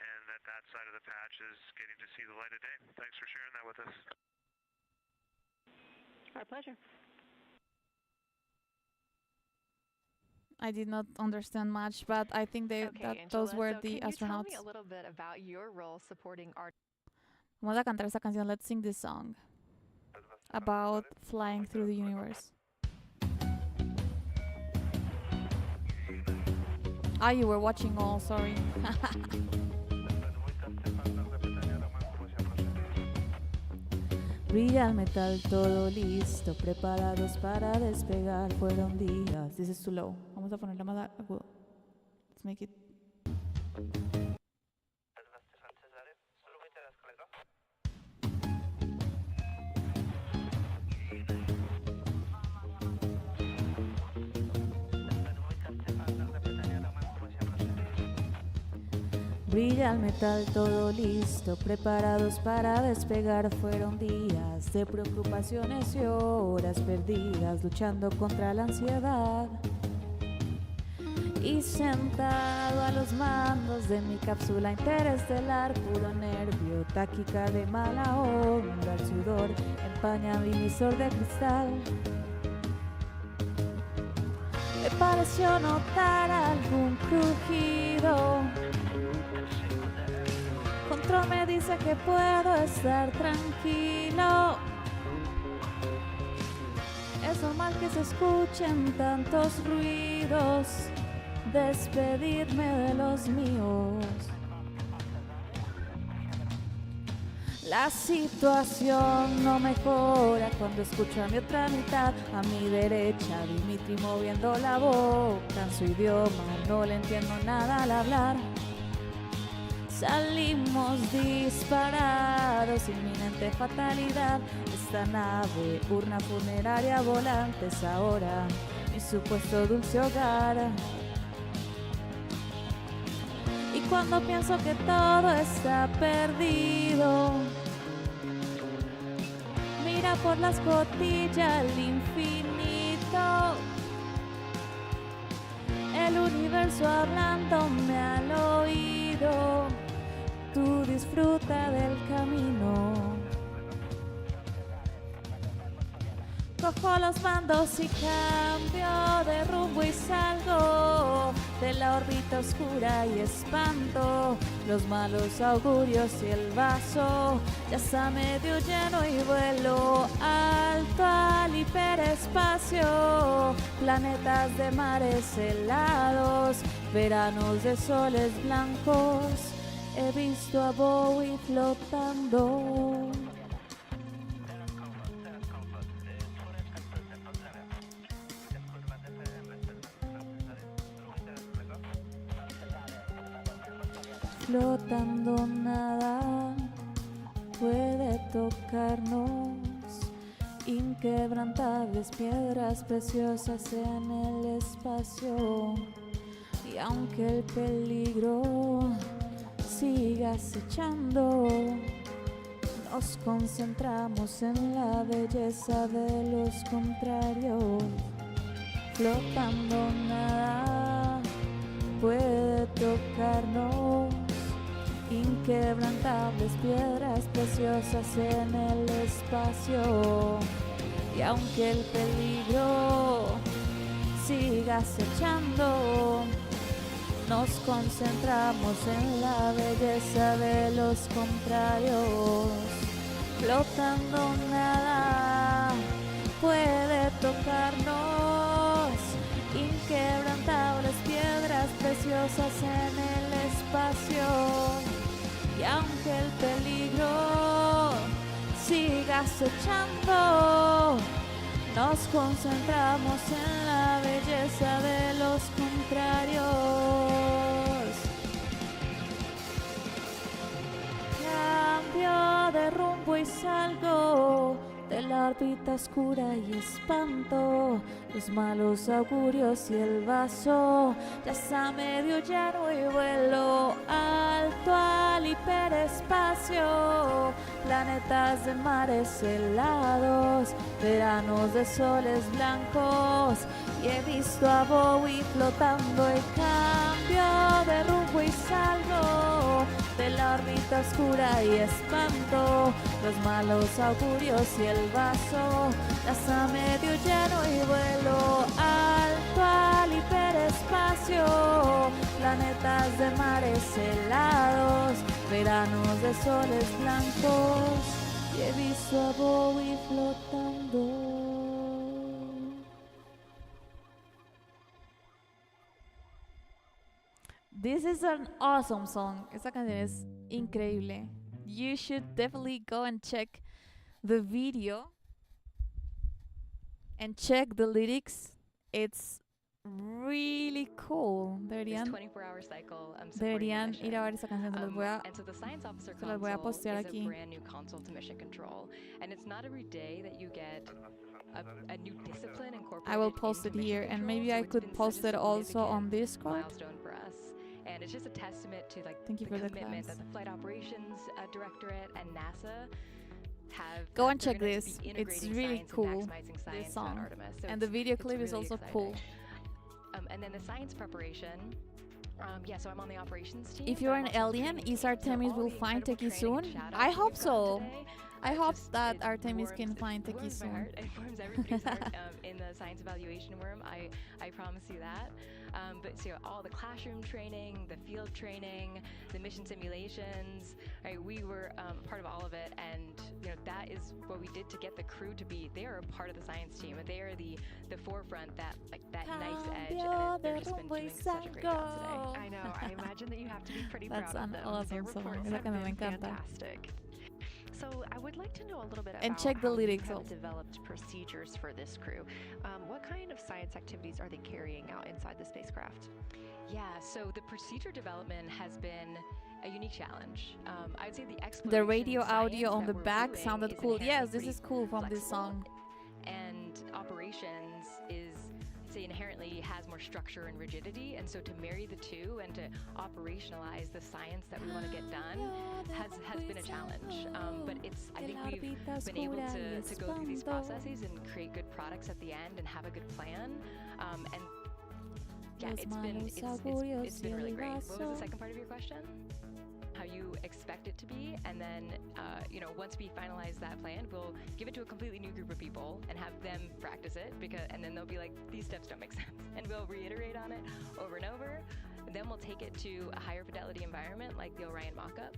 and that side of the patch is getting to see the light of day. Thanks for sharing that with us. Our pleasure. I did not understand much, but I think Okay, that Angela, those were so the can you tell astronauts. me a little bit about your role supporting our Vamos a cantar esta canción. Let's sing this song about flying through the universe. Ah, you were watching all, sorry. Brilla el metal, todo listo, preparados para despegar. Fueron días. This is too low. Vamos a ponerla más agudo. Let's make it. Brilla el metal, todo listo, preparados para despegar. Fueron días de preocupaciones y horas perdidas, luchando contra la ansiedad. Y sentado a los mandos de mi cápsula interestelar, puro nervio, táquica de mala onda, el sudor empaña mi visor de cristal. Me pareció notar algún crujido. Control me dice que puedo estar tranquilo. Es normal que se escuchen tantos ruidos. Despedirme de los míos. La situación no mejora cuando escucho a mi otra mitad. A mi derecha, Dimitri moviendo la boca en su idioma. No le entiendo nada al hablar. Salimos disparados, inminente fatalidad. Esta nave, urna funeraria volante, es ahora mi supuesto dulce hogar. Y cuando pienso que todo está perdido, mira por la escotilla el infinito. El universo hablándome al oído. Tú disfruta del camino. Cojo los mandos y cambio de rumbo y salgo de la órbita oscura y espanto los malos augurios y el vaso ya está medio lleno y vuelo alto al hiperespacio. Planetas de mares helados, veranos de soles blancos. He visto a Bowie flotando. Flotando nada puede tocarnos, inquebrantables piedras preciosas en el espacio. Y aunque el peligro siga acechando, nos concentramos en la belleza de los contrarios. Flotando nada puede tocarnos, inquebrantables piedras preciosas en el espacio. Y aunque el peligro siga acechando, nos concentramos en la belleza de los contrarios. Flotando nada puede tocarnos, inquebrantables piedras preciosas en el espacio. Y aunque el peligro siga acechando, nos concentramos en la belleza de los contrarios. Cambio de rumbo y salgo de la órbita oscura y espanto los malos augurios y el vaso ya está medio lleno y vuelo alto al hiperespacio. Planetas de mares helados, veranos de soles blancos. Y he visto a Bowie flotando y cambio de rumbo y salgo de la órbita oscura y espanto los malos augurios y el vaso ya está medio lleno y vuelo alto al hiperespacio, planetas de mares helados, veranos de soles blancos, y he visto a Bowie flotando. This is an awesome song. Esta canción es increíble. You should definitely go and check the video and check the lyrics. It's really cool. Deberían, 24-hour cycle, deberían ir a ver esa canción. and so the Science Officer se las voy a console postear is aquí. a brand new console to mission control. And it's not every day that you get a new discipline incorporated. I will post it into here, mission and control, maybe so I it's could been post such it a also on significant Discord. milestone for us. And it's just a testament to like Thank you the for the commitment class. that the Flight Operations Directorate and NASA have. Go that and they're check gonna this. be It's integrating really science and cool, maximizing science this on song. Artemis. So And the it's- video it's clip is really also exciting. cool. And then the science preparation. Yeah, so I'm on the operations team. If but you're I'm an also alien, training is team. So Artemis all will the find incredible Teki training and soon? shout-outs I that hope we've so. gotten today, I hope just- that it Artemis can warms- find it Teki warms my soon. heart. It warms everybody's heart in the science evaluation worm. I promise you that. But so all the classroom training, the field training, the mission simulations, right? We were part of all of it, and you know that is what we did to get the crew to be. They are a part of the science team, and they are the forefront, that nice edge, and they've just been doing such a great job today. I know. I imagine that you have to be pretty That's proud of an them. awesome Their song. reports Esa have canción me been encanta. fantastic. So I would like to know a little bit And about check the how lyrics you have also. developed procedures for this crew. What kind of science activities are they carrying out inside the spacecraft? Yeah, so the procedure development has been a unique challenge. I'd say the exploration The radio science audio on that the we're back doing sounded is cool. Yes, inherently this is cool from this flexible, song. and operations is, say, inherently has more structure and rigidity, and so to marry the two and to operationalize the science that we want to get done has been a challenge. But it's, I think we've been able to go through these processes and create good products at the end and have a good plan. And yeah, it's been really great. What was the second part of your question? How you expect it to be, and then you know, once we finalize that plan, we'll give it to a completely new group of people and have them practice it, and then they'll be like, these steps don't make sense, and we'll reiterate on it over and over. And then we'll take it to a higher fidelity environment like the Orion mock-up,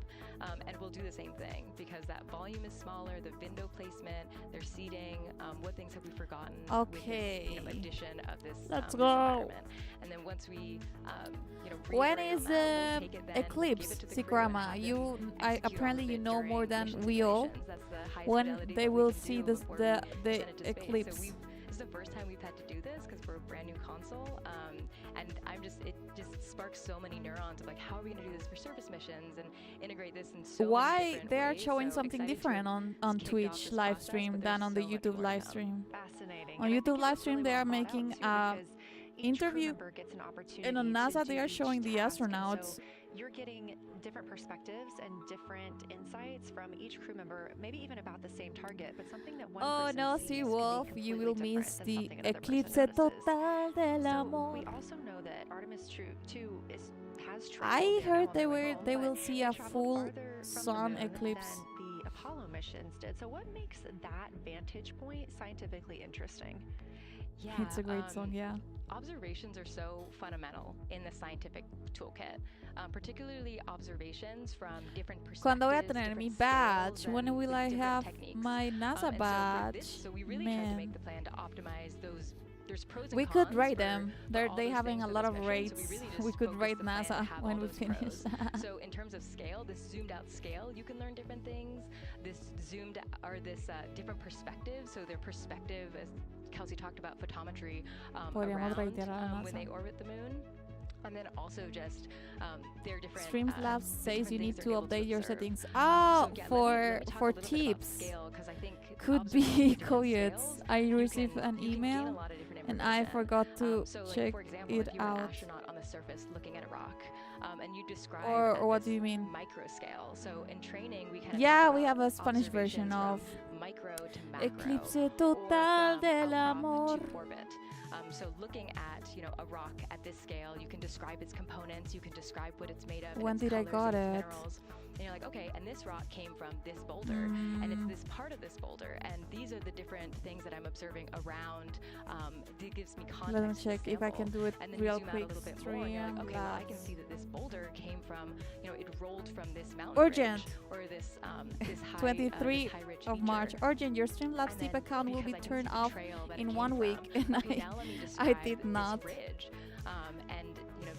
and we'll do the same thing because that volume is smaller, the window placement, their seating, what things have we forgotten with this, you know, addition of this, Let's this go. environment. And then once we, you know, When reiterate is on that, we'll the take it then, give eclipse, it to the crew, and Sigrama? have them You, execute all apparently of you it know more during than mission we all. simulations. That's the highest When fidelity they that we will can see do this, before we the send it to space. eclipse. So this is the first time we've had to do this because we're a brand new console, and it just sparks so many neurons of like, how are we going to do this for surface missions and integrate this in so many Why different they are ways. showing So something excited to different on just kick off Twitch this live process, stream but than there's on the so much YouTube more live to come. stream? Fascinating. On And I YouTube think live it's stream really they well are thought out, making too, because each crew interview, member gets an opportunity and on to NASA do they are each showing the task, and astronauts. so you're getting different perspectives and different insights from each crew member, maybe even about the same target, but something that one Oh person no, sees Sea can be Wolf, you completely will different miss than the something another person eclipse notices. total del So amor. we also know that Artemis 2 has traveled I and now heard on they their way were home, they but will see it a traveled full farther from the sun moon eclipse. than the Apollo missions did. So what makes that vantage point scientifically interesting? Yeah, It's a great song, yeah. Observations are so fundamental in the scientific toolkit, particularly observations from different perspectives. Cuando voy a tener mi different badge? scales, When and will with I different have techniques. my NASA And badge? so we really tried to Man. make the plan to optimize those. There's pros and We cons could rate for them. all They those having things a for lot this of mission, rates. so we, really We just could focused rate the plan to NASA have when all we those finish. pros. So in terms of scale, this zoomed out scale, you can learn different things. This different perspectives. So their perspective, as Kelsey talked about, photometry Podríamos around ratear a when NASA. they orbit the moon. And then also just their different Streamlabs the says different you need things to they're able update your observe. settings. So Oh, yeah, for let me talk a little bit about tips. scale, 'cause I think Could be observing different coyotes. scales, I you received can- an you can gain a email lot of different and I information. forgot to So like, check for example, it if you were an out. astronaut on the surface looking at a rock, and you describe Or at what this do you mean? micro scale. So in training, we kind of Yeah, talk we about have a Spanish version observations of from micro to macro, Eclipse or total from del a rock amor. to orbit. So looking at a rock at this scale, you can describe its components, you can describe what it's made of, When its did I colors, got its it? minerals. and you're like, okay, and this rock came from this boulder, and it's this part of this boulder, and these are the different things that I'm observing around. It gives me context. Let me check if I can do it and then real you zoom quick. out a little bit more, and you're like, okay, well, I can see that this boulder came from, it rolled from this mountain Urgent. ridge, or this this high, 23 this high ridge of feature. March. Urgent, your Streamlabs And tip then account will because be I can turned see the off trail that it in came 1 from, week, and okay, now let me I describe did this not ridge, and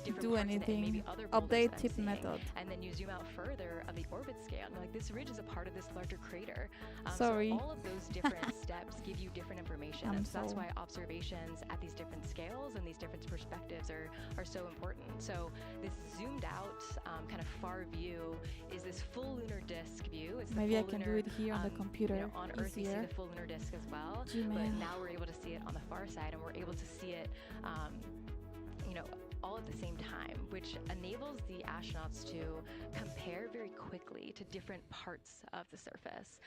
different do parts of it, and anything. maybe other boulders Update that I'm tip seeing. method. And then you zoom out further of the orbit scale, and like this ridge is a part of this larger crater. Sorry. So all of those different steps give you different information, and so that's why observations at these different scales and these different perspectives are so important. So this zoomed out kind of far view is this full lunar disk view. It's the Maybe I full can lunar, do it here on the computer. on Earth, you see easier. the full lunar disk as well, Gmail. but now we're able to see it on the far side, and we're able to see it, all at the same time, which enables the astronauts to compare very quickly to different parts of the surface.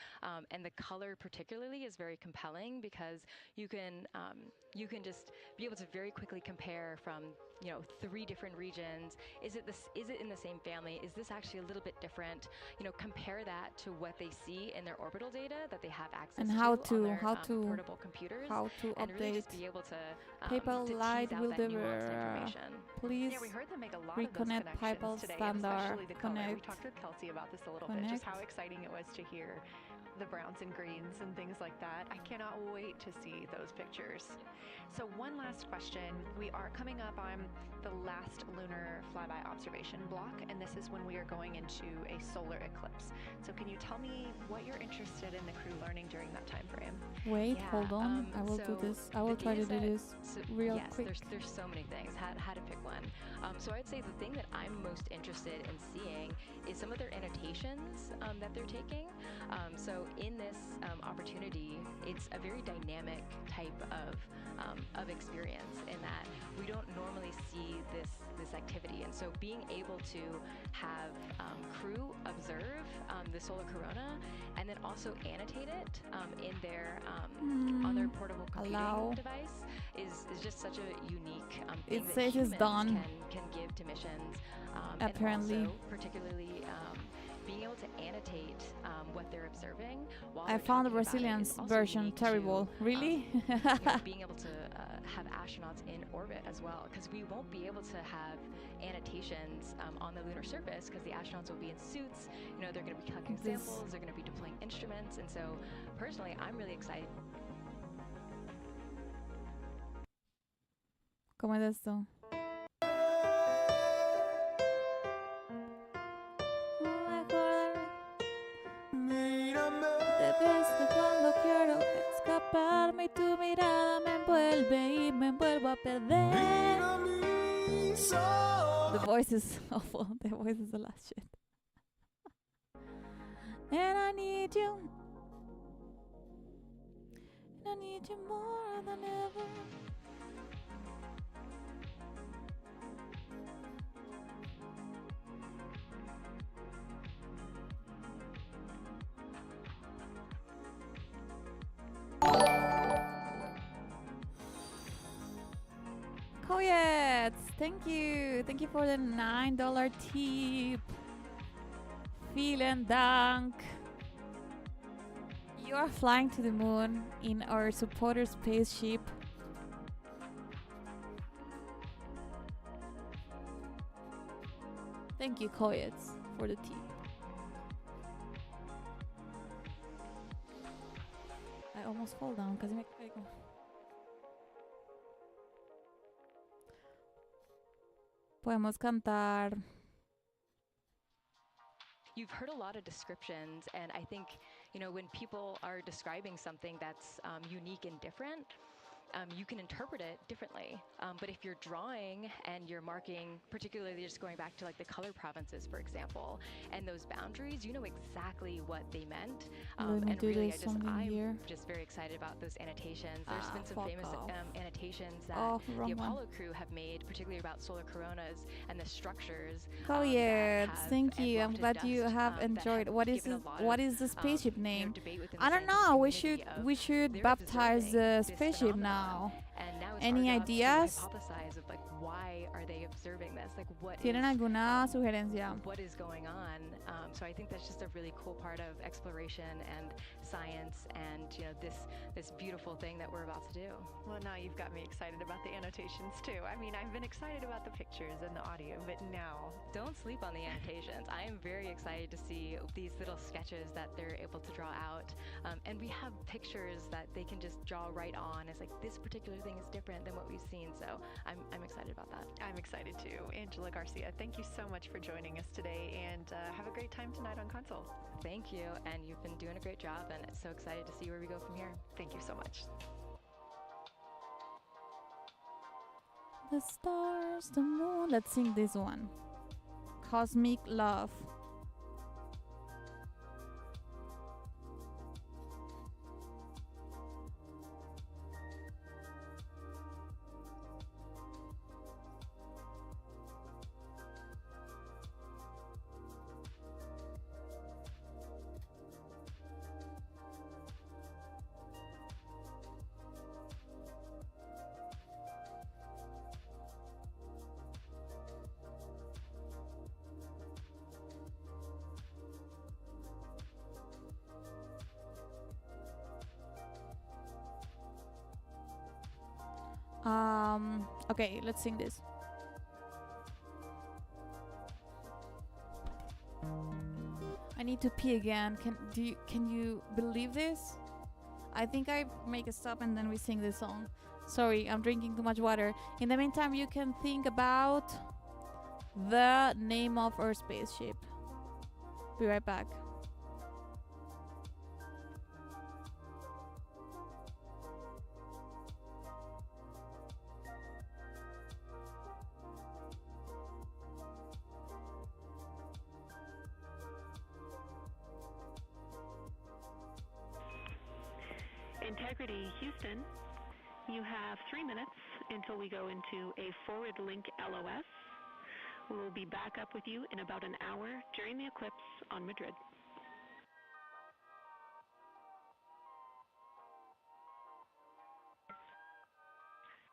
And the color particularly is very compelling because you can just be able to very quickly compare from 3 different regions. Is it in the same family? Is this actually a little bit different? Compare that to what they see in their orbital data that they have access And to how on their to portable computers. how to and really update. just be able to PayPal to Lite tease out will that nuanced deliver. information. Please Yeah, we heard them make a lot of those reconnect connections PayPal today, and standard. especially the color. We Connect. talked with Kelsey about this a little bit, just how exciting it was to hear the browns and greens and things like that. I cannot wait to see those pictures. So one last question. We are coming up on the last lunar flyby observation block, and this is when we are going into a solar eclipse. So can you tell me what you're interested in the crew learning during that time frame? Wait, Yeah, hold on. I will do so this. I will the try to do data this set- real yes, quick. there's so many things. How to pick one. So I'd say the thing that I'm most interested in seeing is some of their annotations that they're taking. So in this opportunity, it's a very dynamic type of experience in that we don't normally see this activity, and so being able to have crew observe the solar corona and then also annotate it in their on their portable computing device is just such a unique thing It that says it's humans done. can give to missions. Apparently. And also particularly being able to annotate what they're observing while I they're found the talking about it Brazilian is also version unique to, terrible. Really? being able to have astronauts in orbit as well, because we won't be able to have annotations on the lunar surface because the astronauts will be in suits. They're going to be collecting samples, they're going to be deploying instruments, and so personally, I'm really excited. ¿Cómo es esto? Te beso cuando quiero escaparme y tu mirada me envuelve y me envuelvo a perder. The voice is awful. The voice is the last shit. And I need you. And I need you more than ever. Koyets, thank you. Thank you for the $9 tip. Vielen Dank. You are flying to the moon in our supporter spaceship. Thank you, Koyets, for the tip. I almost fall down because me caigo. Podemos cantar. You've heard a lot of descriptions, and I think, when people are describing something that's unique and different, you can interpret it differently. But if you're drawing and you're marking, particularly just going back to like the color provinces, for example, and those boundaries, you know exactly what they meant. Let me and do really, this something I'm here. just very excited about those annotations. There's been some famous annotations that wrong the one. Apollo crew have made, particularly about solar coronas and the structures. Oh that yeah, have thank you. I'm wafted glad you dust, have that enjoyed. have What is given this? a lot What of, is the spaceship name? debate within I the don't scientific know. community We should they're baptize observing the this spaceship phenomenon. now. And now it's Any our job ideas? to hypothesize of like why are they observing this, like ¿Tienen alguna sugerencia? what is going on. So I think that's just a really cool part of exploration and science, and this beautiful thing that we're about to do. Well, now you've got me excited about the annotations too. I mean, I've been excited about the pictures and the audio, but now Don't sleep on the annotations. I am very excited to see these little sketches that they're able to draw out, and we have pictures that they can just draw right on. It's like this particular thing is different than what we've seen, so I'm excited about that. I'm excited too. Angela Garcia, thank you so much for joining us today, and have a great time tonight on Console. Thank you, and you've been doing a great job, and so excited to see where we go from here. Thank you so much. The stars, the moon. Let's sing this one. Cosmic Love. Okay, let's sing this. I need to pee again. Can you believe this? I think I make a stop and then we sing this song. Sorry, I'm drinking too much water. In the meantime, you can think about the name of our spaceship. Be right back. Integrity Houston, you have 3 minutes until we go into a forward link LOS. We will be back up with you in about an hour during the eclipse on Madrid.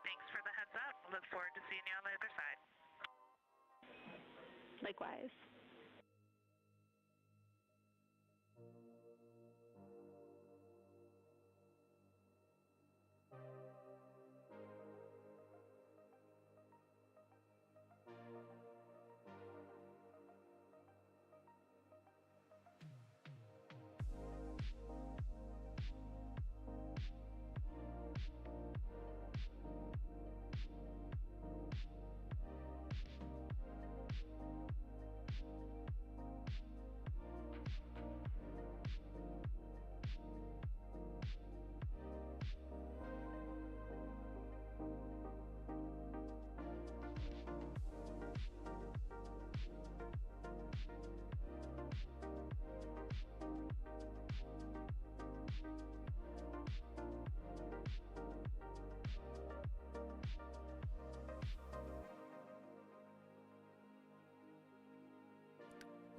Thanks for the heads up. Look forward to seeing you on the other side. Likewise.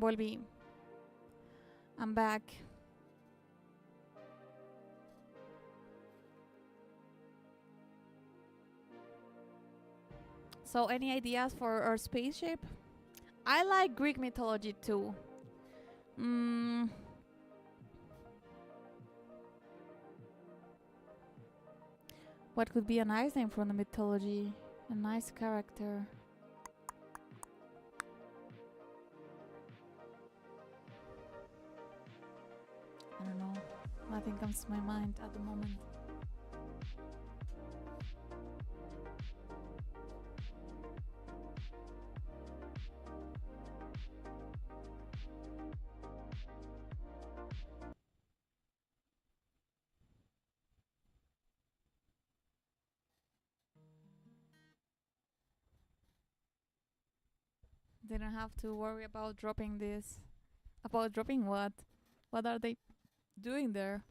Volví. I'm back. So, any ideas for our spaceship? I like Greek mythology too. What could be a nice name from the mythology? A nice character. I don't know. Nothing comes to my mind at the moment. They don't have to worry about dropping this. About dropping what? What are they doing there?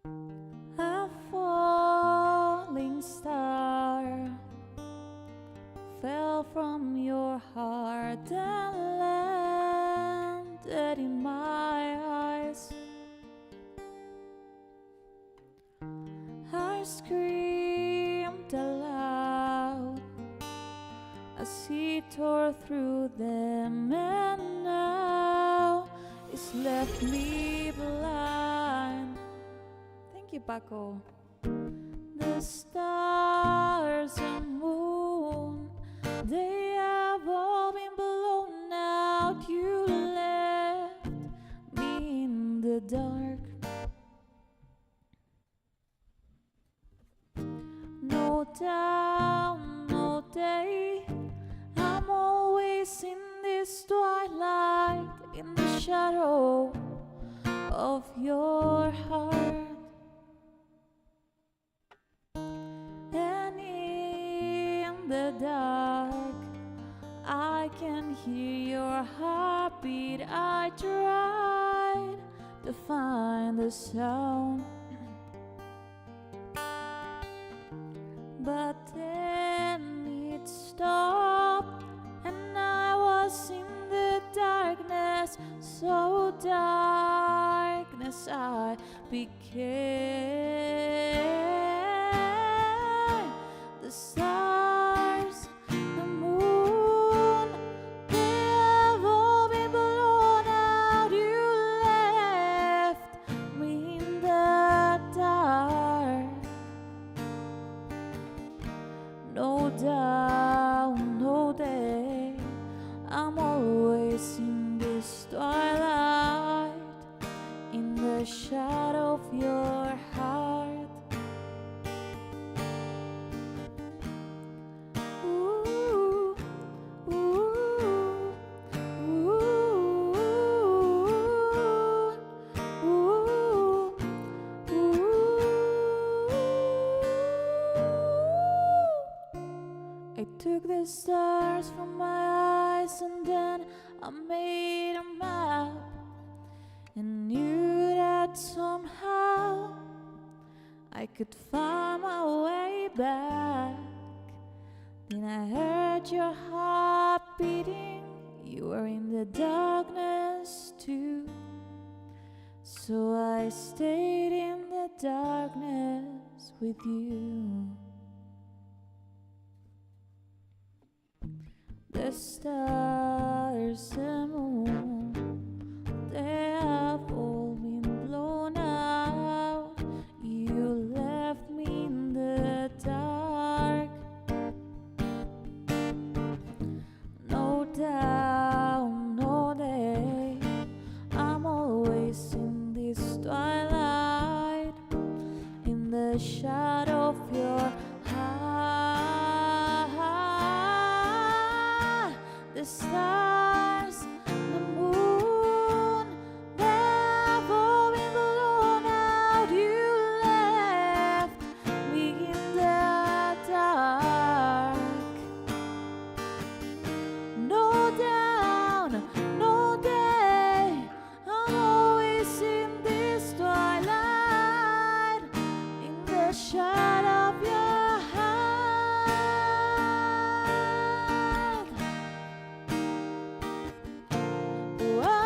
A falling star fell from your heart and landed in my eyes. I screamed aloud as he tore through them, and now it's left me blind. Thank you, Paco. The stars and moon, they have all been blown out. You left me in the dark. No down, no day, I'm always in this twilight, in the shadow of your heart. And in the dark, I can hear your heartbeat. I tried to find the sound, but then it stopped, and I was in the darkness, so darkness I became. The stars, the moon, they have all been blown out. You left me in the dark. No down, no day, I'm always in this twilight, in the shadow of your heart. Ooh, ooh, ooh, ooh, ooh. I took the stars from my eyes, and then I made a map, and knew that somehow I could find my way back. Then I heard your heart beating, you were in the darkness too. So I stayed in the darkness with you. The stars and moon, they have all been blown out. You left me in the dark. No down, no day, I'm always in this twilight, in the shadow of your heart. The stars, the moon, they have all been blown out. You left me in the dark. No down, no day, I'm always in this twilight, in the shadow of your heart. Whoa.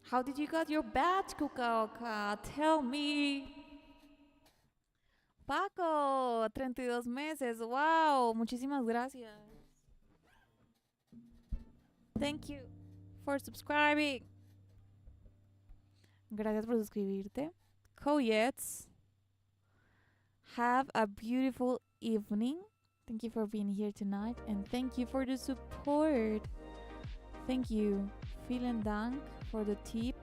How did you get your badge, Kukaoka? Tell me. Paco, 32 meses. Wow, muchísimas gracias. Thank you for subscribing. Gracias por suscribirte. Coyettes, have a beautiful evening. Thank you for being here tonight, and thank you for the support. Thank you. Vielen Dank for the tip.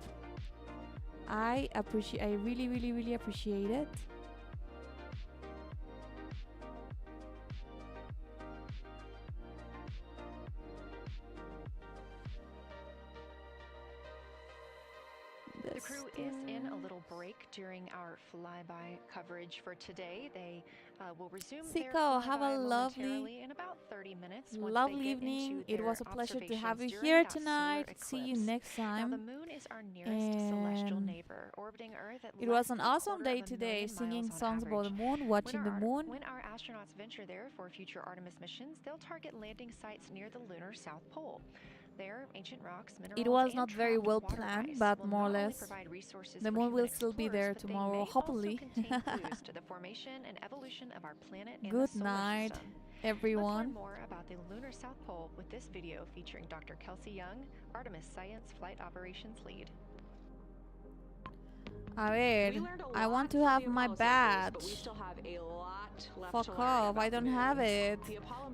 I really, really, really appreciate it. The crew is in a little break during our flyby coverage for today. They will resume their Siko, have a flyby lovely, momentarily in about 30 minutes. Once lovely they get evening. into It their was a pleasure to have you observations here during that solar tonight. See you eclipse. next Now, time. the moon is our nearest celestial And neighbor, orbiting Earth at it less was an than a awesome quarter day of a today, million singing miles on songs about the average. moon, watching the moon. When our astronauts venture there for future Artemis missions, they'll target landing sites near the lunar South Pole. There, ancient rocks, minerals, It was and not very trapped well water planned, ice but will more or not only less. provide resources The for moon human will still be explorers, there but they tomorrow, may hopefully. also contain clues to the formation and evolution of our planet and Good the solar night, system. everyone. Let's learn more about the lunar South Pole with this video featuring Dr. Kelsey Young, Artemis Science Flight Operations Lead. A ver, I want to have my badge. Fuck off, I don't have it.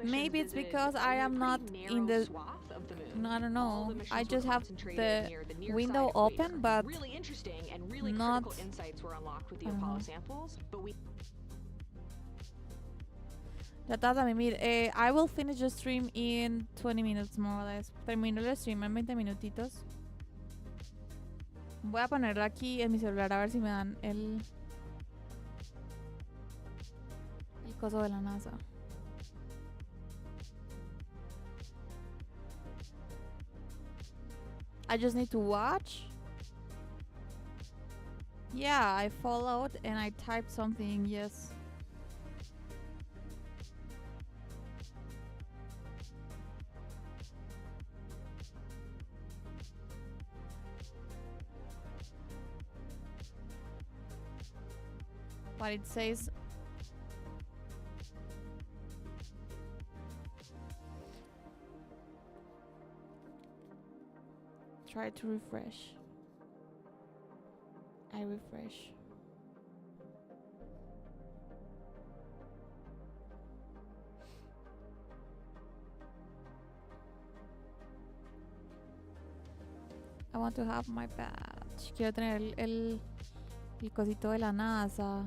Maybe it's because I am not in the... No, I don't know. I just have the window open, but not... I don't know. Tratad de mimir. I will finish the stream in 20 minutes, more or less. Termino el stream en 20 minutitos. Voy a ponerlo aquí en mi celular a ver si me dan el coso de la NASA. I just need to watch. Yeah, I followed and I typed something, yes. But it says try to refresh. I refresh. I want to have my badge. Quiero tener el cosito de la NASA.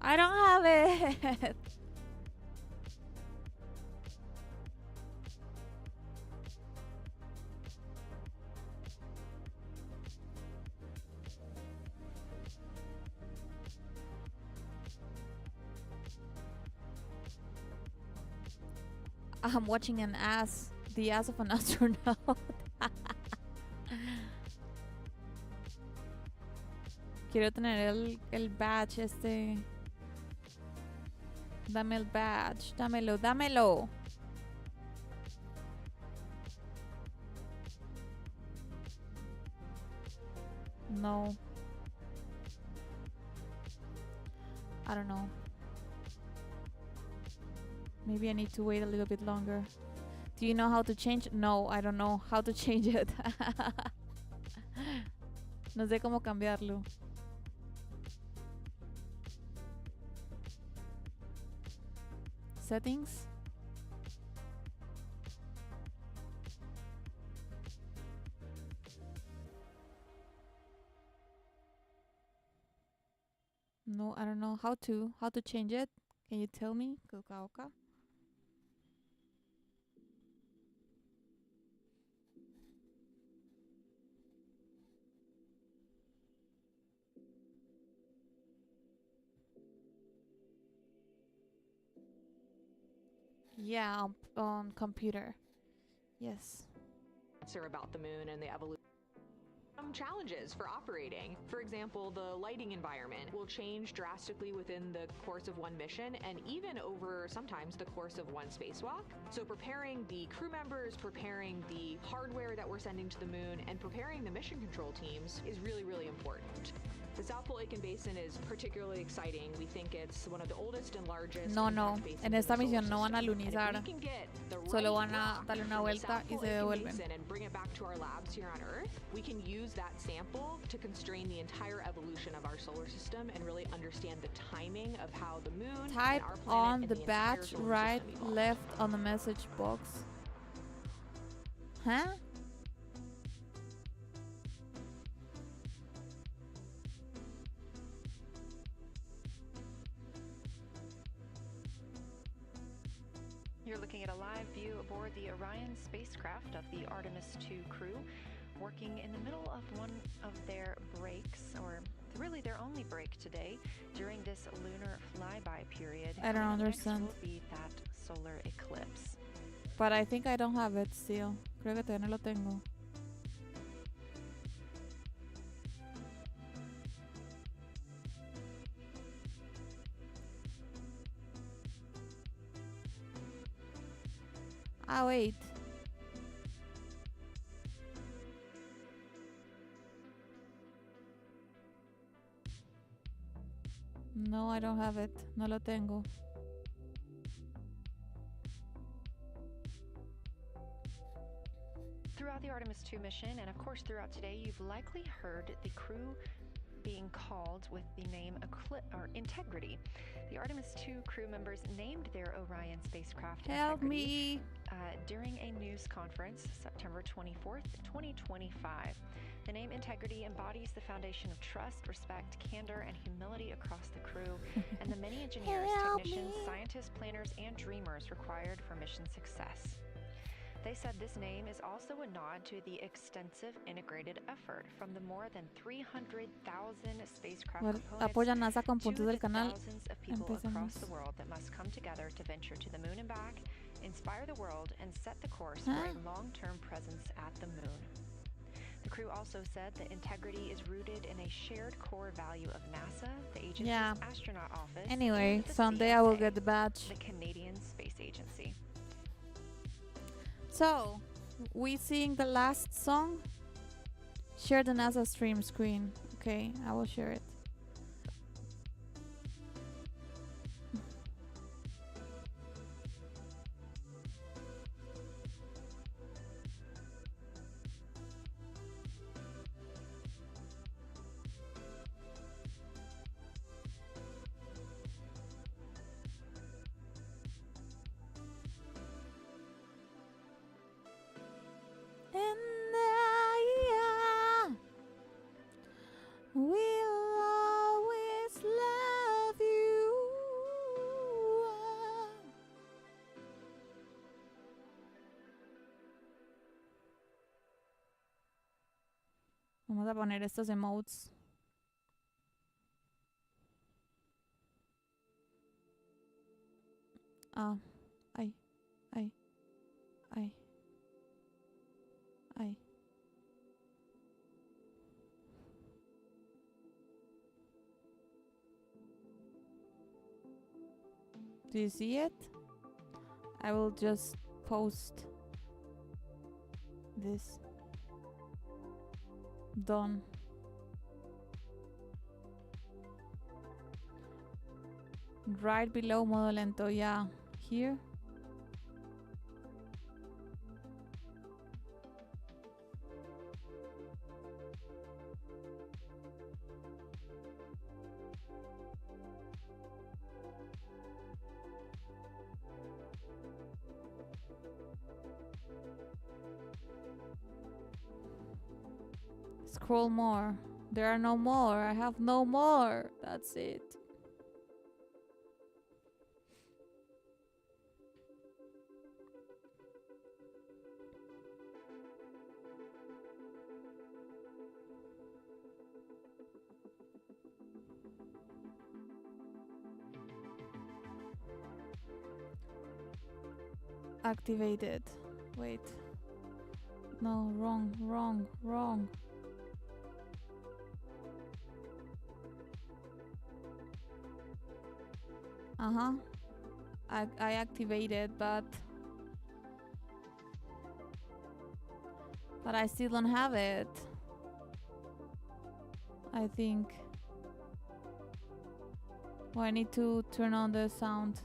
I don't have it. I'm watching an ass. The ass of an astronaut. Quiero tener el badge este. Dame el badge. Dámelo, dámelo. No. I don't know. Maybe I need to wait a little bit longer. Do you know how to change? No, I don't know how to change it. No sé cómo cambiarlo. Settings. No, I don't know how to change it. Can you tell me, Kukaoka? Yeah, on computer. Yes. About the moon and the evolution. Some challenges for operating. For example, the lighting environment will change drastically within the course of one mission and even over sometimes the course of one spacewalk. So preparing the crew members, preparing the hardware that we're sending to the moon, and preparing the mission control teams is really, really important. The South Pole Aitken Basin is particularly exciting. We think it's one of the oldest and largest. No, no. impact basins En in esta the solar misión no van a system. And if lunizar. we can get the Solo right van a rock darle una from the vuelta South y Pole se Aitken devuelven. Basin and bring it back to our labs here on Earth, we can use that sample to constrain the entire evolution of our solar system and really understand the timing of how the moon Type and our planet on and the the entire badge solar right, system evolved. left on the message box. Huh? You're looking at a live view aboard the Orion spacecraft of the Artemis II crew, working in the middle of one of their breaks, or really their only break today, during this lunar flyby period. I don't Coming up understand. Next will be that solar eclipse. But I think I don't have it still. Creo que todavía no lo tengo. Ah, wait. No, I don't have it. No lo tengo. Throughout the Artemis II mission, and of course throughout today, you've likely heard the crew being called with the name Integrity. The Artemis II crew members named their Orion spacecraft Help Integrity me. During a news conference, September 24th, 2025. The name Integrity embodies the foundation of trust, respect, candor, and humility across the crew, and the many engineers, technicians, scientists, planners, and dreamers required for mission success. They said this name is also a nod to the extensive integrated effort from the more than 300,000 spacecraft components Apoya NASA con to puntos the del canal. thousands of people across the world that must come together to venture to the moon and back, inspire the world, and set the course for a long-term presence at the moon. The crew also said that integrity is rooted in a shared core value of NASA, the agency's astronaut office. Anyway, and the someday CSA, I will get the badge. the Canadian Space Agency. So, we sing the last song. Share the NASA stream screen. Okay, I will share it. We'll always love you. Vamos a poner estos emotes. Ah, ay, ay, ay, ay. Do you see it? I will just post this. Done. Right below modo lento, yeah. Here. Scroll more. There are no more. I have no more. That's it. Activated. Wait. No, wrong, wrong, wrong. Uh-huh. I activated, but I still don't have it. I think Oh, I need to turn on the sound.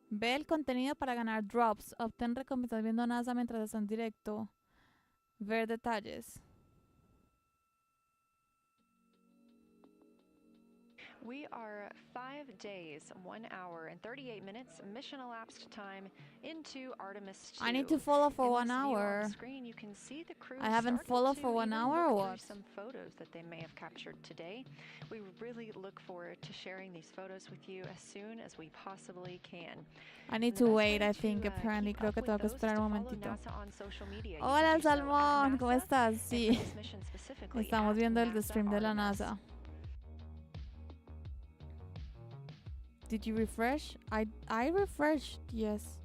Ve el contenido para ganar drops. Obtén recompensas viendo NASA mientras está en directo. Ver detalles. We are 5 days, 1 hour, and 38 minutes mission elapsed time into Artemis 2. I need to follow for In 1 this view on hour. the screen, you can see the crew I haven't starting followed to for 1 even hour look or through what? some photos that they may have captured today. We really look forward to sharing these photos with you as soon as we possibly can. I need The to best wait, way I think. to, Apparently, keep creo up que with tengo que those is esperar to un follow momentito. NASA on social media. You Hola, can do so at Salmón. ¿Cómo NASA, estás? and Sí. for this mission specifically Estamos at viendo el NASA stream de la Artemis. NASA. Did you refresh? I refreshed, yes.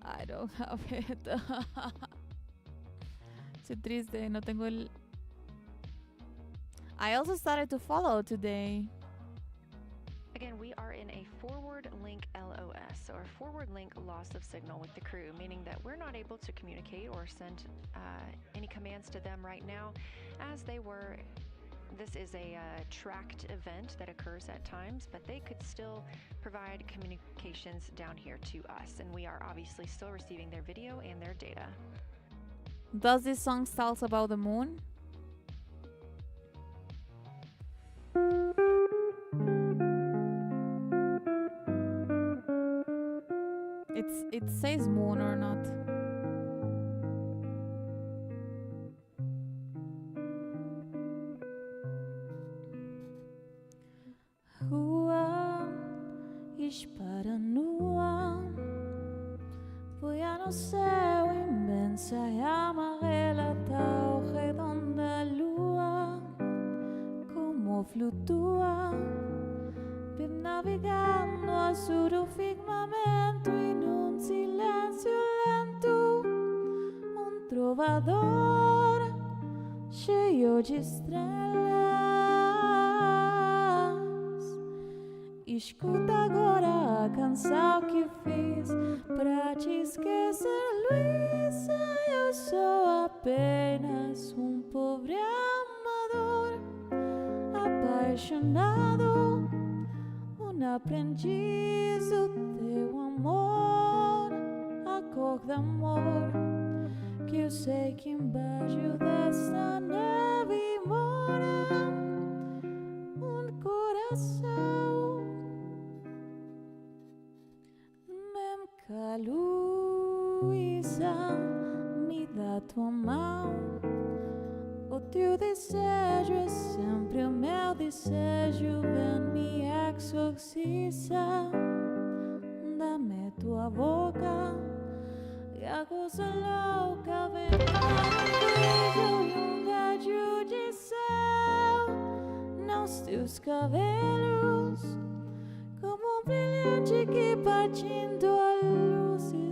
I don't have it. Estoy triste, no tengo el... I also started to follow today. Again, we are in a forward link LOS, or forward link loss of signal with the crew, meaning that we're not able to communicate or send any commands to them right now as they were. This is a tracked event that occurs at times, but they could still provide communications down here to us, and we are obviously still receiving their video and their data. Does this song tell about the moon? It says moon or not? Rua esparanoa, voy no céu imensa e amarela, tal redonda lua, como flutua, vivo navegando azul do firmamento e num silêncio lento, trovador cheio de estrelas. Escuta agora a canção que fiz pra te esquecer, Luísa. Eu sou apenas pobre amador, apaixonado, aprendiz do teu amor, a cor de amor que eu sei que embaixo desta neve mora coração. Mesmo que a Luísa me dá tua mão, o teu desejo é sempre o meu desejo. Vem me exorciza, dá-me tua boca e a coisa louca. Vem um gajo de céu nos teus cabelos, como brilhante que partindo a luzes.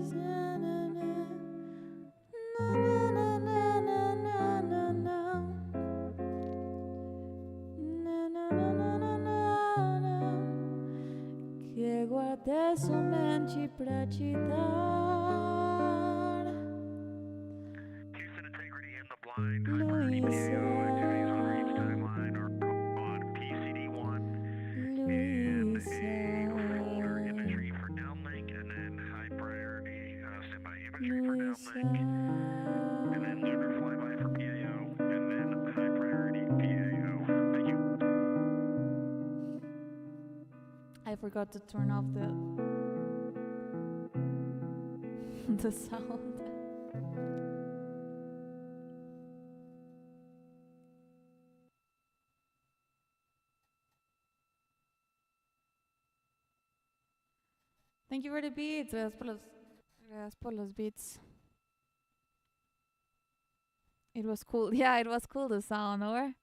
Que guardei somente pra te dar, Luísa. I forgot to turn off the sound. Thank you for the beats. Gracias por los beats. It was cool. Yeah, it was cool, the sound, or?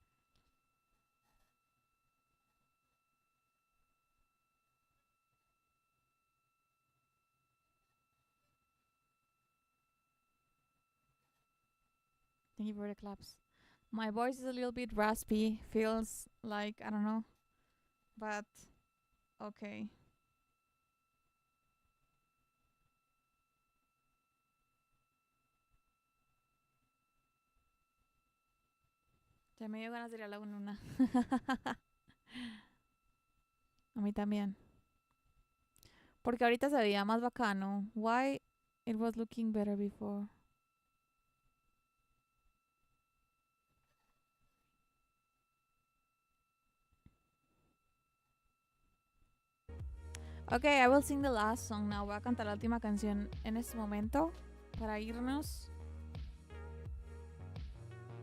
Thank you for the claps. My voice is a little bit raspy. Feels like, I don't know. But, okay. Ya me dio ganas de ir a la luna. A mí también. Porque ahorita se veía más bacano. Why it was looking better before? Okay, I will sing the last song now. Voy a cantar la última canción en este momento para irnos.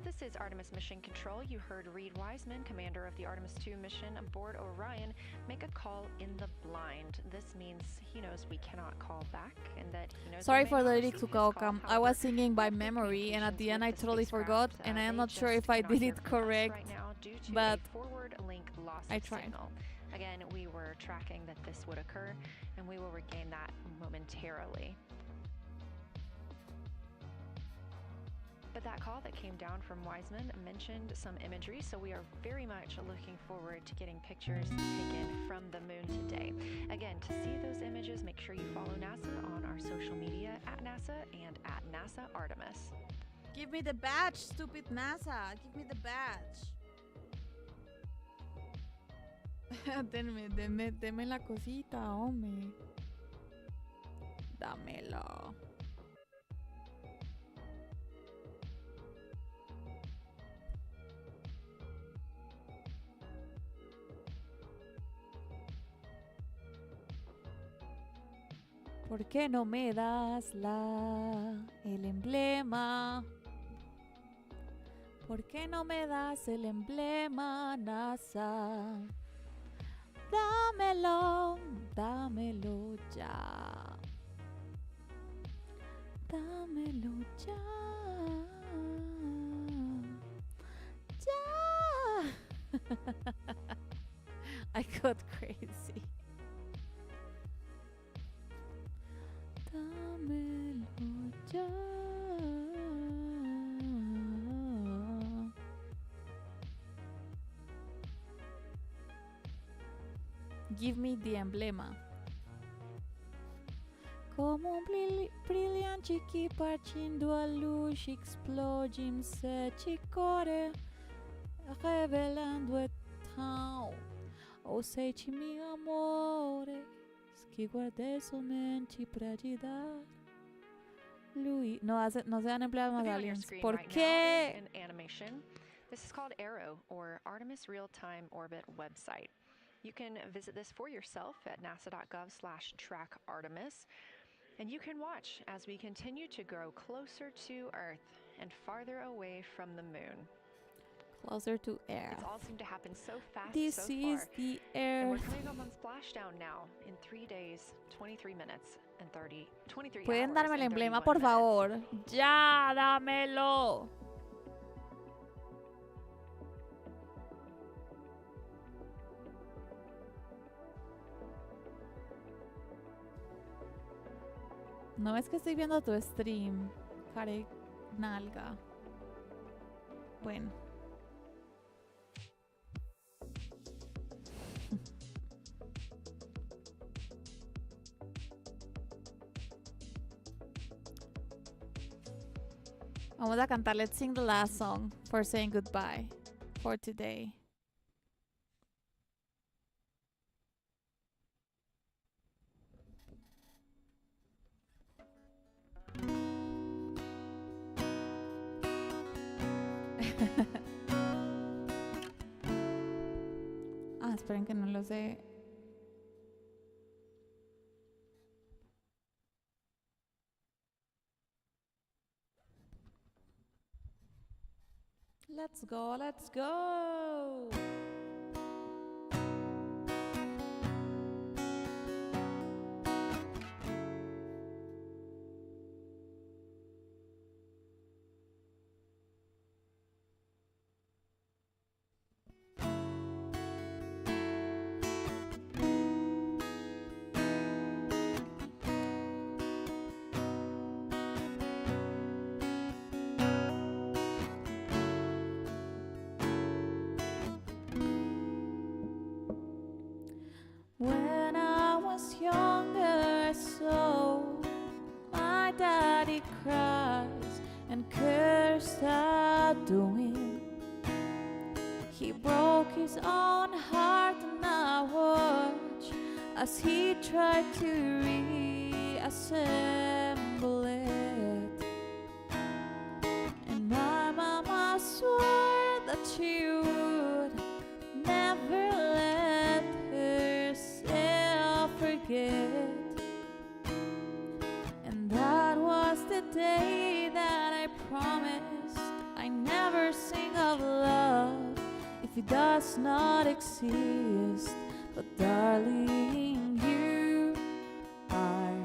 This is Artemis Mission Control. You heard Reed Wiseman, commander of the Artemis II mission aboard Orion, make a call in the blind. This means he knows we cannot call back and that he knows. Sorry for the lyrics, Ukaoka. I was singing by memory and at the end I totally forgot and I am not sure if I did it correct, but I tried. Again, we were tracking that this would occur and we will regain that momentarily. But that call that came down from Wiseman mentioned some imagery, so we are very much looking forward to getting pictures taken from the moon today. Again, to see those images, make sure you follow NASA on our social media at NASA and at NASA Artemis. Give me the badge, stupid NASA. Give me the badge. Deme la cosita, hombre. Dámelo. ¿Por qué no me das el emblema? ¿Por qué no me das el emblema, NASA? Dámelo, dámelo ya. Dámelo ya. Ya. I got crazy. Dámelo ya. Give me the emblema. Como un brilhante que partindo a luz explode em sete cores, revelando etão os 7.000 amores que guardé somente pra te dar. Luis, no se dan empleados más aliens. ¿Por qué? Animation. This is called Arrow, or Artemis Real-Time Orbit website. You can visit this for yourself at nasa.gov/trackartemis, and you can watch as we continue to grow closer to Earth and farther away from the moon. Closer to Earth. It's all seemed to happen so fast This so is far. the And we're Earth. coming up on splashdown now in 3 days, 23 minutes, and 23 ¿Pueden hours darme el and emblema, 31 por minutes. favor? ¡Ya, dámelo! No es que estoy viendo tu stream, care nalga. Bueno. Vamos a cantar. Let's sing the last song for saying goodbye for today. Esperen que no lo sé. Let's go, let's go. his own heart, and I watch as he tried to reassemble it. And my mama swore that she would never let herself forget. And that was the day that I promised I never sing of love if it does not exist. But darling, you are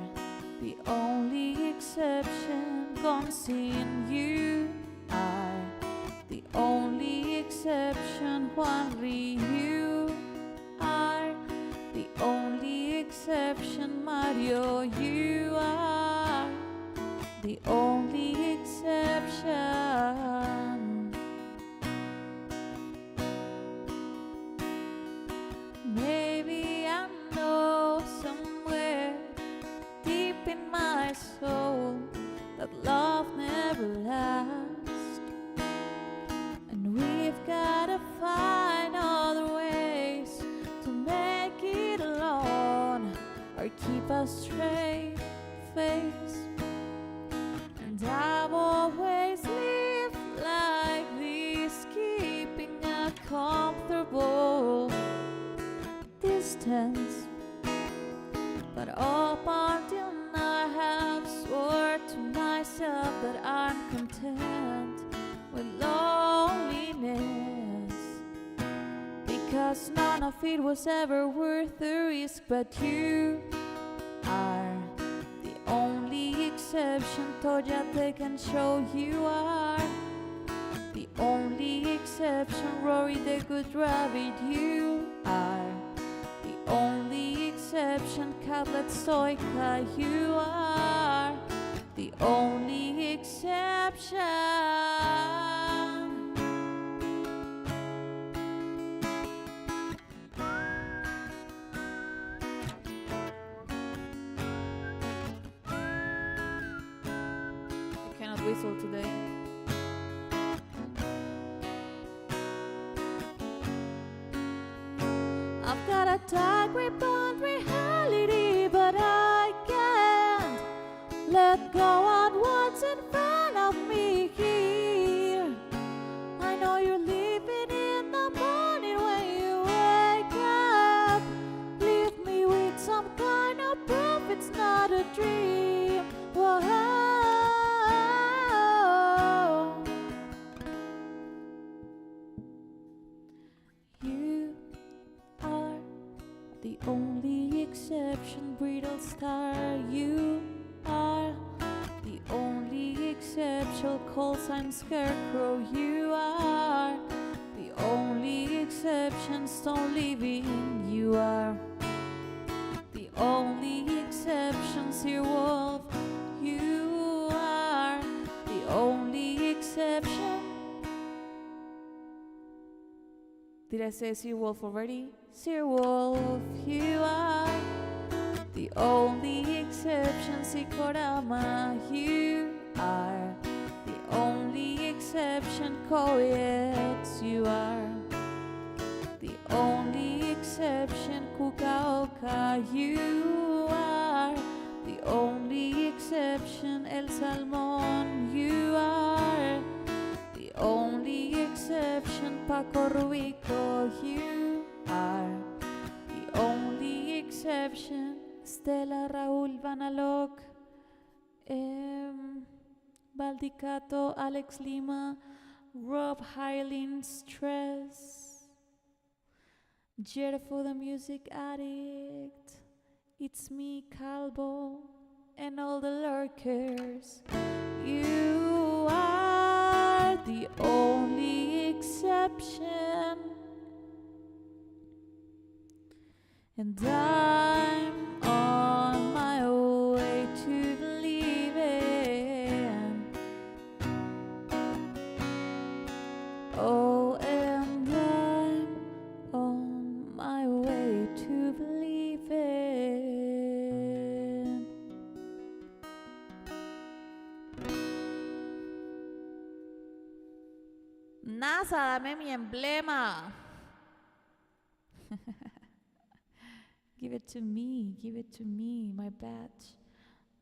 the only exception. Gone sin, you are the only exception. Only you are the only exception. Mario, you are the only exception. Maybe I know somewhere deep in my soul that love never lasts, and we've gotta find other ways to make it alone or keep a straight face. And I've always lived like this, keeping a comfortable distance. But up until now I have swore to myself that I'm content with loneliness, because none of it was ever worth the risk. But you are the only exception. Toyate can show you are the only exception. Rory the Good Rabbit, you are the only exception. Catlet Stoica, you are the only exception. I cannot whistle today. I've got a tight grip on reality, but I can't let go of what's in front of me here. I know you're living in the morning when you wake up. Leave me with some kind of proof it's not a dream. Whoa. You are the only exception. Brittle star, you are the only exception. Call sign scarecrow, you are the only exception. Stone living, you are the only exception. Sea wolf, you are the only exception. Did I say sea wolf already? Sea wolf, you are the only exception. Sikorama, you are the only exception. Koyets, you are the only exception. Kukaoka, you are the only exception. El Salmon, you are the only exception. Paco Rubico, you are the only exception. Stella, Raúl, Vanalok, Baldicato, Alex Lima, Rob Highland, Stress, Jerfo the Music Addict, it's me, Calvo, and all the lurkers. You are the only exception, and I'm on my way to believing. Oh, and I'm on my way to believing. NASA, dame mi emblema. Give it to me. Give it to me. My badge.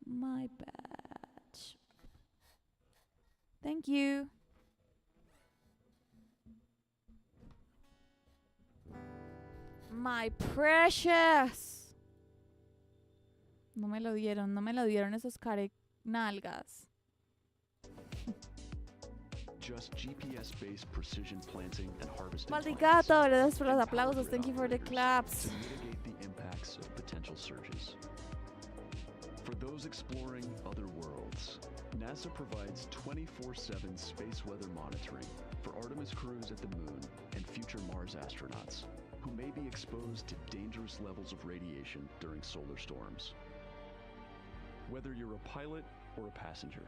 My badge. Thank you. My precious. No me lo dieron esos nalgas. Just GPS-based precision planting and harvesting Maldicato, gracias por los aplausos. Thank you for the claps. to mitigate the impacts of potential surges. For those exploring other worlds, NASA provides 24/7 space weather monitoring for Artemis crews at the moon and future Mars astronauts who may be exposed to dangerous levels of radiation during solar storms. Whether you're a pilot or a passenger,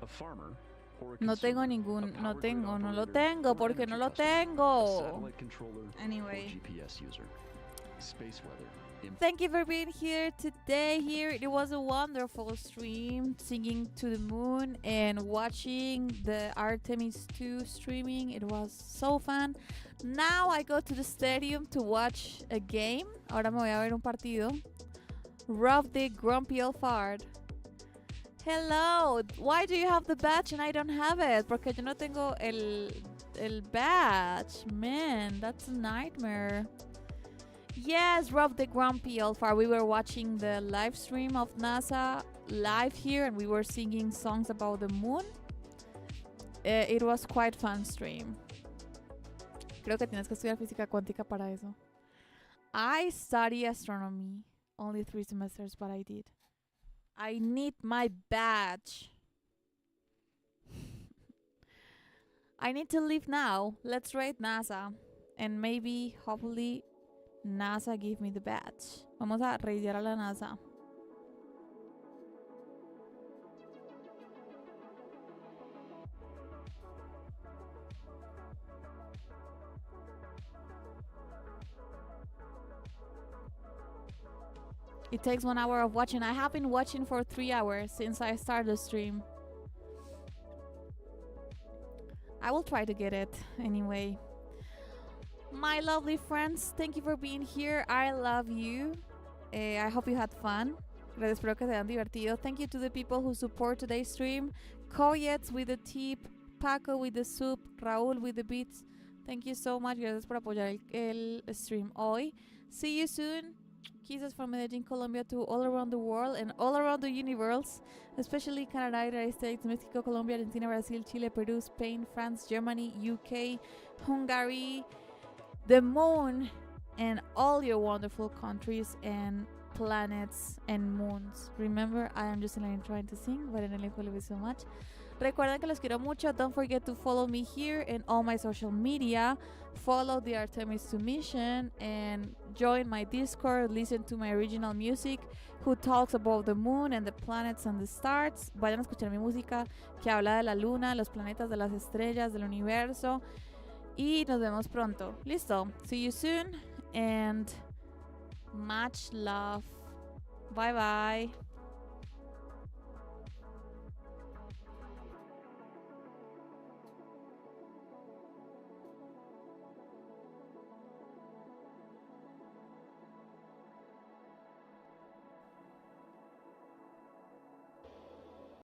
a farmer or a No tengo consumer, ningún, a no power grid tengo, no lo operator tengo, or porque no energy lo customer, a tengo. satellite controller Anyway. or GPS user. Space weather. Thank you for being here today. It was a wonderful stream, singing to the moon and watching the Artemis 2 streaming. It was so fun. Now I go to the stadium to watch a game. Ahora me voy a ver un partido. Rob the Grumpy Old Fart. Hello. Why do you have the badge and I don't have it? Porque yo no tengo el badge. Man, that's a nightmare. Yes, Rob the Grumpy Old Fart. We were watching the live stream of NASA live here and we were singing songs about the moon. It was quite fun stream. Creo que tienes que estudiar física cuántica para eso. I study astronomy. Only 3 semesters, but I did. I need my badge. I need to leave now. Let's rate NASA. And maybe, hopefully, NASA give me the badge. Vamos a raidear a la NASA. It takes 1 hour of watching. I have been watching for 3 hours since I started the stream. I will try to get it anyway. My lovely friends, thank you for being here. I love you. I hope you had fun. Espero que se hayan divertido. Thank you to the people who support today's stream. Koyets with the tip, Paco with the soup, Raúl with the beats. Thank you so much. Gracias por apoyar el stream hoy. See you soon. Kisses from Medellin, Colombia to all around the world and all around the universe, especially Canada, United States, Mexico, Colombia, Argentina, Brazil, Chile, Peru, Spain, France, Germany, UK, Hungary, the moon, and all your wonderful countries and planets and moons. Remember, I am just trying to sing, but I love you so much. Recuerden que los quiero mucho. Don't forget to follow me here and all my social media. Follow the Artemis 2 mission and join my Discord. Listen to my original music who talks about the moon and the planets and the stars. Vayan a escuchar mi música que habla de la luna, los planetas, de las estrellas, del universo. Y nos vemos pronto. Listo. See you soon and much love. Bye bye.